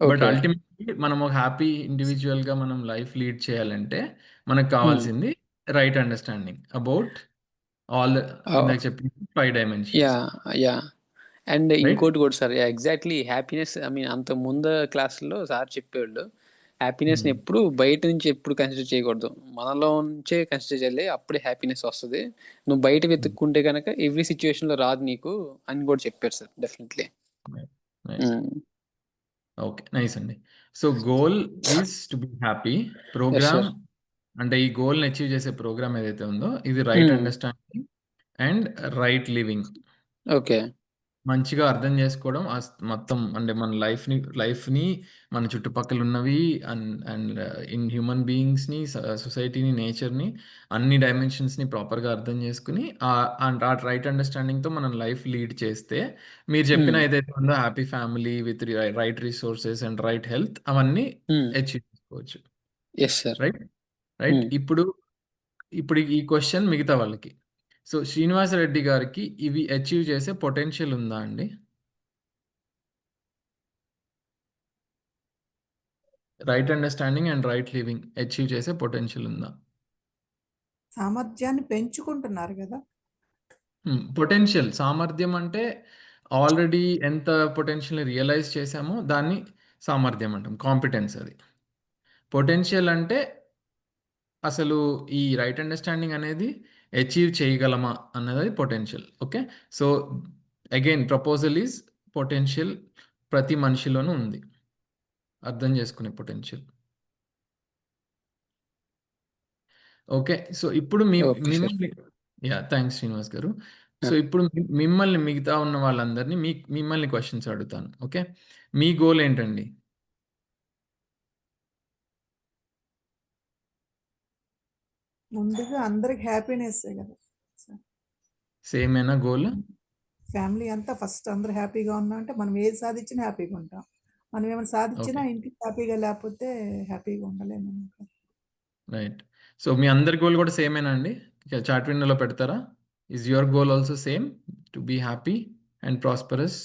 But okay. అల్టిమేట్‌లీ మనం ఒక హ్యాపీ ఇండివిడ్యువల్‌గా మనం లైఫ్ లీడ్ చేయాలంటే మనకు కావాల్సింది రైట్ అండర్‌స్టాండింగ్ అబౌట్ ఆల్ ఇందాక చెప్పిన 5 డైమెన్షన్స్. Yeah and right? ఇంకోటి కూడా sir, exactly happiness. I mean అంత ముందు క్లాసుల్లో సార్ చెప్పేవాళ్ళు హ్యాపీనెస్ని ఎప్పుడు బయట నుంచి ఎప్పుడు కన్సిడర్ చేయకూడదు, మనలో నుంచే కన్సిడర్ చేయాలి. అప్పుడే హ్యాపీనెస్ వస్తుంది. నువ్వు బయట వెతుక్కుంటే కనుక ఎవ్రీ సిచ్యువేషన్లో రాదు నీకు అని కూడా చెప్పారు sir. Definitely. Nice. Okay. Nice అండి. So goal is to be happy. Programme అంటే ఈ గోల్‌ని అచీవ్ చేసే ప్రోగ్రామ్ ఏదైతే ఉందో ఇది right understanding and right living. Okay. మంచిగా అర్థం చేసుకోవడం మొత్తం అంటే మన లైఫ్‌ని మన చుట్టుపక్కల ఉన్నవి అండ్ ఇన్ హ్యూమన్ బీయింగ్స్‌ని, సొసైటీని, నేచర్‌ని అన్ని డైమెన్షన్స్‌ని ప్రాపర్‌గా అర్థం చేసుకొని ఆ రైట్ అండర్‌స్టాండింగ్‌తో మనం లైఫ్ లీడ్ చేస్తే మీరు చెప్పిన ఏదైతే ఉందో happy family with right resources and right health అవన్నీ అచీవ్ చేసుకోవచ్చు. Yes sir. రైట్. ఇప్పుడు ఈ క్వెషన్ మిగతా వాళ్ళకి. సో శ్రీనివాస రెడ్డి గారికి ఇవి అచీవ్ చేసే పొటెన్షియల్ ఉందా అండి? Right understanding and right living achieve చేసే పొటెన్షియల్ ఉందా? సామర్థ్యాన్ని పెంచుకుంటున్నారు గదా! పొటెన్షియల్ సామర్థ్యం అంటే ఆల్రెడీ ఎంత పొటెన్షియల్‌ని రియలైజ్ చేశామో దాన్ని సామర్థ్యం అంటాం. కాంపిటెన్స్ అది. పొటెన్షియల్ అంటే అసలు ఈ రైట్ అండర్‌స్టాండింగ్ అనేది అచీవ్ చేయగలమా అన్నది potential. Okay. So, again proposal is potential ప్రతి మనిషిలోనూ ఉంది. అర్థం చేసుకునే పొటెన్షియల్. ఓకే. సో, ఇప్పుడు ఓకే సార్. మిమ్మల్ని థాంక్స్ శ్రీనివాస్ గారు. సో, ఇప్పుడు మిమ్మల్ని మిగతా ఉన్న వాళ్ళందరిని మిమ్మల్ని క్వెషన్స్ అడుగుతాను. ఓకే. మీ గోల్ ఏంటండి? ముందుగా అందరికి హ్యాపీనెస్సే గదా! సేమేనా గోల్? ఫ్యామిలీ అంతా ఫస్ట్ అందరూ హ్యాపీగా ఉన్నా అంటే మనం ఏది సాధించినా హ్యాపీగా ఉంటాం. మనం ఏమైనా సాధించినా ఓకే. ఇంటికి హ్యాపీగా లేకపోతే హ్యాపీగా ఉండలేము. రైట్. సో, మీ అందరి గోల్ కూడా సేమేనా అండి? చాట్ విండోలో పెడతారా? Is your goal also same to be happy and prosperous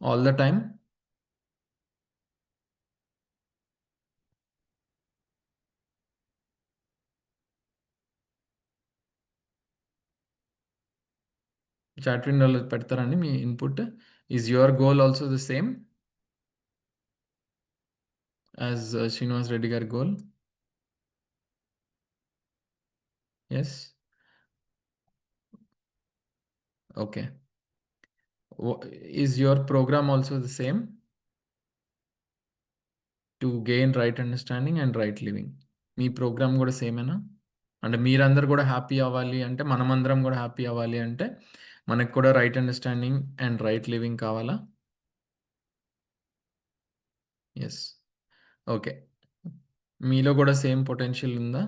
all the time? Chat విండోలో పెడతారండి మీ input? Is your goal also the same as Srinivas Reddy గారి goal? Yes. Okay. Is your programme also the same to gain right understanding and right living? మీ programme కూడా సేమేనా? అంటే మీరందరూ కూడా హ్యాపీ అవ్వాలి అంటే, మనమందరం కూడా హ్యాపీ అవ్వాలి అంటే, మనకు కూడా right understanding and right living కావాలా? యెస్. ఓకే. మీలో కూడా సేమ్ పొటెన్షియల్ ఉందా?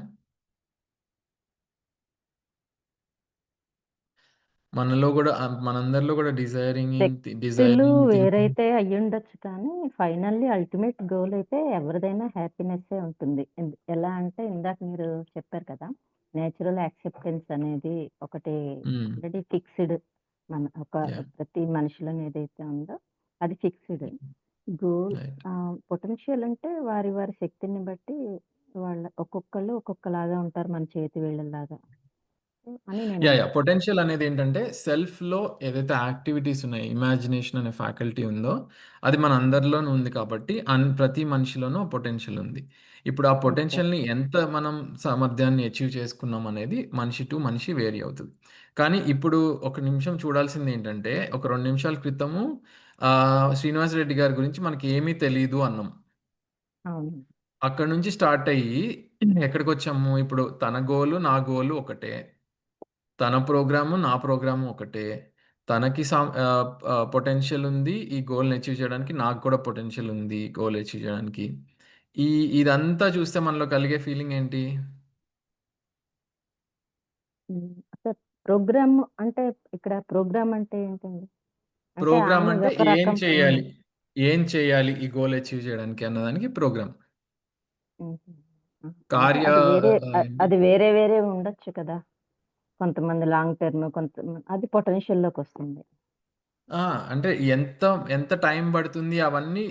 మనలో కూడా మనందరిలో కూడా శక్తులు డిజైరింగ్ వేరైతే అయ్యుండొచ్చు కానీ ఫైనల్లీ అల్టిమేట్ గోల్ అయితే ఎవరిదైనా హ్యాపీనెస్సే ఉంటుంది. ఎలా అంటే ఇందాక మీరు చెప్పారు కదా! నేచురల్ యాక్సెప్టెన్స్ అనేది ఒకటి హ్మ్. Already fixed. మన యాహ్! ప్రతి మనిషిలోని ఏదైతే ఉందో అది ఫిక్స్‌డ్. Goal right. పొటెన్షియల్ అంటే వారి వారి శక్తిని బట్టి ఒక్కొక్కళ్ళు ఒక్కొక్కలాగా ఉంటారు మన చేతి వేళ్ళలాగా. అని నేను యాహ్! పొటెన్షియల్ అనేది ఏంటంటే, సెల్ఫ్‌లో ఏదైతే యాక్టివిటీస్ ఉన్నాయో, ఇమాజినేషన్ అనే ఫ్యాకల్టీ ఉందో, అది మన అందరిలోనూ ఉంది కాబట్టి, ప్రతి మనిషిలోనూ పొటెన్షియల్ ఉంది. ఇప్పుడు ఆ ఓకే. పొటెన్షియల్‌ని ఎంత మనం సామర్థ్యాన్ని అచీవ్ చేసుకున్నాం అనేది మనిషి టు మనిషి వేరీ అవుతది. కానీ ఇప్పుడు ఒక నిమిషం చూడాల్సింది ఏంటంటే, ఒక 2 నిమిషాల క్రితము శ్రీనివాస్ రెడ్డి గారి గురించి మనకి ఏమీ తెలీదు అన్నాం. అవును. అక్కడి నుంచి స్టార్ట్ అయ్యి ఎక్కడికొచ్చాము? ఇప్పుడు తన గోలు, నా గోలు ఒకటే. తన ప్రోగ్రాము, నా ప్రోగ్రాము ఒకటే. తనకి పొటెన్షియల్ ఉంది. ఈ గోల్‌ని అచీవ్ చేయడానికి. నాకు కూడా పొటెన్షియల్ ఉంది గోల్ అచీవ్ చేయడానికి. ఈ ఇదంతా చూస్తే మనలో కలిగే ఫీలింగ్ ఏంటి? సార్ ప్రోగ్రామ్ అంటే ఇక్కడ ప్రోగ్రామ్ అంటే ఏంటండి? అంటే ప్రోగ్రామ్ ఆయనది అంటే ఒక ఏం రకం. చేయాలి? ఏం చేయాలి ఈ గోల్ అచీవ్ చేయడానికి అన్నదానికి ప్రోగ్రామ్. హుహు. అంటే కార్య ఏంటి? అది వేరే వేరే ఉండొచ్చు కదా! కొంతమంది లాంగ్ టర్మ్ అది పొటెన్షియల్‌లోకొస్తుంది. ఆ! అంటే ఎంత ఎంత టైం పడుతుంది అవన్నీ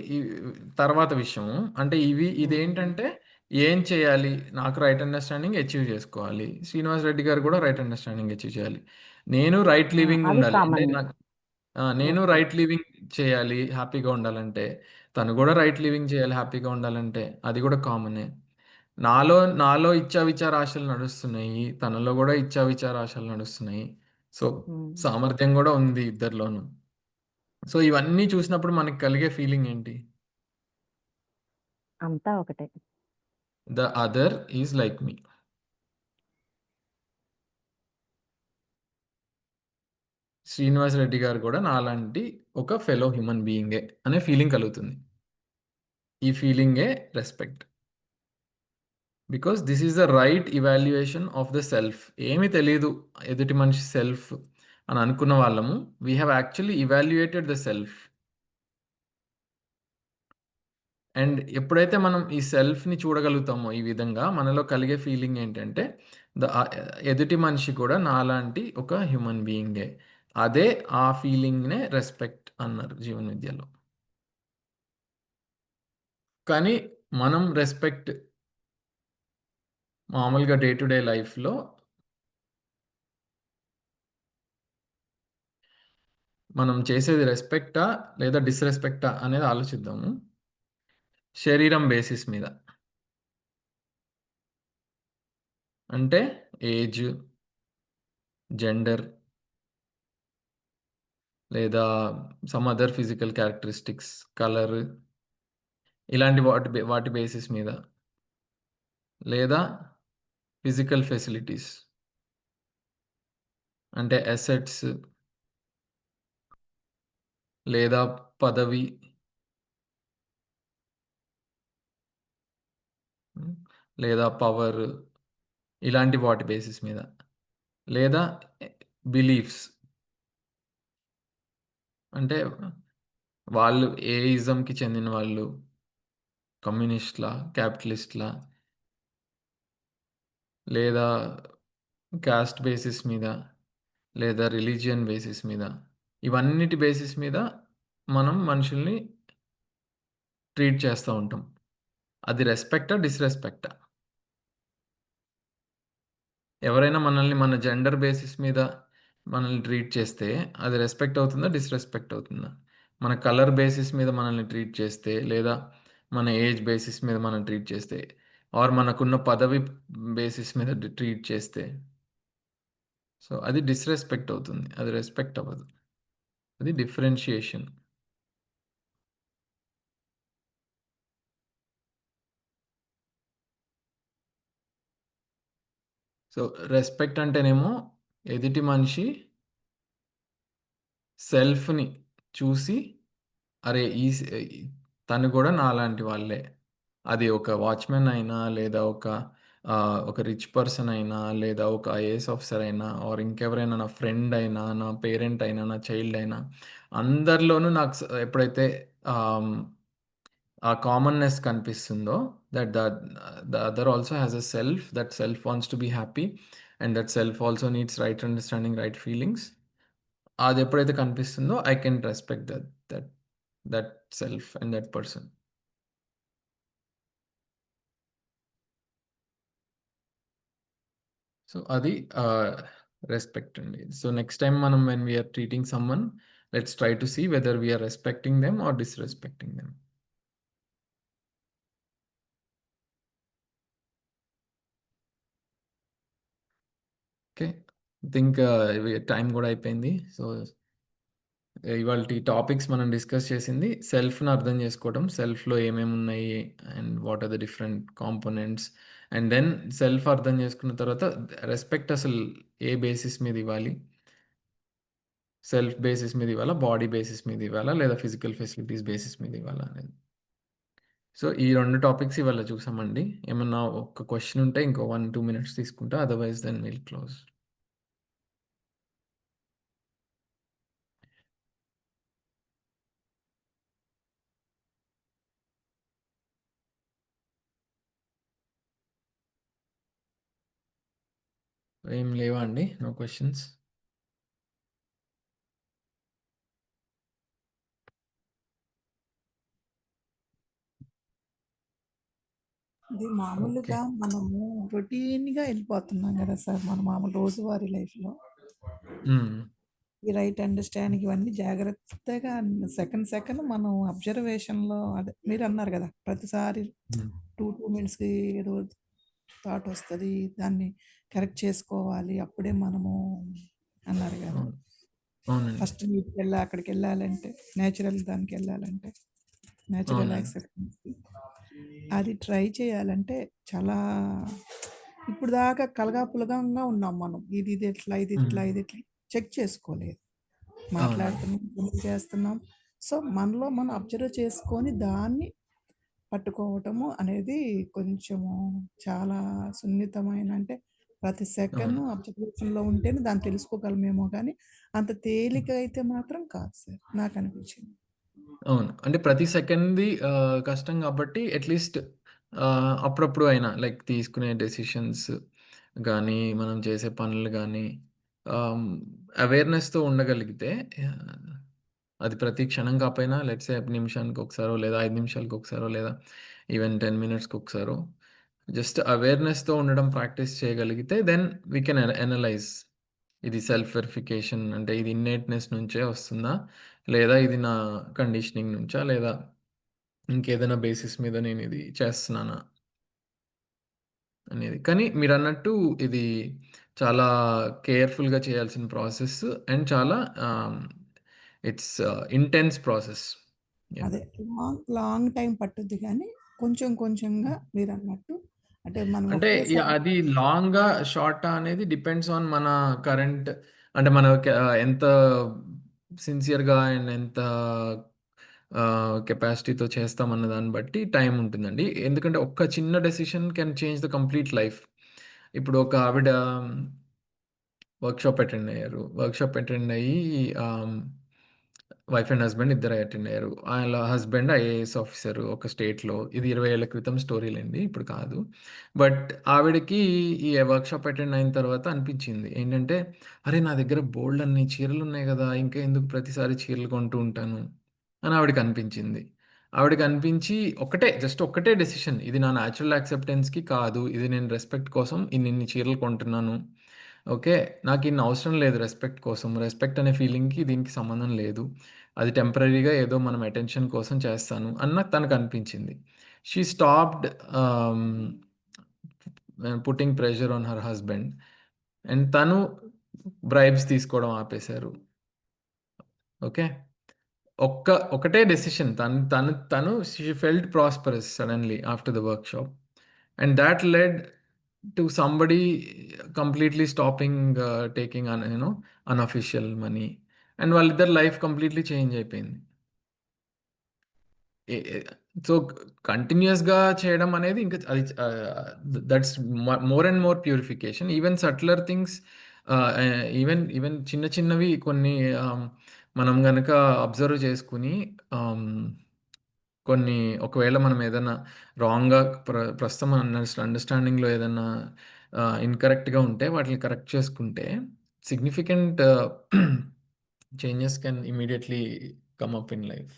తర్వాత విషయము. అంటే హ్మ్. ఇదేంటంటే ఏం చేయాలి? నాకు రైట్ అండర్‌స్టాండింగ్ అచీవ్ చేసుకోవాలి. శ్రీనివాస్ రెడ్డి గారు కూడా రైట్ అండర్‌స్టాండింగ్ అచీవ్ చేయాలి. నేను రైట్ లివింగ్ అది ఉండాలి. అంటే కామన్. నేను ఓకే. రైట్ లివింగ్ చేయాలి హ్యాపీగా ఉండాలంటే. తను కూడా రైట్ లివింగ్ చేయాలి హ్యాపీగా ఉండాలంటే. అది కూడా కామనే. నాలో నాలో ఇచ్ఛావిచార ఆశలు నడుస్తున్నాయి. తనలో కూడా ఇచ్ఛావిచార ఆశలు నడుస్తున్నాయి. సో, హ్మ్. సామర్థ్యం కూడా ఉంది ఇద్దరిలోనూ. సో, ఇవన్నీ చూసినప్పుడు మనకు కలిగే ఫీలింగ్ ఏంటి? అంతా ఒకటే. ద అదర్ ఈజ్ లైక్ మీ. శ్రీనివాస్ రెడ్డి గారు కూడా నాలాంటి ఒక ఫెలో హ్యూమన్ బీయింగే అనే ఫీలింగ్ కలుగుతుంది. ఈ ఫీలింగే respect. Because this is the right evaluation of the self. ఏమీ తెలీదు ఎదుటి మనిషి సెల్ఫ్ అని అనుకున్న వాళ్ళము. We have actually evaluated the self. And ఎప్పుడైతే మనం ఈ సెల్ఫ్‌ని చూడగలుగుతామో ఈ విధంగా మనలో కలిగే ఫీలింగ్ ఏంటంటే ఎదుటి మనిషి కూడా నాలాంటి ఒక హ్యూమన్ బీయింగే. అదే ఆ ఫీలింగ్‌నే రెస్పెక్ట్ అన్నారు జీవన విద్యలో. కానీ మనం రెస్పెక్ట్ మామూలుగా డే టు డే లైఫ్‌లో మనం చేసేది రెస్పెక్టా? లేదా డిస్‌రెస్పెక్టా? అనేది ఆలోచిద్దాము. శరీరం బేసిస్ మీద. అంటే ఏజ్, జెండర్ లేదా some other physical characteristics, colour ఇలాంటి వాటి బేసిస్ మీద. లేదా ఫిజికల్ ఫెసిలిటీస్. అంటే అసెట్స్ లేదా పదవి. లేదా పవర్ ఇలాంటి వాటి బేసిస్ మీద. లేదా బిలీఫ్స్. అంటే వాళ్ళు ఏ ఇజంకి చెందిన వాళ్ళు. కమ్యూనిస్ట్‌లా? క్యాపిటలిస్ట్‌లా? లేదా కాస్ట్ బేసిస్ మీద. లేదా రిలీజియన్ బేసిస్ మీద. ఇవన్నిటి బేసిస్ మీద మనం మనుషుల్ని ట్రీట్ చేస్తా ఉంటాం. అది రెస్పెక్టా? డిస్‌రెస్పెక్టా? ఎవరైనా మనల్ని మన జెండర్ బేసిస్ మీద మనల్ని ట్రీట్ చేస్తే అది రెస్పెక్ట్ అవుతుందా? డిస్‌రెస్పెక్ట్ అవుతుందా? మన కలర్ బేసిస్ మీద మనల్ని ట్రీట్ చేస్తే లేదా మన ఏజ్ బేసిస్ మీద మనం ట్రీట్ చేస్తే ఆర్ మనకున్న పదవి బేసిస్ మీద ట్రీట్ చేస్తే సో అది డిస్‌రెస్పెక్ట్ అవుతుంది. అది రెస్పెక్ట్ అవ్వదు. అది డిఫరెన్షియేషన్. సో రెస్పెక్ట్ అంటేనేమో ఎదుటి మనిషి సెల్ఫ్‌ని చూసి అరే! తను కూడా నాలాంటి వాళ్ళే. అది ఒక వాచ్‌మెన్ అయినా, లేదా ఒక రిచ్ పర్సన్ అయినా, లేదా ఒక ఐఏఎస్ ఆఫీసర్ అయినా, ఆర్ ఇంకెవరైనా నా ఫ్రెండ్ అయినా, నా పేరెంట్ అయినా, నా చైల్డ్ అయినా, అందరిలోనూ నాకు ఎప్పుడైతే ఆహ్, ఆ కామన్‌నెస్ కనిపిస్తుందో the other also has a self. That self wants to be happy and that self also needs right understanding, right feelings. అది ఎప్పుడైతే కనిపిస్తుందో I can respect that self and that person. So అది respect అండి. So next time మనం when we are treating someone, let's try to see whether we are respecting them or disrespecting them. Okay. I think time కూడా అయిపోయింది. So ఇవాల్టి topics మనం discuss చేసింది సెల్ఫ్‌ని అర్థం చేసుకోవడం. సెల్ఫ్‌లో ఏమేమి ఉన్నాయి and what are the different components. And then self అర్థం చేసుకున్న తర్వాత రెస్పెక్ట్ అసలు ఏ బేసిస్ మీద ఇవ్వాలి? సెల్ఫ్ బేసిస్ మీద ఇవ్వాలా? బాడీ బేసిస్ మీద ఇవ్వాలా? లేదా ఫిజికల్ ఫెసిలిటీస్ బేసిస్ మీద ఇవ్వాలా అనేది. సో ఈ 2 టాపిక్స్ ఇవాళ చూసామండి. ఏమన్నా ఒక క్వెషన్ ఉంటే ఇంకో 1, 2 మినిట్స్ తీసుకుంటా. Otherwise then will close. ఏం లేవా అండి? No questions? ఇది ఓకే. మామూలుగా మనము రొటీన్‌గా వెళ్ళిపోతున్నాం కదా సార్! మన మామూలు రోజువారీ లైఫ్‌లో. హ్మ్. ఈ రైట్ అండర్‌స్టాండింగ్ ఇవన్నీ జాగ్రత్తగా సెకండ్ సెకండ్ మనం అబ్జర్వేషన్‌లో అదే మీరన్నారు కదా! ప్రతిసారి హ్మ్. 2 మినిట్స్‌కి ఏదో థాట్ వస్తది. దాన్ని కరెక్ట్ చేసుకోవాలి. అప్పుడే మనము అన్నారు కదా! అవును. అవునండి. ఫస్ట్ అక్కడికెళ్ళాలంటే నేచురల్ దానికెళ్ళాలంటే నేచురల్ అవునండి. యాక్సెప్టెన్స్‌కి. అది ట్రై చేయాలంటే చాలా ఇప్పుడు దాకా కలగాపులగంగా ఉన్నాం మనం. ఇది ఎట్లా, ఇది హ్మ్. ఇట్లా, ఇది ఇట్లా చెక్ చేసుకోలేదు. అవునండి. మాట్లాడుతున్నాం, పనులు చేస్తున్నాం. సో, మనలో మనం అబ్జర్వ్ చేసుకొని దాన్ని పట్టుకోవటము అనేది కొంచెము చాలా సున్నితమైన అంటే ప్రతి సెకను అవును. అబ్జర్వేషన్‌లో ఉంటేనే దాన్ని తెలుసుకోగలమేమో గానీ, అంత హ్మ్. తేలిక అయితే మాత్రం కాదు సార్. నాకనిపించింది. అవును. అంటే ప్రతి సెకండ్‌ది కష్టం కాబట్టి అట్‌లీస్ట్ అప్పుడప్పుడు అయినా లైక్ తీసుకునే డెసిషన్స్ గానీ, మనం చేసే పనులు గానీ ఆహ్, అవేర్‌నెస్‌తో ఉండగలిగితే అది ప్రతి క్షణం కాకపోయినా లెట్స్ సే నిమిషానికి ఒకసారో లేదా 5 నిమిషాలకు ఒకసారో లేదా ఈవెన్ 10 మినిట్స్‌కి ఒకసారో జస్ట్ అవేర్‌నెస్‌తో ఉండడం ప్రాక్టీస్ చేయగలిగితే దెన్ వీ కెన్ అనలైజ్. ఇది సెల్ఫ్ వెరిఫికేషన్ అంటే ఇది ఇన్నేట్‌నెస్ నుంచే వస్తుందా? లేదా ఇది నా కండిషనింగ్ నుంచా? లేదా ఇంకేదైనా బేసిస్ మీద నేను ఇది చేస్తున్నానా? అనేది. కానీ మీరన్నట్టు ఇది చాలా కేర్‌ఫుల్‌గా చేయాల్సిన ప్రాసెస్ అండ్ చాలా ఇట్స్ ఇంటెన్స్ ప్రాసెస్. యాహ్! అదే లాంగ్ టైం పట్టుద్ది గానీ, కొంచెం కొంచెంగా మీరన్నట్టు అంటే మనం అంటే ఒకేసారి అది లాంగా, షార్టా అనేది డిపెండ్స్ ఆన్ మన కరెంట్ అంటే మన ఎంత సిన్సియర్‌గా అండ్ ఎంత కెపాసిటీతో చేస్తామన్న దాన్ని బట్టి టైం ఉంటుందండి. ఎందుకంటే ఒక్క చిన్న decision can change the complete life. ఇప్పుడు ఒక ఆవిడ వర్క్‌షాప్ అటెండ్ అయ్యారు. వర్క్‌షాప్ అటెండ్ అయ్యి వైఫ్ అండ్ హస్బెండ్ ఇద్దరు అటెండ్ అయ్యారు. ఆళ్ళ హస్బెండ్ ఐఏఎస్ ఆఫీసరు ఒక స్టేట్‌లో. ఇది 20 ఏళ్ల క్రితం స్టోరీలెండి. ఇప్పుడు కాదు. బట్ ఆవిడకి ఈ వర్క్‌షాప్ అటెండ్ అయిన తర్వాత అనిపించింది. ఏంటంటే, అరే! నా దగ్గర బోలెడన్ని చీరలున్నాయి గదా! ఇంకా ఎందుకు ప్రతిసారి చీరలు కొంటూ ఉంటాను అని ఆవిడకనిపించింది. ఆవిడకనిపించి జస్ట్ ఒక్కటే డెసిషన్. ఇది నా న్యాచురల్ యాక్సెప్టెన్స్‌కి కాదు. ఇది నేను రెస్పెక్ట్ కోసం ఇన్నిన్ని చీరలు కొంటున్నాను. ఓకే. నాకిన్ని అవసరం లేదు రెస్పెక్ట్ కోసం. రెస్పెక్ట్ అనే ఫీలింగ్‌కి దీనికి సంబంధం లేదు. అది టెంపరరీగా ఏదో మనం అటెన్షన్ కోసం చేస్తాను అన్నది తనకనిపించింది. షీ స్టాప్డ్ ఆహ్, putting pressure on her husband and తను బ్రైబ్స్ తీసుకోవడం ఆపేశారు. ఓకే. ఒకటే డెసిషన్ తను she felt prosperous suddenly after the workshop. And thought led to somebody completely stopping taking unofficial money. And వాళ్ళిద్దరి లైఫ్ కంప్లీట్‌లీ చేంజ్ అయిపోయింది. ఎ ఎ so, కంటిన్యూయస్‌గా చేయడం అనేది ఇంకా అది that's more and more purification. Even సట్లర్ things even చిన్న చిన్నవి కొన్ని మనం గనక అబ్జర్వ్ చేసుకొని ఆహ్, కొన్ని ఒకవేళ మనం ఏదైనా రాంగ్‌గా ప్రస్తుతం అండర్‌స్టాండింగ్‌లో ఏదన్నా ఇన్‌కరెక్ట్‌గా ఉంటే వాటిని కరెక్ట్ చేసుకుంటే significant changes can immediately come up in life.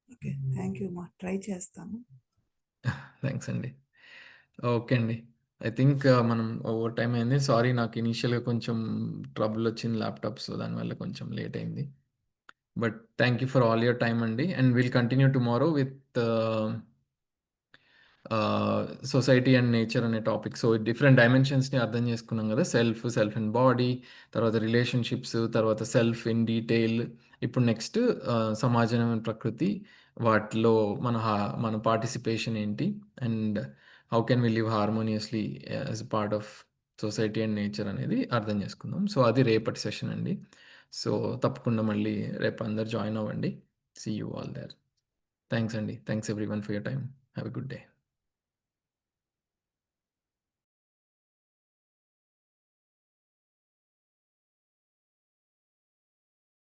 Okay. Thank you మా. ట్రై చేస్తాను. థాంక్స్ అండి. ఓకే అండి. ఐ థింక్ మనం ఓవర్ టైమ్ అయింది. సారీ నాకు ఇనీషియల్‌గా కొంచెం ట్రబుల్ వచ్చింది ల్యాప్‌టాప్. సో, దానివల్ల కొంచెం లేట్ అయింది. But thank you for all your time అండి. And will continue tomorrow with society and nature అనే టాపిక్. సో, డిఫరెంట్ డైమెన్షన్స్‌ని అర్థం చేసుకున్నాం గదా! సెల్ఫ్ అండ్ బాడీ, తర్వాత రిలేషన్‌షిప్స్, తర్వాత సెల్ఫ్ ఇన్ డీటెయిల్. ఇప్పుడు నెక్స్ట్ సమాజం అండ్ ప్రకృతి. వాటిలో మన పార్టిసిపేషన్ ఏంటి? And how can we live harmoniously as a part of society and nature అనేది అర్థం చేసుకుందాం. సో, అది రేపటి సెషన్ అండి. సో, తప్పకుండా మళ్ళీ రేపు అందరూ జాయిన్ అవ్వండి. See you all there. Thanks అండి. Thanks everyone for your time. Have a good day.